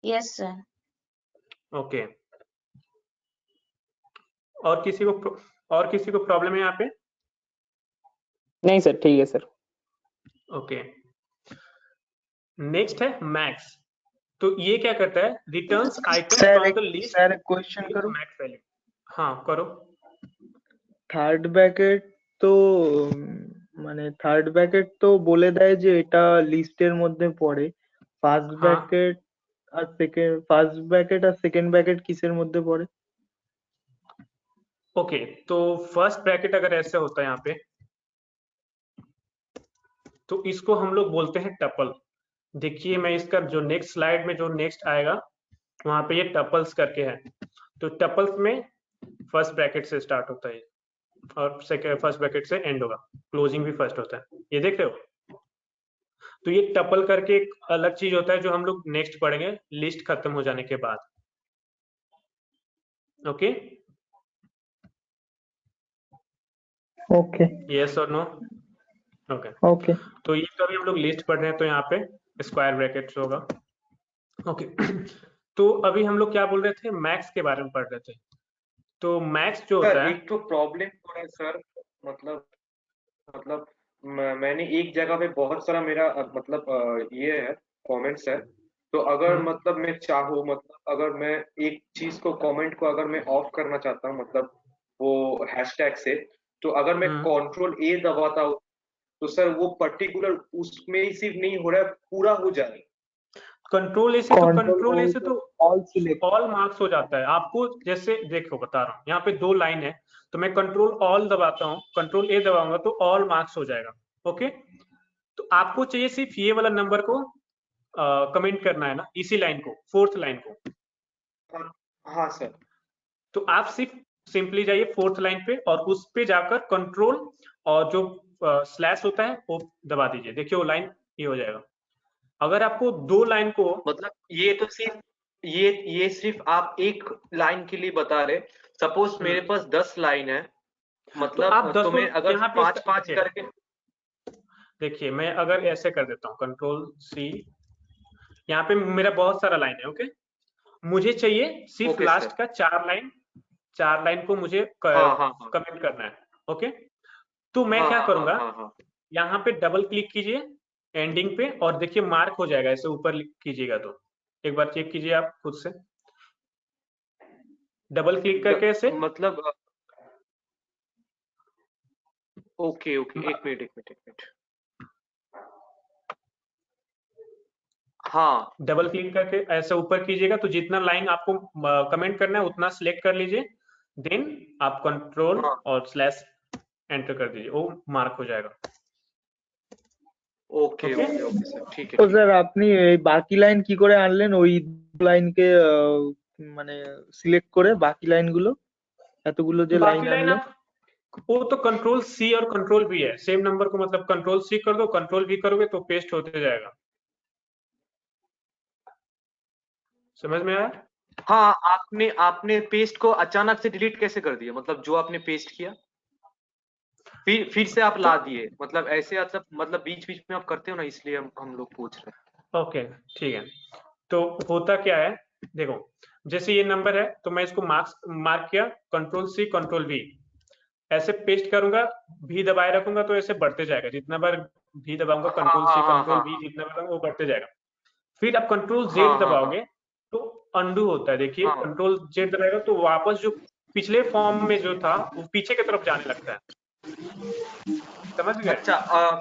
Yes sir. ओके, और किसी को प्रॉब्लम है यहाँ पे? नहीं सर, ठीक है सर। ओके, नेक्स्ट है मैक्स। तो ये क्या करता है? Returns item from the list sir एक क्वेश्चन विद करूं? Max value. हाँ करो। থার্ড ব্র্যাকেট তো মানে থার্ড ব্র্যাকেট তো বলে দেয় যে এটা লিস্টের মধ্যে পড়ে, ফার্স্ট हाँ ব্র্যাকেট আর সেকেন্ড ব্র্যাকেট কিসের মধ্যে পড়ে? ओके, तो फर्स्ट ब्रैकेट अगर ऐसे होता है यहाँ पे, तो इसको हम लोग बोलते हैं टपल। देखिए मैं इसका जो नेक्स्ट स्लाइड में जो नेक्स्ट आएगा वहां पे ये टपल्स करके है। तो टपल्स में फर्स्ट ब्रैकेट से स्टार्ट होता है और सेकेंड फर्स्ट ब्रैकेट से एंड होगा, क्लोजिंग भी फर्स्ट होता है। ये देख रहे हो? तो ये टपल करके एक अलग चीज होता है जो हम लोग नेक्स्ट पढ़ेंगे लिस्ट खत्म हो जाने के बाद। ओके, ओके यस और नो? ओके, ओके तो ये तो अभी हम लोग लिस्ट पढ़ रहे हैं, तो यहाँ पे स्क्वायर ब्रैकेट्स होगा। ओके तो अभी हम लोग क्या बोल रहे थे? मैक्स के बारे में पढ़ रहे थे। तो मैक्स जो सर होता है, एक तो प्रॉब्लम हो रहा है सर, मतलब मैंने एक जगह पे बहुत सारा मेरा ये है कमेंट्स है। तो अगर मतलब मैं चाहूँ, मतलब अगर मैं एक चीज को कमेंट को अगर मैं ऑफ करना चाहता हूँ, मतलब वो हैशटैग से, तो अगर मैं कंट्रोल ए दबाता हूँ तो सर वो पर्टिकुलर उसमें ही सिर्फ नहीं हो रहा है, पूरा हो जाए। कंट्रोल ए से तो ऑल मार्क्स हो जाता है। आपको जैसे देखो बता रहा हूँ, यहाँ पे 2 लाइन है, तो मैं कंट्रोल ऑल दबाता हूँ, कंट्रोल ए दबाऊंगा तो ऑल मार्क्स हो जाएगा। ओके, तो आपको चाहिए सिर्फ ये वाला नंबर को कमेंट करना है ना, इसी लाइन को, 4th लाइन को। हाँ सर। तो आप सिर्फ सिंपली जाइए 4th लाइन पे और उस पे जाकर कंट्रोल और जो स्लैश होता है वो दबा दीजिए। देखिए वो लाइन ये हो जाएगा। अगर आपको 2 लाइन को, मतलब ये तो सिर्फ ये सिर्फ आप एक लाइन के लिए बता रहे। सपोज मेरे पास 10 लाइन है, मतलब आप 10 तो मैं अगर यहाँ पे 5-5 करके, देखिए मैं अगर ऐसे कर देता हूँ कंट्रोल सी, यहाँ पे मेरा बहुत सारा लाइन है। ओके, मुझे चाहिए सिर्फ ओके लास्ट सर। का 4 लाइन को मुझे हाँ। कमेंट करना है। ओके, तो मैं हाँ, क्या हाँ, करूंगा, हाँ। यहाँ पे डबल क्लिक कीजिए एंडिंग पे और देखिए मार्क हो जाएगा। ऐसे ऊपर कीजिएगा तो एक बार चेक कीजिए आप खुद से, डबल क्लिक करके ऐसे। मतलब ओके एक मिनट। हाँ, डबल क्लिक करके ऐसे ऊपर कीजिएगा तो जितना लाइन आपको कमेंट करना है उतना सिलेक्ट कर लीजिए, देन आप कंट्रोल और स्लैश एंटर कर दीजिए, वो मार्क हो जाएगा। ওকে স্যার, ঠিক তো আছে। স্যার আপনি এই বাকি লাইন কি করে আনলেন? ওই লাইনকে মানে সিলেক্ট করে বাকি লাইনগুলো, এতগুলো যে লাইন बाकी लाइन আনলেন? वो तो कंट्रोल सी और कंट्रोल भी है सेम नंबर को, मतलब कंट्रोल सी कर दो, कंट्रोल भी करोगे तो पेस्ट होते जाएगा। समझ में आया? हाँ, आपने पेस्ट को अचानक से डिलीट कैसे कर दिया? मतलब जो आपने पेस्ट किया फिर से आप ला दिए, मतलब ऐसे मतलब बीच बीच में आप करते हो ना, इसलिए हम लोग पूछ रहे हैं। ओके ठीक है, तो होता क्या है देखो, जैसे ये नंबर है तो मैं इसको मार्क किया, कंट्रोल सी कंट्रोल वी, ऐसे पेस्ट करूंगा, भी दबाए रखूंगा तो ऐसे बढ़ते जाएगा, जितना बार भी दबाऊंगा कंट्रोल से कंट्रोल भी जितना बार वो बढ़ते जाएगा। फिर आप कंट्रोल जेड दबाओगे तो अंडू होता है, देखिए कंट्रोल जेड दबाएगा तो वापस जो पिछले फॉर्म में जो था वो पीछे की तरफ जाने लगता है, समझ गए? अच्छा,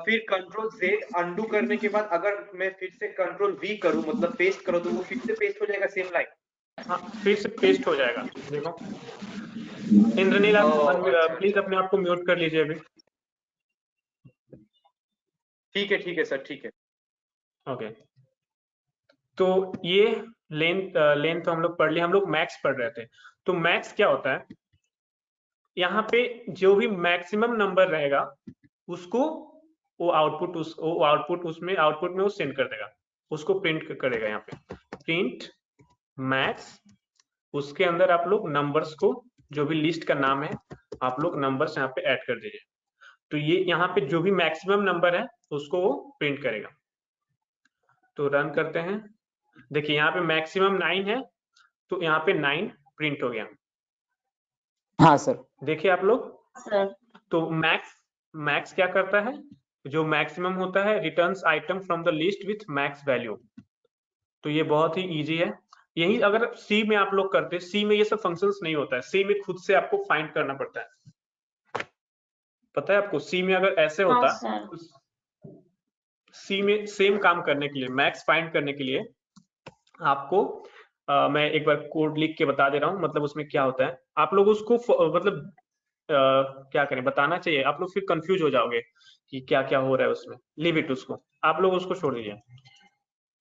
फिर कंट्रोल जेड अंडू करने के बाद अगर मैं फिर से कंट्रोल वी करूं, मतलब पेस्ट करूं, तो वो फिर से पेस्ट हो जाएगा सेम लाइन? हाँ, फिर से पेस्ट हो जाएगा। देखो इंद्रनील, आप प्लीज अपने आप को म्यूट कर लीजिए अभी। ठीक है सर, ठीक है। ओके, तो ये लेंथ तो हम लोग पढ़ लिए, हम लोग मैक्स पढ़ रहे थे। तो मैक्स क्या होता है, यहाँ पे जो भी मैक्सिमम नंबर रहेगा उसको वो आउटपुट में वो सेंड कर देगा, उसको प्रिंट करेगा। यहाँ पे प्रिंट मैक्स, उसके अंदर आप लोग नंबर्स को, जो भी लिस्ट का नाम है, आप लोग नंबर्स यहाँ पे ऐड कर दीजिए। तो ये यहाँ पे जो भी मैक्सिमम नंबर है उसको वो प्रिंट करेगा। तो रन करते हैं, देखिए यहाँ पे मैक्सिमम 9 है, तो यहाँ पे 9 प्रिंट हो गया। हाँ सर। देखिए आप लोग, सर तो मैक्स क्या करता है, जो मैक्सिमम होता है returns item from the list with max value. तो ये बहुत ही इजी है। यही अगर सी में आप लोग करते, सी में ये सब फंक्शंस नहीं होता है, सी में खुद से आपको फाइंड करना पड़ता है, पता है आपको? सी में अगर ऐसे होता, सी में सेम काम करने के लिए, मैक्स फाइंड करने के लिए आपको मैं एक बार कोड लिख के बता दे रहा हूँ, मतलब उसमें क्या होता है। आप लोग उसको मतलब क्या करें, बताना चाहिए, आप लोग फिर कंफ्यूज हो जाओगे कि क्या क्या हो रहा है उसमें। लीव इट, उसको आप लोग उसको छोड़ दीजिए।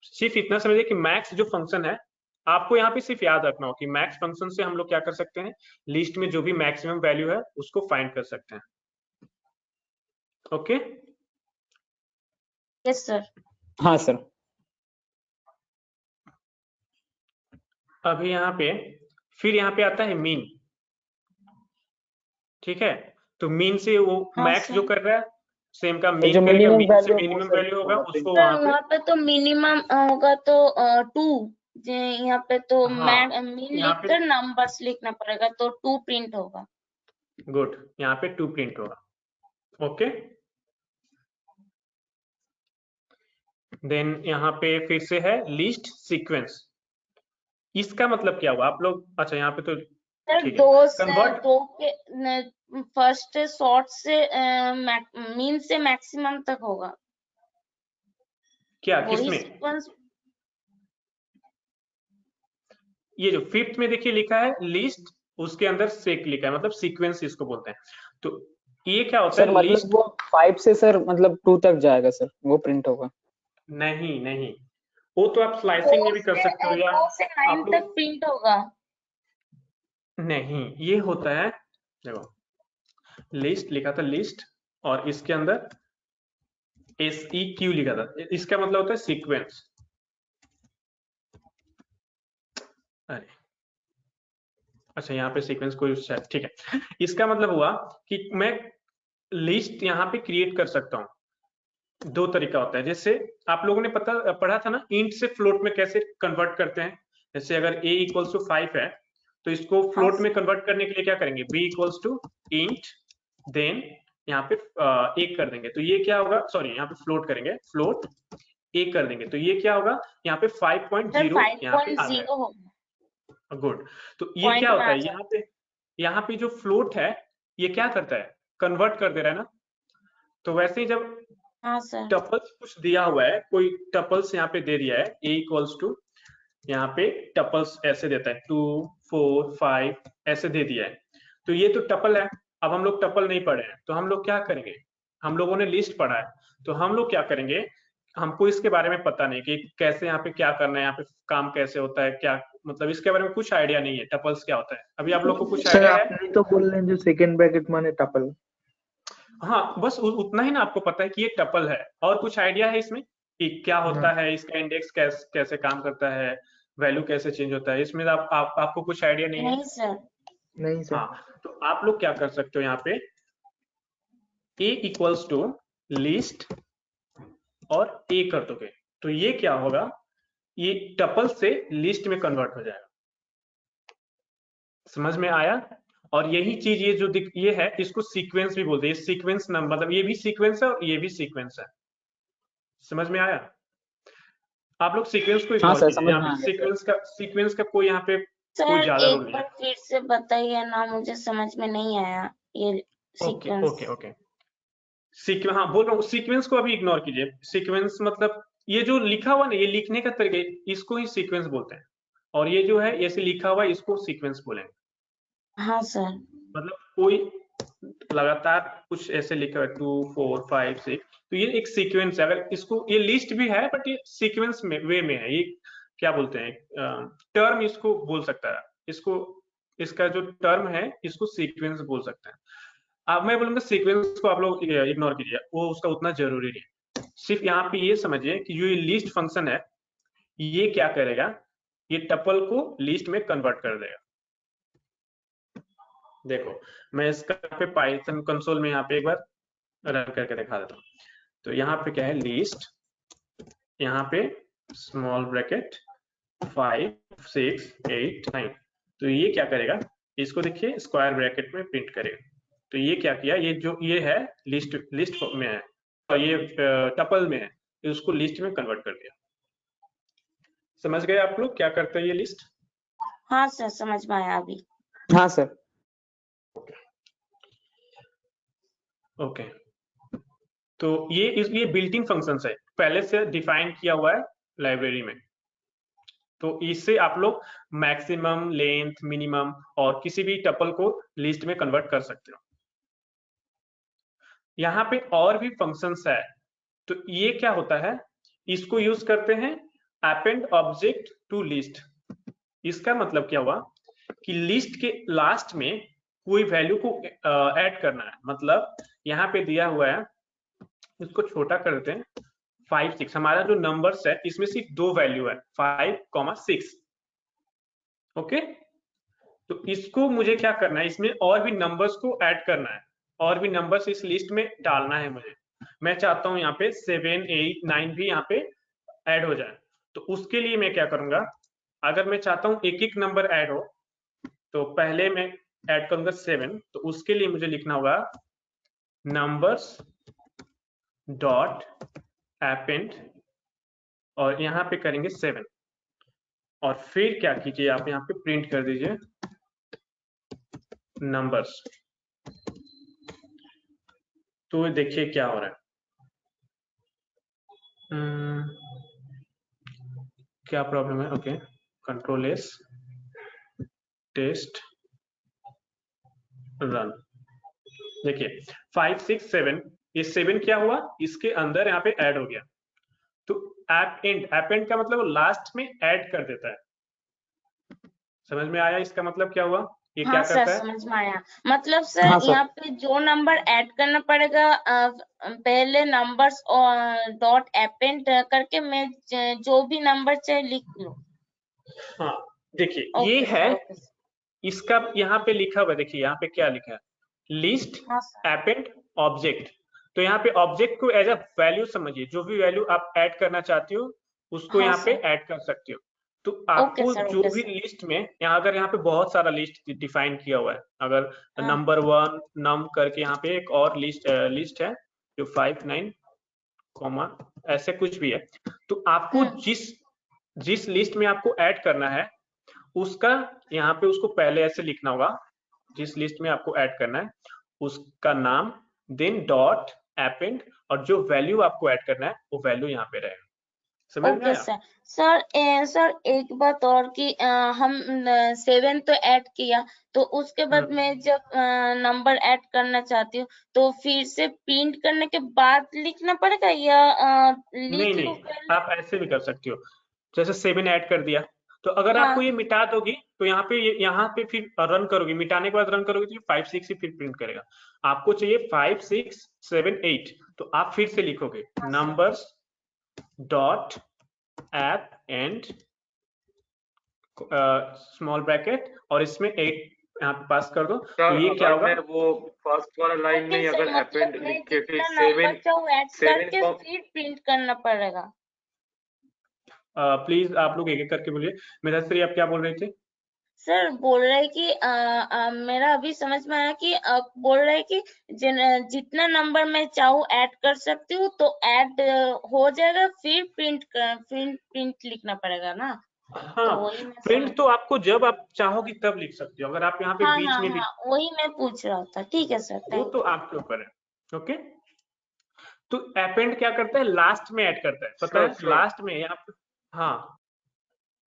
सिर्फ इतना समझिए कि मैक्स जो फंक्शन है, आपको यहाँ पे सिर्फ याद रखना हो कि मैक्स फंक्शन से हम लोग क्या कर सकते हैं, लिस्ट में जो भी मैक्सिमम वैल्यू है उसको फाइंड कर सकते हैं। ओके? Yes sir. हाँ सर। अभी यहाँ पे फिर यहाँ पे आता है मीन, ठीक है? तो मीन से वो मैक्स जो कर रहा है सेम का मीन करेगा, मीन से मिनिमम वैल्यू होगा उसको वहाँ पे तो मिनिमम होगा तो 2, यहाँ पे तो मीन लिखकर नंबर्स लिखना पड़ेगा, तो 2 प्रिंट होगा। गुड, यहाँ पे 2 प्रिंट होगा। ओके, देन यहाँ पे फिर से है लिस्ट सीक्वेंस। इसका मतलब क्या हुआ आप लोग, अच्छा यहाँ पे तो सर दो के फर्स्ट सॉर्ट से मीन से मैक्सिमम तक होगा क्या, किसमें? ये जो फिफ्थ में देखिए लिखा है लिस्ट, उसके अंदर सेक लिखा है, मतलब सीक्वेंस इसको बोलते हैं। तो ये क्या होता है मतलब लिस्ट? वो 5 से सर मतलब 2 तक जाएगा सर, वो प्रिंट होगा? नहीं, वो तो आप स्लाइसिंग में भी कर सकते हो, या 2 से 9 तक प्रिंट होगा। नहीं, ये होता है, देखो लिस्ट लिखा था लिस्ट, और इसके अंदर SEQ लिखा था, इसका मतलब होता है सीक्वेंस। अरे अच्छा, यहाँ पे सीक्वेंस कोई, ठीक है। इसका मतलब हुआ कि मैं लिस्ट यहाँ पे क्रिएट कर सकता हूँ। 2 तरीका होता है, जैसे आप लोगों ने पढ़ा था ना, इंट से फ्लोट में कैसे कन्वर्ट करते हैं। जैसे अगर a = 5 है तो इसको फ्लोट में कन्वर्ट करने के लिए क्या करेंगे, b = int, देन यहाँ पे 1 कर देंगे, तो ये क्या होगा, सॉरी यहाँ पे फ्लोट करेंगे, फ्लोट 1 कर देंगे, तो ये क्या होगा, यहाँ पे 5.0 यहाँ पे आ जाएगा। गुड, तो ये क्या होता है, यहाँ पे जो फ्लोट है ये क्या करता है, कन्वर्ट कर दे रहा है ना। तो वैसे ही जब टपल्स कुछ दिया हुआ है, कोई टपल्स यहाँ पे दे दिया है, a = यहाँ पे टपल्स ऐसे देता है 2 4 5 ऐसे दे दिया है, तो ये तो टपल है। अब हम लोग टपल नहीं पढ़े हैं, तो हम लोग क्या करेंगे, हम लोगों ने लिस्ट पढ़ा है, तो हम लोग क्या करेंगे, हमको इसके बारे में पता नहीं कि कैसे यहाँ पे क्या करना है, यहाँ पे काम कैसे होता है, क्या मतलब इसके बारे में कुछ आइडिया नहीं है, टपल्स क्या होता है। अभी आप लोग को कुछ आइडिया है? आपने तो बोल रहे हैं जो सेकंड ब्रैकेट माने टपल। हाँ, बस उतना ही ना आपको पता है कि ये टपल है, और कुछ आइडिया है इसमें कि क्या होता है, इसका इंडेक्स कैसे काम करता है, वैल्यू कैसे चेंज होता है, इसमें आपको कुछ आइडिया नहीं है? नहीं सर। हाँ, तो आप लोग क्या कर सकते हो, यहाँ पे a = लिस्ट और a कर दोगे, तो ये क्या होगा, ये टपल से लिस्ट में कन्वर्ट हो जाएगा। समझ में आया? और यही चीज ये जो ये है इसको सीक्वेंस भी बोलते हैं। सीक्वेंस नंबर मतलब ये भी सीक्वेंस है और ये भी सीक्वेंस है। समझ में आया? आप लोग सीक्वेंस को हाँ इग्नोर सर, कीजिए, समझ यहाँ में आ पे गया सर। सीक्वेंस का कोई यहाँ पे कोई सर ज्यादा एक रोल नहीं बार है। फिर से बताइए ना, मुझे समझ में नहीं आया ये okay sequence. Okay okay sequence, हाँ बोल रहा हूँ सीक्वेंस को अभी इग्नोर कीजिए। सीक्वेंस मतलब ये जो लिखा हुआ ना, ये लिखने का तरीका, इसको ही सीक्वेंस बोलते हैं। और ये जो है ऐसे लिखा हुआ है, इसको सीक्वेंस बोलेंगे। हाँ सर। मतलब कोई लगातार कुछ ऐसे लिखा है 2 4 5 6, तो ये एक सीक्वेंस है। अगर इसको, ये लिस्ट भी है बट ये सीक्वेंस में वे में है। ये क्या बोलते हैं, टर्म इसको बोल सकता है। इसको, इसका जो टर्म है इसको सीक्वेंस बोल सकते हैं। अब मैं बोलूंगा सीक्वेंस को आप लोग इग्नोर कीजिए, वो उसका उतना जरूरी नहीं है। सिर्फ यहाँ पे ये समझिए कि जो ये लिस्ट फंक्शन है ये क्या करेगा, ये टपल को लिस्ट में कन्वर्ट कर देगा। देखो मैं इसका पे पाइथन कंसोल में यहाँ पे एक बार रन करके दिखा देता हूँ। तो यहाँ पे क्या है, लिस्ट, यहाँ पे स्मॉल ब्रैकेट 5 6 8 9, तो ये क्या करेगा, इसको देखिए स्क्वायर ब्रैकेट में प्रिंट करेगा। तो ये क्या किया, ये जो ये है लिस्ट में है और ये टपल में है, उसको लिस्ट में कन्वर्ट कर दिया। समझ गए आप लोग क्या करता है ये लिस्ट? हाँ सर समझ में आया अभी। हाँ सर। ओके तो ये बिल्ट इन फंक्शंस है, पहले से डिफाइन किया हुआ है लाइब्रेरी में। तो इससे आप लोग मैक्सिमम, लेंथ, मिनिमम और किसी भी टपल को लिस्ट में कन्वर्ट कर सकते हो। यहाँ पे और भी फंक्शंस है, तो ये क्या होता है, इसको यूज करते हैं अपेंड ऑब्जेक्ट टू लिस्ट। इसका मतलब क्या हुआ कि लिस्ट के लास्ट में कोई वैल्यू को ऐड करना है। मतलब यहाँ पे दिया हुआ है, इसको छोटा कर देते हैं, 5 6, हमारा जो नंबर्स है इसमें सिर्फ 2 वैल्यू है 5 6। ओके, तो इसको मुझे क्या करना है, इसमें और भी नंबर्स को ऐड करना है, और भी नंबर्स इस लिस्ट में डालना है मुझे। मैं चाहता हूं यहाँ पे 7 8 9 भी यहाँ पे ऐड हो जाए। तो उसके लिए मैं क्या करूंगा, अगर मैं चाहता हूं एक एक नंबर ऐड हो, तो पहले मैं ऐड करूंगा 7, तो उसके लिए मुझे लिखना होगा नंबर्स डॉट अपेंड, और यहाँ पे करेंगे 7, और फिर क्या कीजिए आप यहाँ पे प्रिंट कर दीजिए नंबर्स। तो देखिए क्या हो रहा है, क्या प्रॉब्लम है। Okay, control S, test, run. देखिए 5 6 7, ये 7 क्या हुआ, इसके अंदर यहाँ पे ऐड हो गया। तो अपेंड का मतलब लास्ट में ऐड कर देता है। समझ में आया इसका मतलब क्या हुआ, ये हाँ क्या सर करता है? समझ में आया। मतलब सर हाँ सर। यहाँ पे जो नंबर ऐड करना पड़ेगा, पहले नंबर्स और डॉट अपेंड करके मैं जो भी नंबर चाहे लिख लूं। हाँ देखिए ये ओके है, सर, ओके सर। इसका यहाँ पे लिखा हुआ, देखिए यहाँ पे क्या लिखा है, लिस्ट हाँ सर। Append object. तो यहाँ पे ऑब्जेक्ट को एज अ वैल्यू समझिए, जो भी वैल्यू आप ऐड करना चाहती हो उसको हाँ यहाँ पे सर। ऐड कर सकते हो। तो ओके आपको सर, जो ओके भी सर। लिस्ट में, यहाँ अगर यहाँ पे बहुत सारा लिस्ट डिफाइन किया हुआ है, अगर हाँ नंबर 1 नम करके यहाँ पे एक और लिस्ट है जो 5 9 कॉमा ऐसे कुछ भी है, तो आपको जिस लिस्ट में आपको ऐड करना है उसका यहाँ पे उसको पहले ऐसे लिखना होगा, जिस लिस्ट में आपको ऐड करना है उसका नाम, देन डॉट अपेंड, और जो वैल्यू आपको ऐड करना है वो वैल्यू यहाँ पे रहेगा। समझ में ओके आया? सर। सर एक बात और कि हम 7 तो ऐड किया, तो उसके बाद मैं जब नंबर ऐड करना चाहती हूँ तो फिर से प्रिंट करने के बाद लिखना पड़ेगा या लिख लूं नहीं, आप ऐसे भी कर सकती हो। जैसे 7 ऐड कर दिया, तो अगर हाँ। आपको ये मिटा दोगी तो यहाँ पे फिर रन करोगी, मिटाने के बाद रन करोगी तो 5 6 ही फिर प्रिंट करेगा। आपको चाहिए 5 6 7 8, तो आप फिर से लिखोगे numbers dot app and small bracket, और इसमें 8 यहाँ पे पास कर दो। तो ये क्या होगा, मैं वो फर्स्ट वाला लाइन में अगर अपेंड लिख के फिर नंबर चाहूँ ऐड 7 करके फिर प्रिंट करना पड़ेगा। प्लीज आप लोग एक एक करके बोलिए। मेधाश्री आप क्या बोल रहे थे? सर बोल रहे कि मेरा अभी समझ में आया कि बोल रहे कि जितना नंबर मैं चाहूँ ऐड कर सकती हूँ, तो ऐड हो जाएगा, फिर प्रिंट लिखना पड़ेगा ना। हाँ, तो वही मैं प्रिंट तो आपको जब आप चाहोगी तब लिख सकते हो। अगर आप यहाँ पे हाँ बीच हाँ में भी, हाँ, वही मैं पूछ रहा था। ठीक है सर, वो थैंक तो आपके ऊपर है। ओके, तो अपेंड क्या करता है, लास्ट में ऐड करता है, पता है, सर लास्ट में यहाँ पे। हाँ,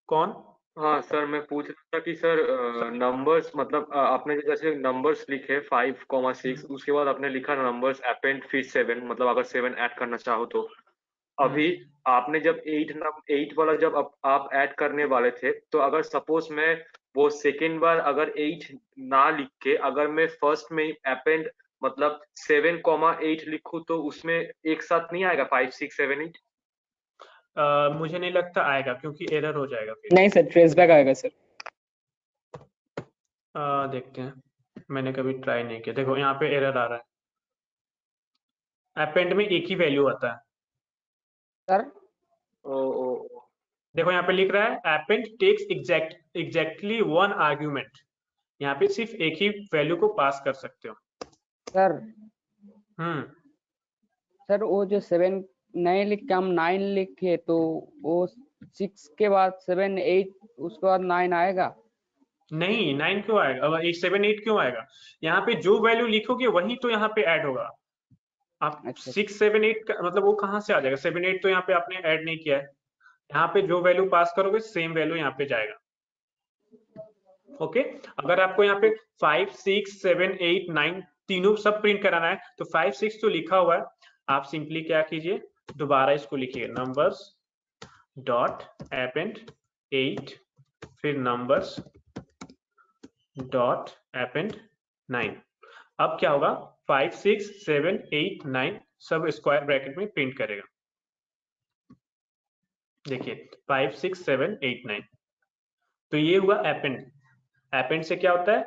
कौन? हाँ सर, मैं पूछ रहा था कि सर नंबर्स मतलब आपने जैसे नंबर्स लिखे 5,6, उसके बाद आपने लिखा नंबर्स अपेंड फिर 7, मतलब अगर 7 ऐड करना चाहो तो अभी आपने जब 8 वाला जब आप ऐड करने वाले थे, तो अगर सपोज मैं वो सेकेंड बार अगर 8 ना लिख के अगर मैं फर्स्ट में अपेंड मतलब 7,8 लिखूं, तो उसमें एक साथ नहीं आएगा 5, 6, 7, 8? मुझे नहीं लगता आएगा, क्योंकि एरर हो जाएगा फिर। नहीं सर, ट्रेस बैक आएगा सर। देखते हैं, मैंने कभी ट्राई नहीं किया। देखो यहाँ पे एरर आ रहा है, अपेंड में एक ही वैल्यू आता है सर। ओ देखो यहाँ पे लिख रहा है अपेंड टेक्स एग्जैक्टली 1 आर्ग्यूमेंट। यहाँ पे सिर्फ एक ही वैल्यू को पास कर सकते हो। सर सर वो जो 7 नहीं लिख के हम 9 लिखे, तो वो 6 के बाद 7 8 उसके बाद 9 आएगा? नहीं, 9 क्यों आएगा? अब 7 8 क्यों आएगा? यहाँ पे जो वैल्यू लिखोगे वही तो यहाँ पे ऐड होगा। आप 6 7 8 मतलब वो कहाँ से आ जाएगा? 7 8 तो यहाँ पे आपने ऐड नहीं किया है। यहाँ पे जो वैल्यू पास करोगे सेम वैल्यू यहाँ पे जाएगा। ओके, अगर आपको यहाँ पे 5 6 7 8 9 तीनों सब प्रिंट कराना है, तो 5 6 तो लिखा हुआ है, आप सिंपली क्या कीजिए, दोबारा इसको लिखिए, नंबर्स डॉट अपेंड 8 फिर नंबर्स डॉट अपेंड 9। अब क्या होगा, 5 6 7 8 9 सब स्क्वायर ब्रैकेट में प्रिंट करेगा। देखिए 5 6 7 8 9, तो ये हुआ अपेंड। अपेंड से क्या होता है,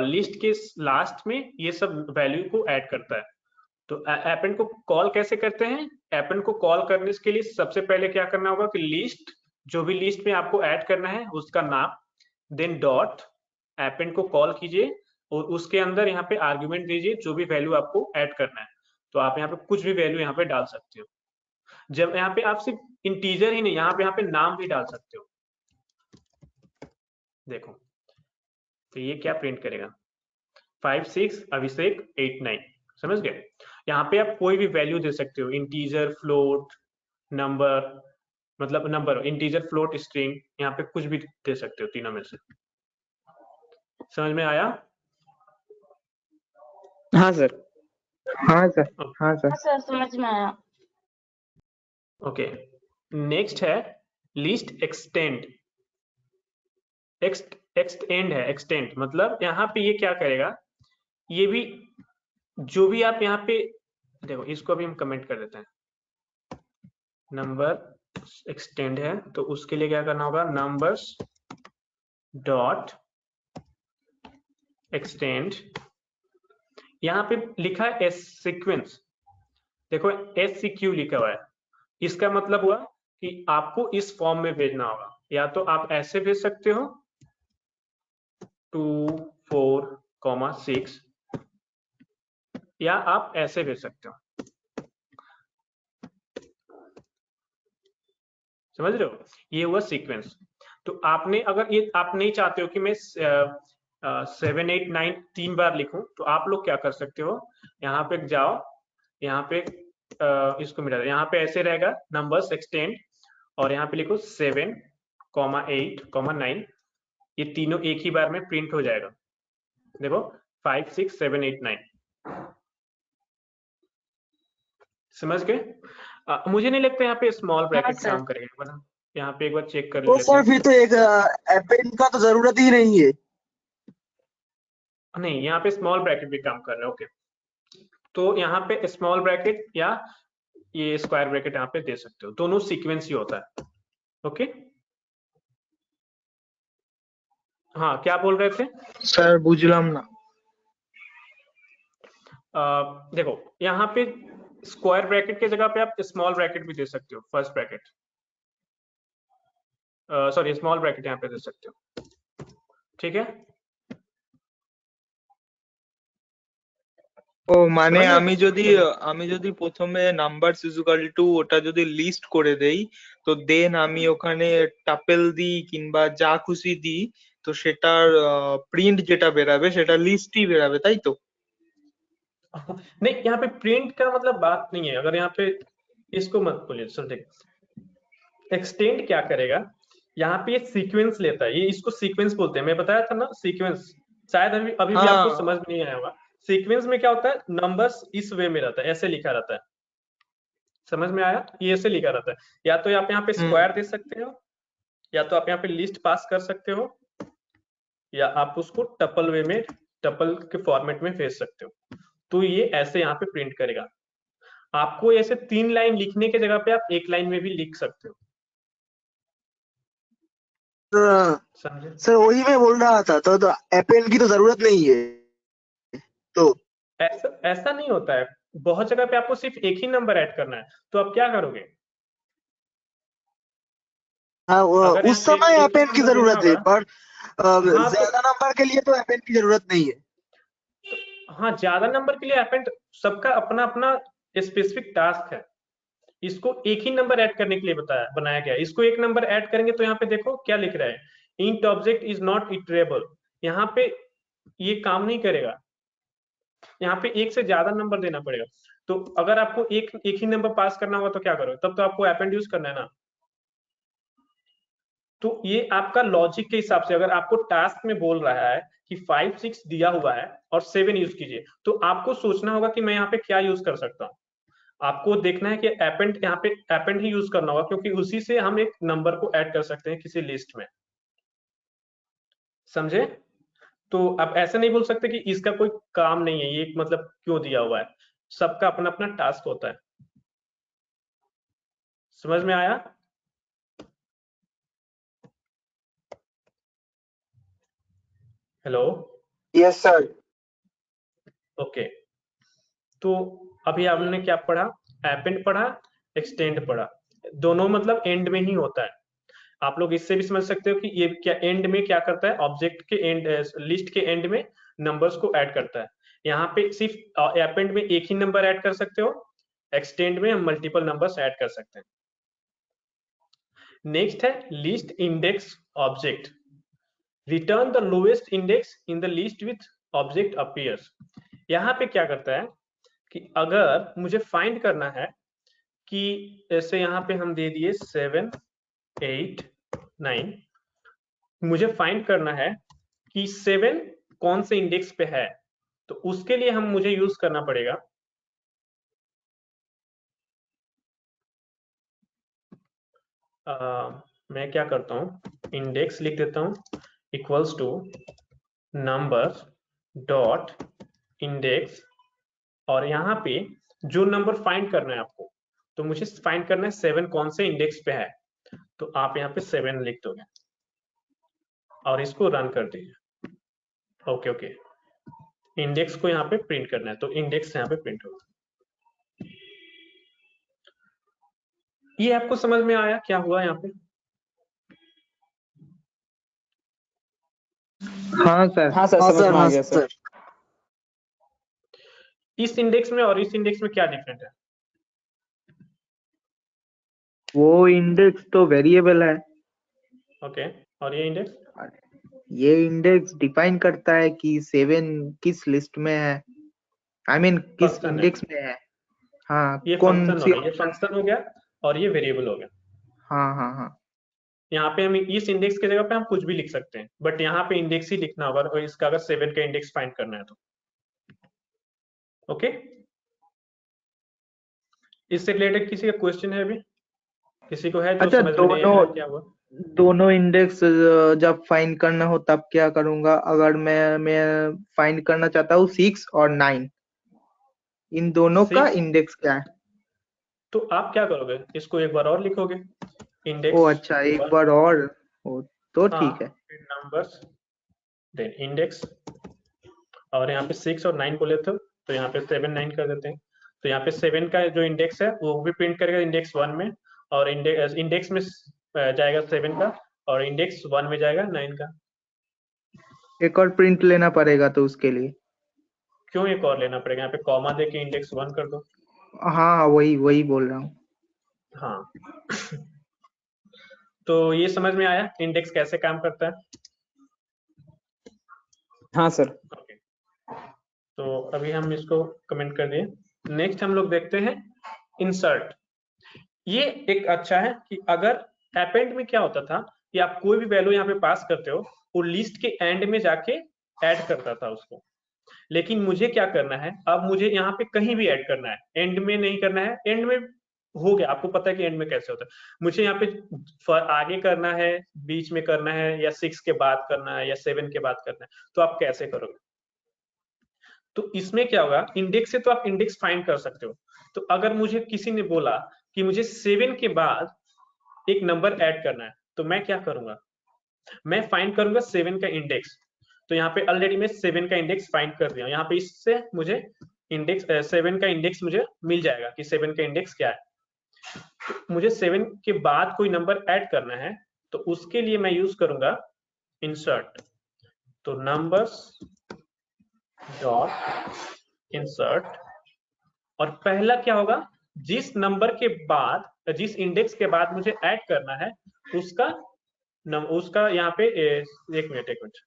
लिस्ट के लास्ट में ये सब वैल्यू को ऐड करता है। तो अपेंड को कॉल कैसे करते हैं? अपेंड को कॉल करने के लिए सबसे पहले क्या करना होगा कि लिस्ट, जो भी लिस्ट में आपको ऐड करना है उसका नाम, देन डॉट अपेंड को कॉल कीजिए और उसके अंदर यहाँ पे आर्गुमेंट दीजिए जो भी वैल्यू आपको ऐड करना है। तो आप यहाँ पे कुछ भी वैल्यू यहाँ पे डाल सकते हो। जब यहाँ पे आप सिर्फ इंटीजर ही नहीं, यहाँ पे नाम भी डाल सकते हो। देखो तो ये क्या प्रिंट करेगा, 5 6 अभिषेक 8 9, समझ गए? यहाँ पे आप कोई भी वैल्यू दे सकते हो, इंटीजर, फ्लोट, नंबर, मतलब नंबर, इंटीजर, फ्लोट, स्ट्रिंग, यहाँ पे कुछ भी दे सकते हो तीनों में से। समझ में आया? हाँ सर, हाँ सर, हाँ सर। सर समझ में आया। ओके, नेक्स्ट है लिस्ट एक्सटेंड। एक्सटेंड है, एक्सटेंड मतलब यहाँ पे ये क्या करेगा, ये भी जो भी आप यहाँ पे देखो, इसको अभी हम कमेंट कर देते हैं। नंबर एक्सटेंड है तो उसके लिए क्या करना होगा, नंबर्स डॉट एक्सटेंड, यहाँ पे लिखा है एस सीक्वेंस। देखो SCQ लिखा हुआ है, इसका मतलब हुआ कि आपको इस फॉर्म में भेजना होगा। या तो आप ऐसे भेज सकते हो 2 4 6, या आप ऐसे भेज सकते हो। समझ रहे हो? ये हुआ सीक्वेंस। तो आपने अगर ये आप नहीं चाहते हो कि मैं 7 8 9 3 बार लिखूं, तो आप लोग क्या कर सकते हो, यहाँ पे जाओ, यहाँ पे इसको मिटा दो, यहाँ पे ऐसे रहेगा नंबर्स एक्सटेंड, और यहाँ पे लिखो 7 8 9, ये तीनों एक ही बार में प्रिंट हो जाएगा। देखो 5 6 7 8 9, समझ गए? मुझे नहीं लगता यहाँ पे स्मॉल ब्रैकेट काम करेगा, यहाँ पे एक बार चेक कर लेते सर हैं। फिर तो एक अपेंड का तो जरूरत ही नहीं है। नहीं, यहाँ पे स्मॉल ब्रैकेट भी काम कर रहा है। ओके, तो यहाँ पे स्मॉल ब्रैकेट या ये स्क्वायर ब्रैकेट यहाँ पे दे सकते हो, दोनों सीक्वेंस ही होता है। ओके, हाँ क्या बोल रहे थे सर? बुझलम ना। देखो यहाँ पे स्क्वायर ब्रैकेट की जगह पे आप स्मॉल ब्रैकेट भी दे सकते हो, first bracket, sorry small bracket यहाँ पे दे सकते हो। ठीक है, ও মানে समझ আমি যদি প্রথমে নাম্বারস ইকুয়াল টু ওটা যদি লিস্ট করে দেই, তো দেন আমি ওখানে টাপেল দিই কিংবা যা খুশি দিই, তো সেটার প্রিন্ট যেটা বেরাবে সেটা লিস্টই বেরাবে, তাই তো? नहीं, यहाँ पे प्रिंट का मतलब बात नहीं है। अगर यहाँ पे इसको मत बोलिए, सुन देख, एक्सटेंड क्या करेगा, यहाँ पे ये सीक्वेंस लेता है, ये इसको सीक्वेंस बोलते हैं, मैं बताया था ना सीक्वेंस, शायद अभी अभी भी आपको हाँ समझ में नहीं आया होगा। सीक्वेंस में क्या होता है, नंबर्स इस वे में रहता है, ऐसे लिखा रहता है, समझ में आया, ये ऐसे लिखा रहता है। या तो आप यहाँ पे स्क्वायर दे सकते हो, या तो आप यहाँ पे लिस्ट पास कर सकते हो, या आप उसको टपल वे में, टपल के फॉर्मेट में भेज सकते हो। तो ये ऐसे यहाँ पे प्रिंट करेगा। आपको ऐसे 3 लाइन लिखने के जगह पे आप 1 लाइन में भी लिख सकते हो, समझे? सर वही मैं बोल रहा था, तो अपेंड की तो जरूरत नहीं है। तो ऐसा नहीं होता है, बहुत जगह पे आपको सिर्फ एक ही नंबर ऐड करना है, तो आप क्या करोगे? हाँ, अगर उस यहाँ पे समय एक ही अपेंड की नंबर देना जरूरत है, होगा, पर हाँ ज्यादा नंबर के लिए तो अपेंड की जरूरत नहीं है। हाँ, ज्यादा नंबर के लिए अपेंड, सबका अपना अपना स्पेसिफिक टास्क है। इसको एक ही नंबर ऐड करने के लिए बनाया गया है। इसको एक नंबर ऐड करेंगे तो यहाँ पे देखो क्या लिख रहा है, int object is not iterable. यहाँ पे ये काम नहीं करेगा, यहाँ पे एक से ज्यादा नंबर देना पड़ेगा। तो अगर आपको एक ही नंबर पास करना होगा तो क्या करोगे, तब तो आपको अपेंड यूज करना है ना। तो ये आपका लॉजिक के हिसाब से, अगर आपको टास्क में बोल रहा है कि 5 6 दिया हुआ है और 7 यूज कीजिए, तो आपको सोचना होगा कि मैं यहाँ पे क्या यूज कर सकता हूँ। आपको देखना है कि अपेंड, यहाँ पे अपेंड ही यूज करना होगा, क्योंकि उसी से हम एक नंबर को ऐड कर सकते हैं किसी लिस्ट में, समझे? तो आप ऐसा नहीं बोल सकते कि इसका कोई काम नहीं है, ये मतलब क्यों दिया हुआ है। सबका अपना अपना टास्क होता है, समझ में आया? Hello, yes sir. ओके, तो अभी आपने क्या पढ़ा, अपेंड पढ़ा, एक्सटेंड पढ़ा, दोनों मतलब एंड में ही होता है। आप लोग इससे भी समझ सकते हो कि ये क्या एंड में क्या करता है, ऑब्जेक्ट के एंड, लिस्ट के एंड में नंबर्स को ऐड करता है। यहाँ पे सिर्फ अपेंड में एक ही नंबर ऐड कर सकते हो, एक्सटेंड में हम मल्टीपल नंबर्स ऐड कर सकते हैं। नेक्स्ट है list index object, return the lowest index in the list with object appears. यहाँ पे क्या करता है कि अगर मुझे फाइंड करना है कि ऐसे यहाँ पे हम दे दिए 7 8 9, मुझे फाइंड करना है कि 7 कौन से इंडेक्स पे है, तो उसके लिए मुझे यूज करना पड़ेगा मैं क्या करता हूँ, इंडेक्स लिख देता हूँ equals to number dot index, और यहाँ पे जो नंबर फाइंड करना है आपको, तो मुझे फाइंड करना है 7 कौन से इंडेक्स पे है, तो आप यहाँ पे 7 लिख दोगे और इसको रन कर दीजिए। ओके ओके, इंडेक्स को यहाँ पे प्रिंट करना है, तो इंडेक्स यहाँ पे प्रिंट होगा। ये आपको समझ में आया क्या हुआ यहाँ पे? हाँ सर। हाँ सर, समझ में आ गया सर। इस इंडेक्स में और इस इंडेक्स में क्या डिफरेंट है? वो इंडेक्स तो वेरिएबल है। ओके, और ये इंडेक्स? ये इंडेक्स डिफाइन करता है कि 7 किस लिस्ट में है, आई मीन किस इंडेक्स में है। हाँ, ये कौन फंक्शन हो सी गया, ये फंक्शन हो गया और ये वेरिएबल हो गया। हाँ हाँ हाँ। यहाँ पे हम इस इंडेक्स की जगह पे हम कुछ भी लिख सकते हैं, बट यहाँ पे इंडेक्स ही लिखना होगा, और इसका अगर 7 का इंडेक्स फाइंड करना है तो। ओके, इससे रिलेटेड किसी का क्वेश्चन है अभी, किसी को है जो अच्छा, समझ में नहीं आया क्या हुआ? दोनों इंडेक्स जब फाइंड करना हो तब क्या करूंगा? अगर मैं फाइंड करना चाहता हूँ 6 और 9, इन दोनों का इंडेक्स क्या है? तो आप क्या करोगे, इसको एक बार और लिखोगे, इंडेक्स। ओ अच्छा, एक बार और हो तो ठीक है। नंबर्स देन इंडेक्स, और यहाँ पे 6 और 9 बोले तो यहाँ पे 7 9 कर देते हैं। तो यहाँ पे 7 का जो इंडेक्स है वो भी प्रिंट करेगा इंडेक्स 1 में, और इंडेक्स में जाएगा 7 का, और इंडेक्स 1 में जाएगा 9 का। एक और प्रिंट लेना पड़ेगा तो उसके लिए। क्यों एक और लेना पड़ेगा? यहाँ पे कॉमा देके इंडेक्स 1 कर दो। हाँ वही बोल रहा हूँ। हाँ तो ये समझ में आया इंडेक्स कैसे काम करता है? हाँ सर। ओके, तो अभी हम इसको कमेंट कर दिए। नेक्स्ट हम लोग देखते हैं इंसर्ट। ये एक अच्छा है कि अगर अपेंड में क्या होता था कि आप कोई भी वैल्यू यहाँ पे पास करते हो, वो लिस्ट के एंड में जाके ऐड करता था उसको। लेकिन मुझे क्या करना है, अब मुझे यहाँ पे कहीं भी ऐड करना है, एंड में नहीं करना है। एंड में हो गया, आपको पता है कि एंड में कैसे होता है। मुझे यहाँ पे आगे करना है, बीच में करना है, या 6 के बाद करना है, या 7 के बाद करना है, तो आप कैसे करोगे? तो इसमें क्या होगा, इंडेक्स से तो आप इंडेक्स फाइंड कर सकते हो। तो अगर मुझे किसी ने बोला कि मुझे 7 के बाद एक नंबर ऐड करना है, तो मैं क्या करूंगा, मैं फाइंड करूंगा 7 का इंडेक्स। तो यहाँ पे ऑलरेडी मैं 7 का इंडेक्स फाइंड कर दिया हूँ। यहाँ पे इससे मुझे इंडेक्स 7 का इंडेक्स मुझे मिल जाएगा कि 7 का इंडेक्स क्या है। तो मुझे 7 के बाद कोई नंबर ऐड करना है, तो उसके लिए मैं यूज करूंगा इंसर्ट। तो नंबर्स डॉट इंसर्ट, और पहला क्या होगा, जिस नंबर के बाद, जिस इंडेक्स के बाद मुझे ऐड करना है उसका यहाँ पे एक मिनट,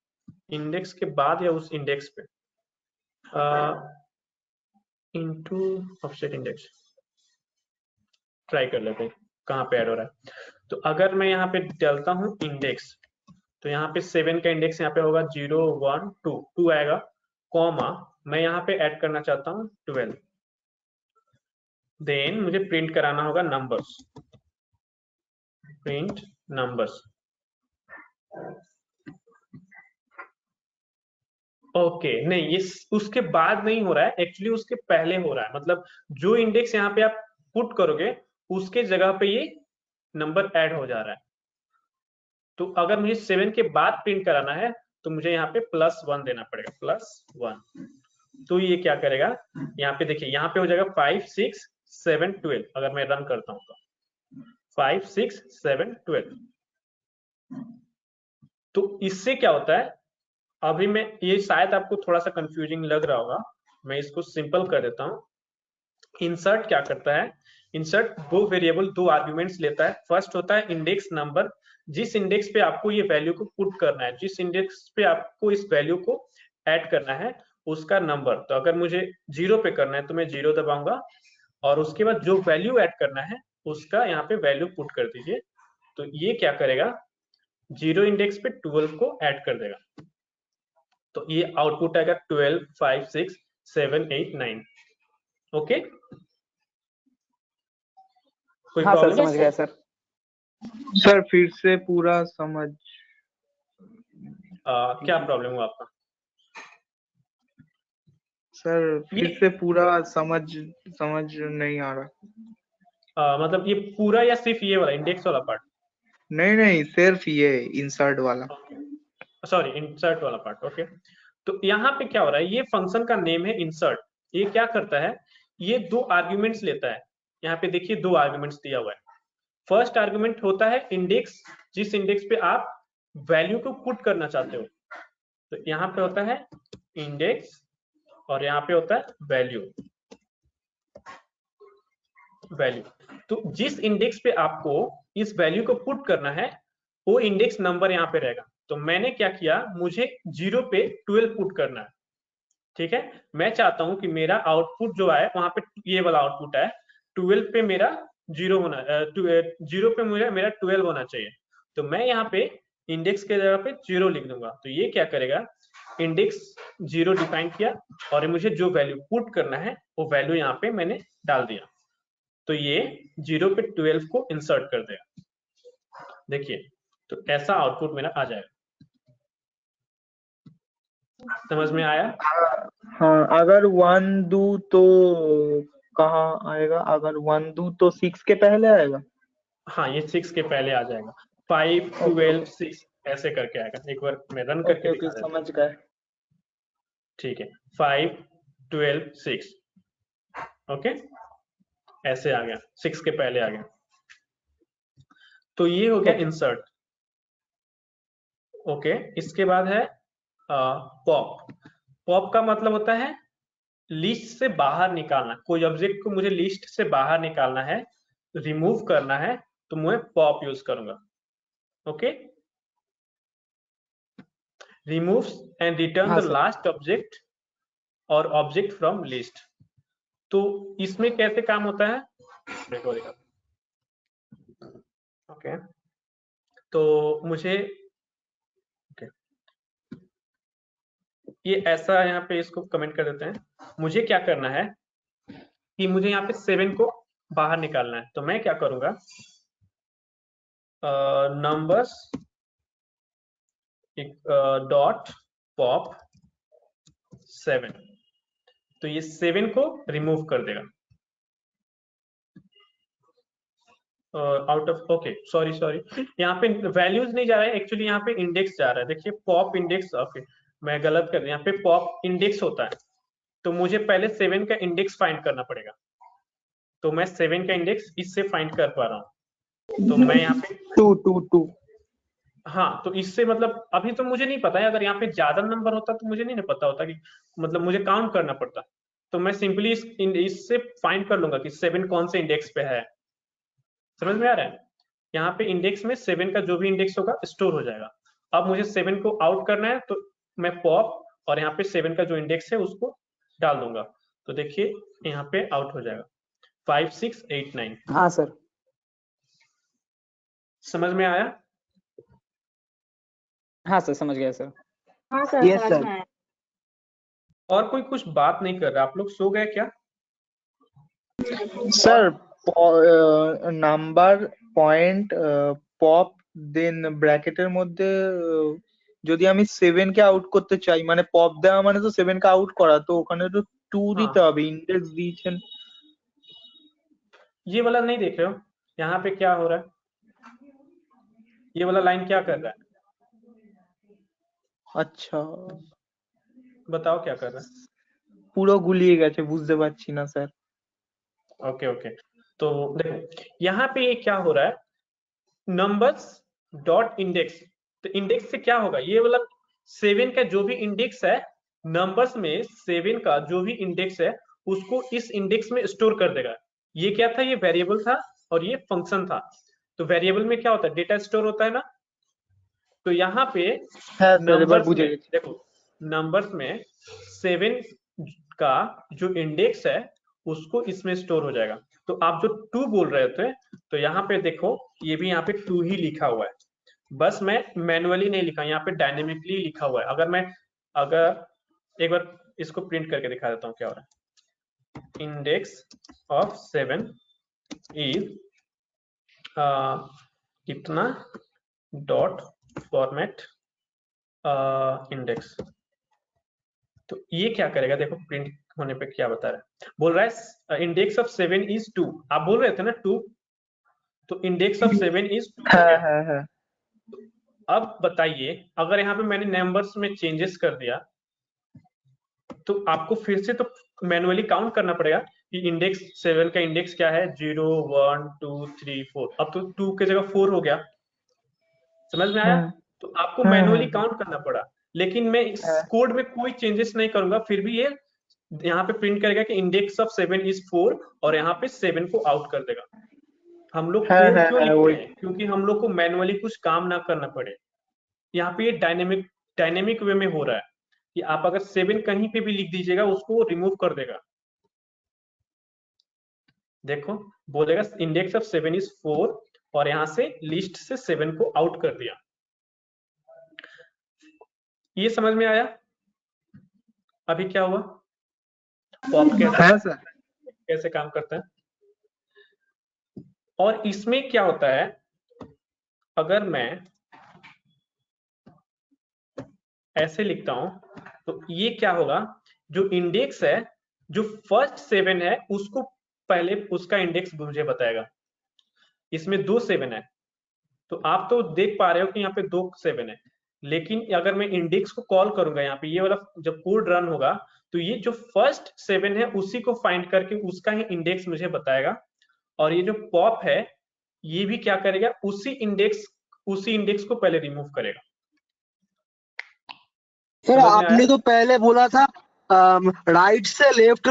इंडेक्स के बाद या उस इंडेक्स पे इनटू ऑफसेट इंडेक्स ट्राई कर लेते हैं कहाँ पे ऐड हो रहा है। तो अगर मैं यहाँ पे डालता हूँ इंडेक्स, तो यहाँ पे 7 का इंडेक्स यहाँ पे होगा 0 1 2 2 आएगा, कॉमा मैं यहाँ पे ऐड करना चाहता हूँ 12। देन मुझे प्रिंट कराना होगा नंबर्स, प्रिंट नंबर्स। ओके नहीं, ये उसके बाद नहीं हो रहा है, एक्चुअली उसके पहले हो रहा है। मतलब जो इंडेक्स यहाँ पे आप पुट करोगे उसके जगह पे ये नंबर ऐड हो जा रहा है। तो अगर मुझे 7 के बाद प्रिंट कराना है तो मुझे यहाँ पे +1 देना पड़ेगा, +1। तो ये क्या करेगा, यहाँ पे देखिए, यहाँ पे हो जाएगा 5 6 7 12। अगर मैं रन करता हूँ तो 5 6 7 12। तो इससे क्या होता है, अभी मैं, ये शायद आपको थोड़ा सा कंफ्यूजिंग लग रहा होगा, मैं इसको सिंपल कर देता हूँ। इंसर्ट क्या करता है, इंसर्ट दो वेरिएबल, दो आर्गुमेंट्स लेता है। फर्स्ट होता है इंडेक्स नंबर, जिस इंडेक्स पे आपको ये वैल्यू को पुट करना है, जिस इंडेक्स पे आपको इस वैल्यू को ऐड करना है, उसका नंबर। तो अगर मुझे 0 पे करना है तो मैं 0 दबाऊंगा, और उसके बाद जो वैल्यू ऐड करना है उसका यहाँ पे वैल्यू पुट कर दीजिए। तो ये क्या करेगा, 0 इंडेक्स पे 12 को ऐड कर देगा। तो ये आउटपुट आएगा 12 5 6 7 8 9। ओके, कोई हाँ सर, प्रॉब्लम? समझ गया सर। सर फिर से पूरा समझ। क्या प्रॉब्लम हुआ आपका? सर फिर से पूरा समझ नहीं आ रहा। मतलब ये पूरा या सिर्फ ये वाला इंडेक्स वाला पार्ट? नहीं सिर्फ ये इंसर्ट वाला। सॉरी, इंसर्ट वाला पार्ट। ओके, तो यहाँ पे क्या हो रहा है, ये फंक्शन का नेम है इंसर्ट। ये क्या करता है, ये दो आर्ग्यूमेंट्स लेता है। यहाँ पे देखिए दो आर्ग्यूमेंट्स दिया हुआ है। फर्स्ट आर्ग्यूमेंट होता है इंडेक्स, जिस इंडेक्स पे आप वैल्यू को पुट करना चाहते हो। तो यहाँ पे होता है इंडेक्स, और यहाँ पे होता है वैल्यू। तो जिस इंडेक्स पे आपको इस वैल्यू को पुट करना है, वो इंडेक्स नंबर यहाँ पे रहेगा। तो मैंने क्या किया, मुझे 0 पे 12 पुट करना है। ठीक है, मैं चाहता हूं कि मेरा आउटपुट जो आए वहां पे ये वाला आउटपुट है, 12 पे मेरा 0 होना, 0 पे मेरा 12 होना चाहिए। तो मैं यहाँ पे इंडेक्स के जगह पे 0 लिख दूंगा। तो ये क्या करेगा, इंडेक्स 0 डिफाइन किया, और मुझे जो वैल्यू पुट करना है वो वैल्यू यहाँ पे मैंने डाल दिया। तो ये 0 पे 12 को इंसर्ट कर देगा। देखिए, तो ऐसा आउटपुट मेरा आ जाएगा। समझ में आया? हाँ, अगर 1 दूं तो कहाँ आएगा? अगर 1 दूं तो 6 के पहले आएगा। हाँ, ये 6 के पहले आ जाएगा। 5 12 6 ऐसे करके आएगा। एक बार मैं रन करके दिखा देता हूं। समझ गए। ठीक है, 5 12 6। ओके, ऐसे आ गया, 6 के पहले आ गया। तो ये हो गया इंसर्ट। ओके, इसके बाद है पॉप। पॉप का मतलब होता है लिस्ट से बाहर निकालना। कोई ऑब्जेक्ट को मुझे लिस्ट से बाहर निकालना है, रिमूव करना है, तो मैं पॉप यूज करूंगा। ओके, रिमूव्स एंड रिटर्न हाँ द सर। लास्ट ऑब्जेक्ट और ऑब्जेक्ट फ्रॉम लिस्ट। तो इसमें कैसे काम होता है? ओके, तो मुझे ये ऐसा यहाँ पे इसको कमेंट कर देते हैं। मुझे क्या करना है कि मुझे यहाँ पे 7 को बाहर निकालना है, तो मैं क्या करूंगा, नंबर्स डॉट पॉप 7, तो ये 7 को रिमूव कर देगा आउट ऑफ। ओके, सॉरी यहाँ पे वैल्यूज नहीं जा रहा है, एक्चुअली यहाँ पे इंडेक्स जा रहा है। देखिए पॉप इंडेक्स, ओके मैं गलत कर दिया, यहाँ पे पॉप इंडेक्स होता है, तो मुझे पहले 7 का इंडेक्स फाइंड करना पड़ेगा। तो मैं 7 का इंडेक्स इससे फाइंड कर पा रहा हूँ, तो मैं यहाँ पे 2 हाँ, तो इससे मतलब अभी तो मुझे नहीं पता है, अगर यहाँ पे ज्यादा नंबर होता तो मुझे नहीं ना पता होता कि मतलब मुझे काउंट करना पड़ता। तो मैं सिंपली इससे फाइंड कर लूंगा कि 7 कौन से इंडेक्स पे है। समझ में आ रहा है? यहाँ पे इंडेक्स में 7 का जो भी इंडेक्स होगा स्टोर हो जाएगा। अब मुझे 7 को आउट करना है, तो मैं पॉप और यहाँ पे 7 का जो इंडेक्स है उसको डाल दूंगा, तो देखिए यहाँ पे आउट हो जाएगा 5 6 8 9। हाँ सर। समझ में आया? हाँ सर, समझ गया सर। हाँ सर, यस समझ सर। में आया। और कोई कुछ बात नहीं कर रहा? आप लोग सो गए क्या? স্যার নাম্বার পয়েন্ট পপ দেন ব্র্যাকেটের মধ্যে যদি আমি 7 কে আউট করতে চাই, মানে পপ দেওয়া মানে তো 7 কে আউট করা, তো ওখানে তো 2 দিতে হবে, ইন্ডেক্স দিয়েছেন। ये वाला नहीं देख रहे हो? यहाँ पे क्या हो रहा है, ये वाला लाइन क्या कर रहा है? আচ্ছা, बताओ क्या कर रहा है? পুরো গুলিয়ে গেছে, বুঝতে পারছি না স্যার। ओके ओके, तो देखो यहाँ पे ये क्या हो रहा है, नंबर्स डॉट इंडेक्स। तो इंडेक्स से क्या होगा, ये वाला 7 का जो भी इंडेक्स है, नंबर्स में 7 का जो भी इंडेक्स है उसको इस इंडेक्स में स्टोर कर देगा। ये क्या था, ये वेरिएबल था और ये फंक्शन था। तो वेरिएबल में क्या होता है, डेटा स्टोर होता है ना। तो यहाँ पे नंबर्स में देखो, नंबर्स में 7 का जो इंडेक्स है उसको इसमें स्टोर हो जाएगा। तो आप जो 2 बोल रहे थे, तो यहाँ पे देखो ये भी यहाँ पे 2 ही लिखा हुआ है, बस मैं मैनुअली नहीं लिखा, यहाँ पे डायनेमिकली लिखा हुआ है। अगर एक बार इसको प्रिंट करके दिखा देता हूँ क्या हो रहा है। इंडेक्स ऑफ 7 इज इतना डॉट फॉर्मेट इंडेक्स। तो ये क्या करेगा, देखो प्रिंट होने पे क्या बता रहा है, बोल रहा है इंडेक्स ऑफ 7 इज 2। आप बोल रहे थे ना 2, तो इंडेक्स ऑफ 7 इज 2 हो गया। अब बताइए, अगर यहाँ पे मैंने नंबर्स में चेंजेस कर दिया, तो आपको फिर से तो मैनुअली काउंट करना पड़ेगा कि इंडेक्स 7 का इंडेक्स क्या है, 0 1 2 3 4। अब तो 2 की जगह 4 हो गया। समझ में आया? तो आपको मैनुअली काउंट करना पड़ा, लेकिन मैं इस कोड में कोई चेंजेस नहीं करूंगा, फिर भी ये यहाँ पे प्रिंट करेगा कि इंडेक्स ऑफ 7 इज 4 और यहाँ पे 7 को आउट कर देगा। हम लोग कोड क्यों लिखते हैं, क्योंकि हम लोग को मैनुअली कुछ काम ना करना पड़े। यहाँ पे ये डायनेमिक वे में हो रहा है कि आप अगर 7 कहीं पे भी लिख दीजिएगा उसको रिमूव कर देगा। देखो बोलेगा इंडेक्स ऑफ 7 इज 4 और यहाँ से लिस्ट से 7 को आउट कर दिया। ये समझ में आया? अभी क्या हुआ, पॉप कैसे काम करता है। और इसमें क्या होता है, अगर मैं ऐसे लिखता हूं तो ये क्या होगा, जो इंडेक्स है, जो फर्स्ट 7 है उसको पहले उसका इंडेक्स मुझे बताएगा। इसमें 2 7 है, तो आप तो देख पा रहे हो कि यहाँ पे 2 7 है, लेकिन अगर मैं इंडेक्स को कॉल करूंगा यहाँ पे, ये वाला जब कोड रन होगा तो ये जो फर्स्ट 7 है उसी को फाइंड करके उसका ही इंडेक्स मुझे बताएगा। और ये जो पॉप है ये भी क्या करेगा, उसी इंडेक्स को पहले रिमूव करेगा। सर समझ में आपने आया? तो पहले बोला था राइट से लेफ्ट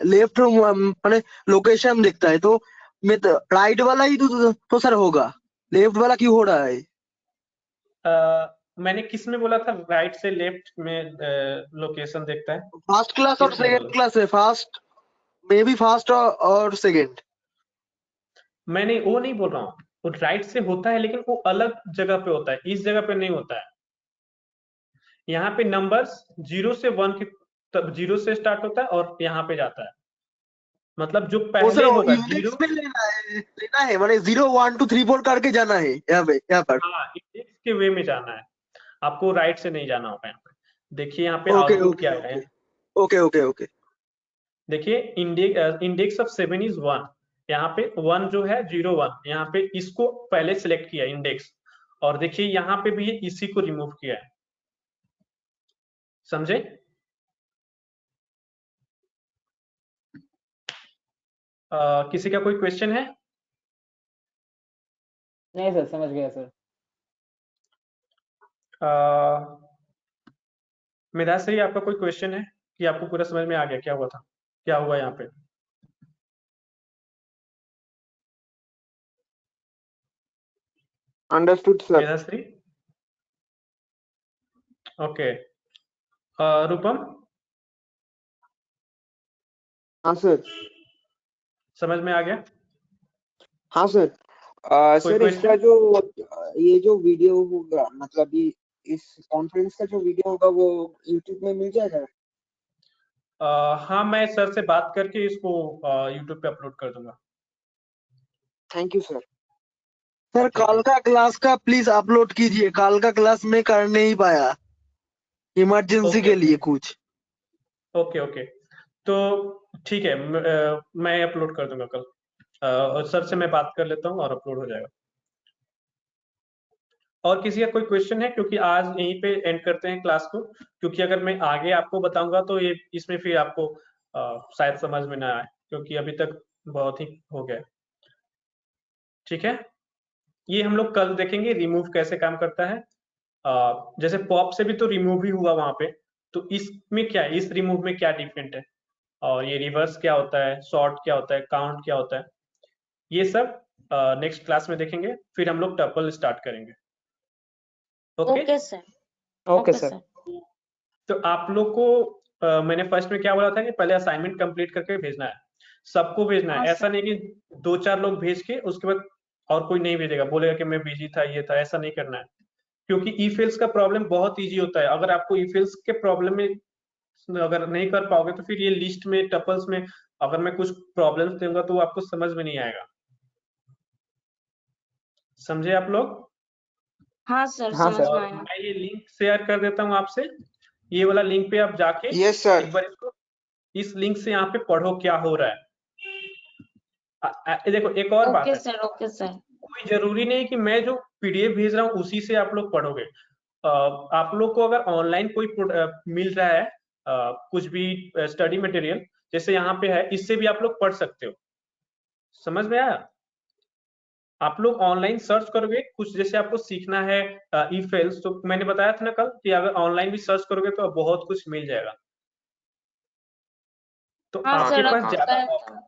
लेफ्ट माने लोकेशन दिखता है, तो मैं तो राइट वाला ही तो सर होगा, लेफ्ट वाला क्यों हो रहा है? मैंने किस में बोला था राइट से लेफ्ट में लोकेशन देखता है? फर्स्ट क्लास और किस में सेकंड बोला? क्लास है, फास्ट मे बी फास्ट और सेकंड। मैंने वो नहीं बोल रहा हूँ, वो राइट से होता है लेकिन वो अलग जगह पे होता है, इस जगह पे नहीं होता है। यहाँ पे नंबर्स 0 से 1 के, तब 0 से स्टार्ट होता है और यहाँ पे जाता है, मतलब जो वो सर पहले होगा इंडेक्स 0। में लेना है माने 0 1 2 3 4 करके जाना है यहाँ पर। हाँ, इंडेक्स के वे में जाना है, आपको राइट से नहीं जाना होगा। यहाँ पे देखिए, यहाँ पे ओके आउटपुट ओके क्या ओके है। Okay okay okay. देखिए, इंडेक्स ऑफ 7 इज 1, यहाँ पे 1 जो है 0 1, यहाँ पे इसको पहले सिलेक्ट किया इंडेक्स, और देखिए यहाँ पे भी इसी को रिमूव किया है। समझे? किसी का कोई क्वेश्चन है? नहीं सर, समझ गया सर। मेरा सही, आपका कोई क्वेश्चन है कि आपको पूरा समझ में आ गया क्या हुआ था, क्या हुआ यहाँ पे? Understood sir. Medhashree? Okay. Rupam, हाँ सर। समझ में आ गया? हाँ सर। कोई सर इसका क्वेश्चन? जो ये जो वीडियो होगा, मतलब ये इस कॉन्फ्रेंस का जो वीडियो होगा वो यूट्यूब में मिल जाएगा? हाँ, मैं सर से बात करके इसको यूट्यूब पे अपलोड कर दूंगा। Thank you sir. सर कल का क्लास का प्लीज अपलोड कीजिए, कल का क्लास में कर नहीं पाया इमरजेंसी ओके के लिए कुछ। ओके ओके, तो ठीक है, मैं अपलोड कर दूंगा कल। और सर से मैं बात कर लेता हूँ और अपलोड हो जाएगा। और किसी का कोई क्वेश्चन है? क्योंकि आज यहीं पे एंड करते हैं क्लास को, क्योंकि अगर मैं आगे आपको बताऊंगा तो ये इसमें फिर आपको शायद समझ में ना आए, क्योंकि अभी तक बहुत ही हो गया। ठीक है, ये हम लोग कल देखेंगे रिमूव कैसे काम करता है। जैसे पॉप से भी तो रिमूव ही हुआ वहां पे, तो इसमें क्या है, इस रिमूव में क्या डिफरेंट है, और ये रिवर्स क्या होता है, शॉर्ट क्या होता है, काउंट क्या होता है, ये सब नेक्स्ट क्लास में देखेंगे। फिर हम लोग टपल स्टार्ट करेंगे। Okay okay sir. Okay sir. तो आप लोग को मैंने फर्स्ट में क्या बोला था कि पहले असाइनमेंट कंप्लीट करके भेजना है, सबको भेजना है। हाँ ऐसा सर। नहीं कि 2-4 लोग भेज के उसके बाद और कोई नहीं भेजेगा, बोलेगा कि मैं बिजी था, ये था, ऐसा नहीं करना है। क्योंकि ई फेल्स का प्रॉब्लम बहुत इजी होता है। अगर आपको ई फेल्स के प्रॉब्लम में अगर नहीं कर पाओगे तो फिर ये लिस्ट में टपल्स में अगर मैं कुछ प्रॉब्लम्स दूंगा तो आपको समझ में नहीं आएगा। समझे आप लोग? हाँ सर, हाँ समझ सर। में और आया। मैं ये लिंक शेयर कर देता हूँ आपसे, ये वाला लिंक पे आप जाके यस सर। एक बार इसको, इस लिंक से यहाँ पे पढ़ो क्या हो रहा है। देखो, एक और बात ओके है, सर, ओके सर। कोई जरूरी नहीं कि मैं जो पीडीएफ भेज रहा हूँ उसी से आप लोग पढ़ोगे। आप लोग को अगर ऑनलाइन कोई मिल रहा है कुछ भी स्टडी मटेरियल, जैसे यहाँ पे है, इससे भी आप लोग पढ़ सकते हो। समझ में आया? आप लोग ऑनलाइन सर्च करोगे कुछ, जैसे आपको सीखना है ई फेल्स, तो मैंने बताया था ना कल कि अगर ऑनलाइन भी सर्च करोगे तो बहुत कुछ मिल जाएगा। तो हाँ आपके सर, पास अब ज्यादा कल।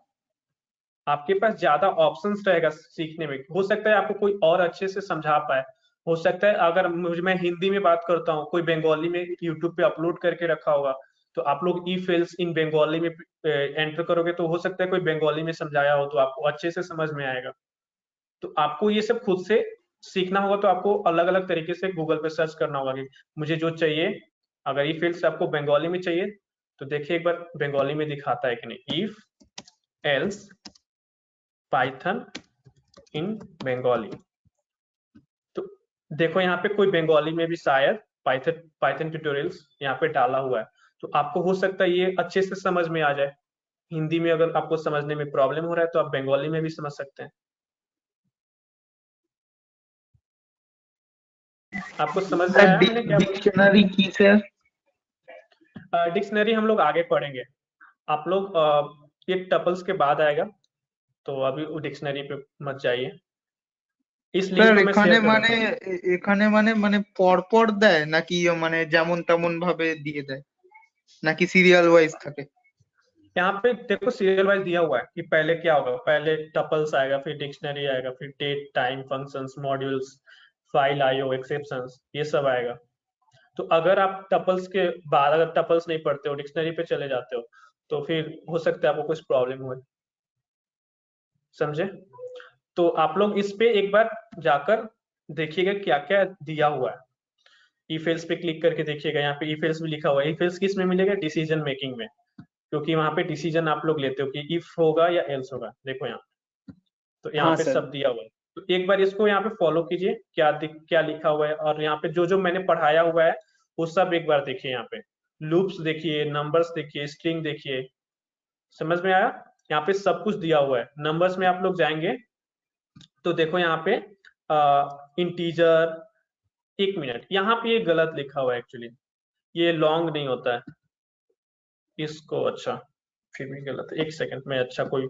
आपके पास ज्यादा ऑप्शंस रहेगा सीखने में। हो सकता है आपको कोई और अच्छे से समझा पाए, हो सकता है अगर मैं हिंदी में बात करता हूँ, कोई बंगाली में यूट्यूब पे अपलोड करके रखा होगा, तो आप लोग ई फेल्स इन बंगाली में एंटर करोगे तो हो सकता है कोई बंगाली में समझाया हो तो आपको अच्छे से समझ में आएगा। तो आपको ये सब खुद से सीखना होगा, तो आपको अलग अलग तरीके से गूगल पे सर्च करना होगा कि मुझे जो चाहिए। अगर ई फेल्स आपको बंगाली में चाहिए तो देखिए एक बार बंगाली में दिखाता है कि नहीं, इफ एल्स पाइथन इन बंगाली। तो देखो यहाँ पे कोई बंगाली में भी शायद पाइथन ट्यूटोरियल्स यहाँ पे डाला हुआ है, तो आपको हो सकता है ये अच्छे से समझ में आ जाए। हिंदी में अगर आपको समझने में प्रॉब्लम हो रहा है तो आप बंगाली में भी समझ सकते हैं। आपको समझ में आया मैंने क्या बोला? डिक्शनरी की सर? डिक्शनरी हम लोग आगे पढ़ेंगे। आप लोग ये टपल्स के बाद आएगा, तो अभी डिक्शनरी पे मत जाइए। इस लिंक স্যার को मैं এখানে शेयर कर মানে देता हूँ। এখানে মানে পরপর দেয় নাকি মানে যেমন তেমন ভাবে দিয়ে দেয় নাকি সিরিয়াল ওয়াইজ থাকে? यहाँ पे देखो सीरियल वाइज दिया हुआ है कि पहले क्या होगा, पहले टपल्स आएगा, फिर डिक्शनरी आएगा, फिर date, time, functions, modules, file IO, exceptions, ये सब आएगा। तो अगर आप टपल्स के बाद अगर टपल्स नहीं पढ़ते हो, डिक्शनरी पे चले जाते हो, तो फिर हो सकता है आपको कुछ प्रॉब्लम हुए, समझे? तो आप लोग इस पे एक बार जाकर देखिएगा क्या क्या दिया हुआ है। ईफेल्स पे क्लिक करके देखिएगा, यहाँ पे ईफेल्स भी लिखा हुआ है। ईफेल्स किस में मिलेगा? डिसीजन मेकिंग में, क्योंकि वहां पे डिसीजन आप लोग लेते हो कि इफ होगा या एल्स होगा। देखो यहाँ, तो यहाँ हाँ पे सर। सब दिया हुआ है। तो एक बार इसको यहाँ पे फॉलो कीजिए, क्या लिखा हुआ है, और यहाँ पे जो जो मैंने पढ़ाया हुआ है वो सब एक बार देखिए। यहाँ पे लूप्स देखिए, नंबर्स देखिए, स्ट्रिंग देखिए, समझ में आया? यहाँ पे सब कुछ दिया हुआ है। नंबर्स में आप लोग जाएंगे तो देखो यहाँ पे इंटीजर, 1 मिनट, यहाँ पे ये गलत लिखा हुआ है एक्चुअली, ये लॉन्ग नहीं होता है इसको। अच्छा, फिर भी गलत है, 1 सेकंड में अच्छा कोई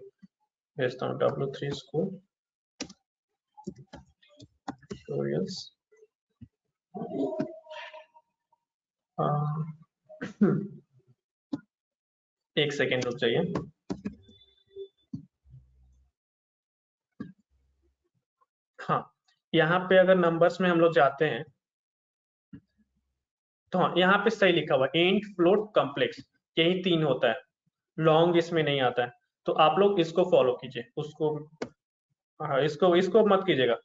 भेजता हूँ। W3 स्कूल ट्यूटोरियल्स, 1 सेकंड रुक जाइए। हाँ, यहाँ पे अगर नंबर्स में हम लोग जाते हैं तो हाँ, यहाँ पे सही लिखा हुआ है, इंट, फ्लोट, कॉम्प्लेक्स, यही 3 होता है, लॉन्ग इसमें नहीं आता है। तो आप लोग इसको फॉलो कीजिए, उसको, हाँ, इसको मत कीजिएगा।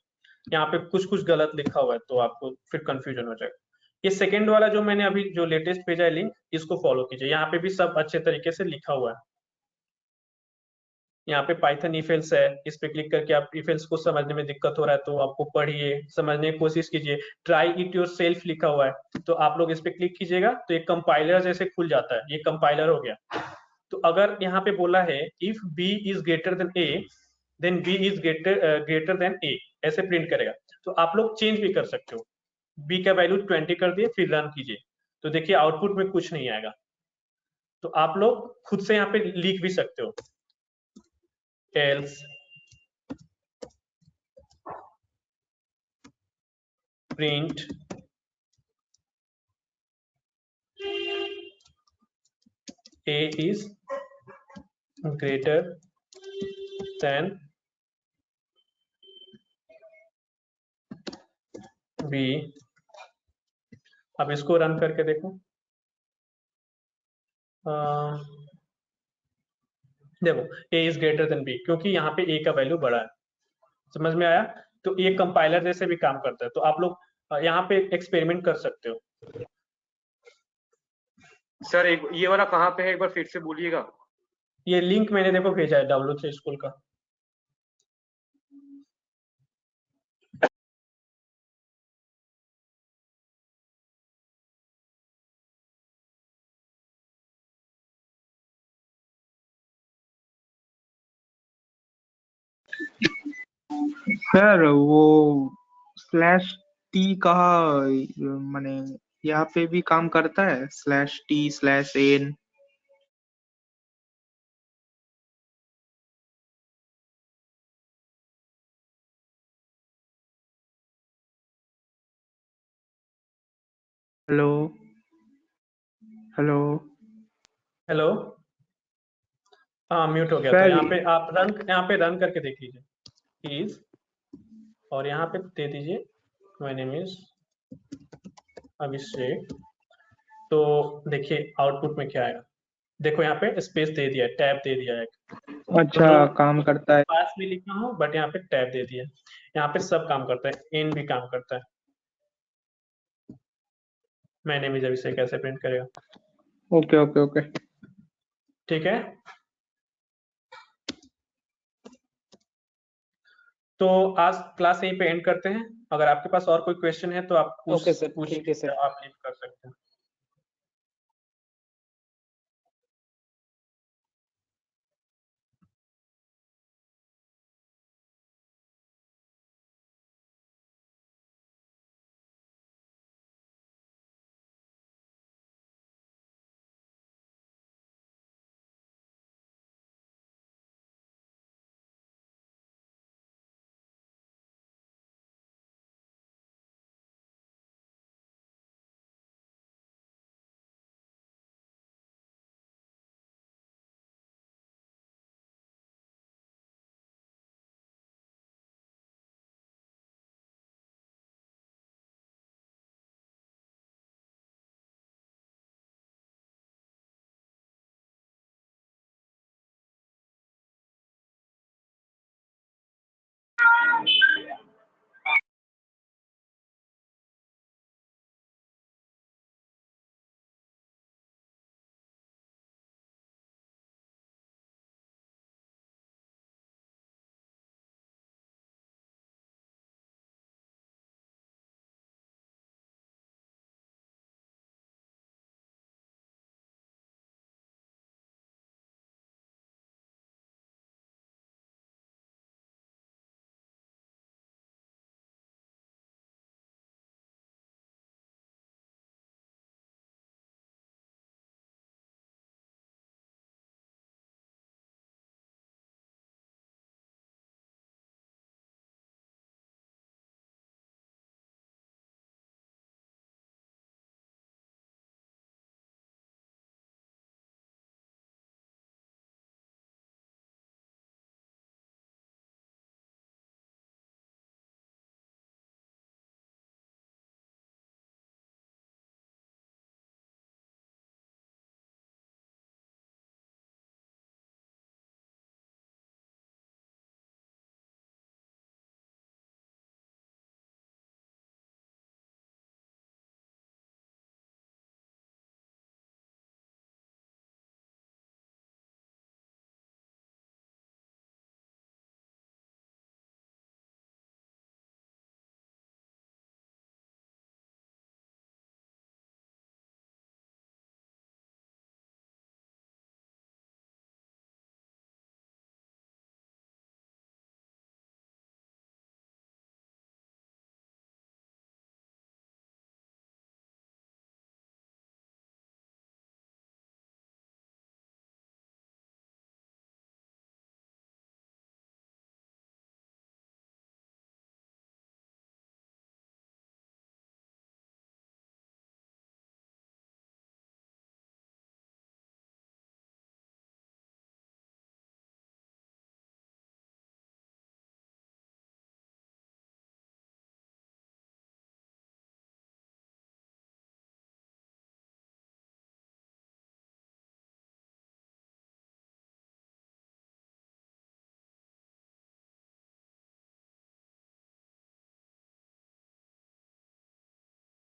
यहाँ पे कुछ कुछ गलत लिखा हुआ है तो आपको फिर कंफ्यूजन हो जाएगा। ये सेकंड वाला जो मैंने अभी जो लेटेस्ट भेजा है लिंक, इसको फॉलो कीजिए। यहाँ पे भी सब अच्छे तरीके से लिखा हुआ है। यहाँ पे पाइथन इफेल्स है, इस पे क्लिक करके आप इफेल्स को समझने में दिक्कत हो रहा है तो आपको पढ़िए, समझने की कोशिश कीजिए। ट्राई इट योर सेल्फ लिखा हुआ है, तो आप लोग इस पे क्लिक कीजिएगा तो एक कंपाइलर जैसे खुल जाता है, ये कंपाइलर हो गया। तो अगर यहाँ पे बोला है if B is greater than A then B is greater than A, ऐसे प्रिंट करेगा। तो आप लोग चेंज भी कर सकते हो, बी का वैल्यू 20 कर दिए, फिर रन कीजिए, तो देखिए आउटपुट में कुछ नहीं आएगा। तो आप लोग खुद से यहाँ पे लिख भी सकते हो, else print a is greater than b। अब इसको रन करके देखो। देखो a is greater then b, क्योंकि यहाँ पे a का वैल्यू बड़ा है, समझ में आया? तो ये कंपाइलर जैसे भी काम करता है। तो आप लोग यहाँ पे एक्सपेरिमेंट कर सकते हो। सर एक ये वाला कहाँ पे है, एक बार फिर से बोलिएगा। ये लिंक मैंने देखो भेजा है W3 स्कूल का। স্যার वो स्लैश टी कहा माने यहाँ पे भी काम करता है? Slash T slash N? Hello hello hello, हाँ म्यूट हो गया था। सर यहाँ पे आप यहाँ पे रन करके देख लीजिए इज, और यहाँ पे दे दीजिए माय नेम इज अभिषेक। तो देखिए आउटपुट में क्या आएगा। देखो यहाँ पे स्पेस दे दिया है, टैब दे दिया है, अच्छा काम करता है। पास में लिखा हूँ बट यहाँ पे टैब दे दिया है। यहाँ पे सब काम करता है, एन भी काम करता है। माय नेम इज अभिषेक कैसे प्रिंट करेगा? ओके ओके ओके ठीक है। तो आज क्लास यहीं पे एंड करते हैं। अगर आपके पास और कोई क्वेश्चन है तो आप ओके सर, ठीक है सर। आप लीव कर सकते हैं।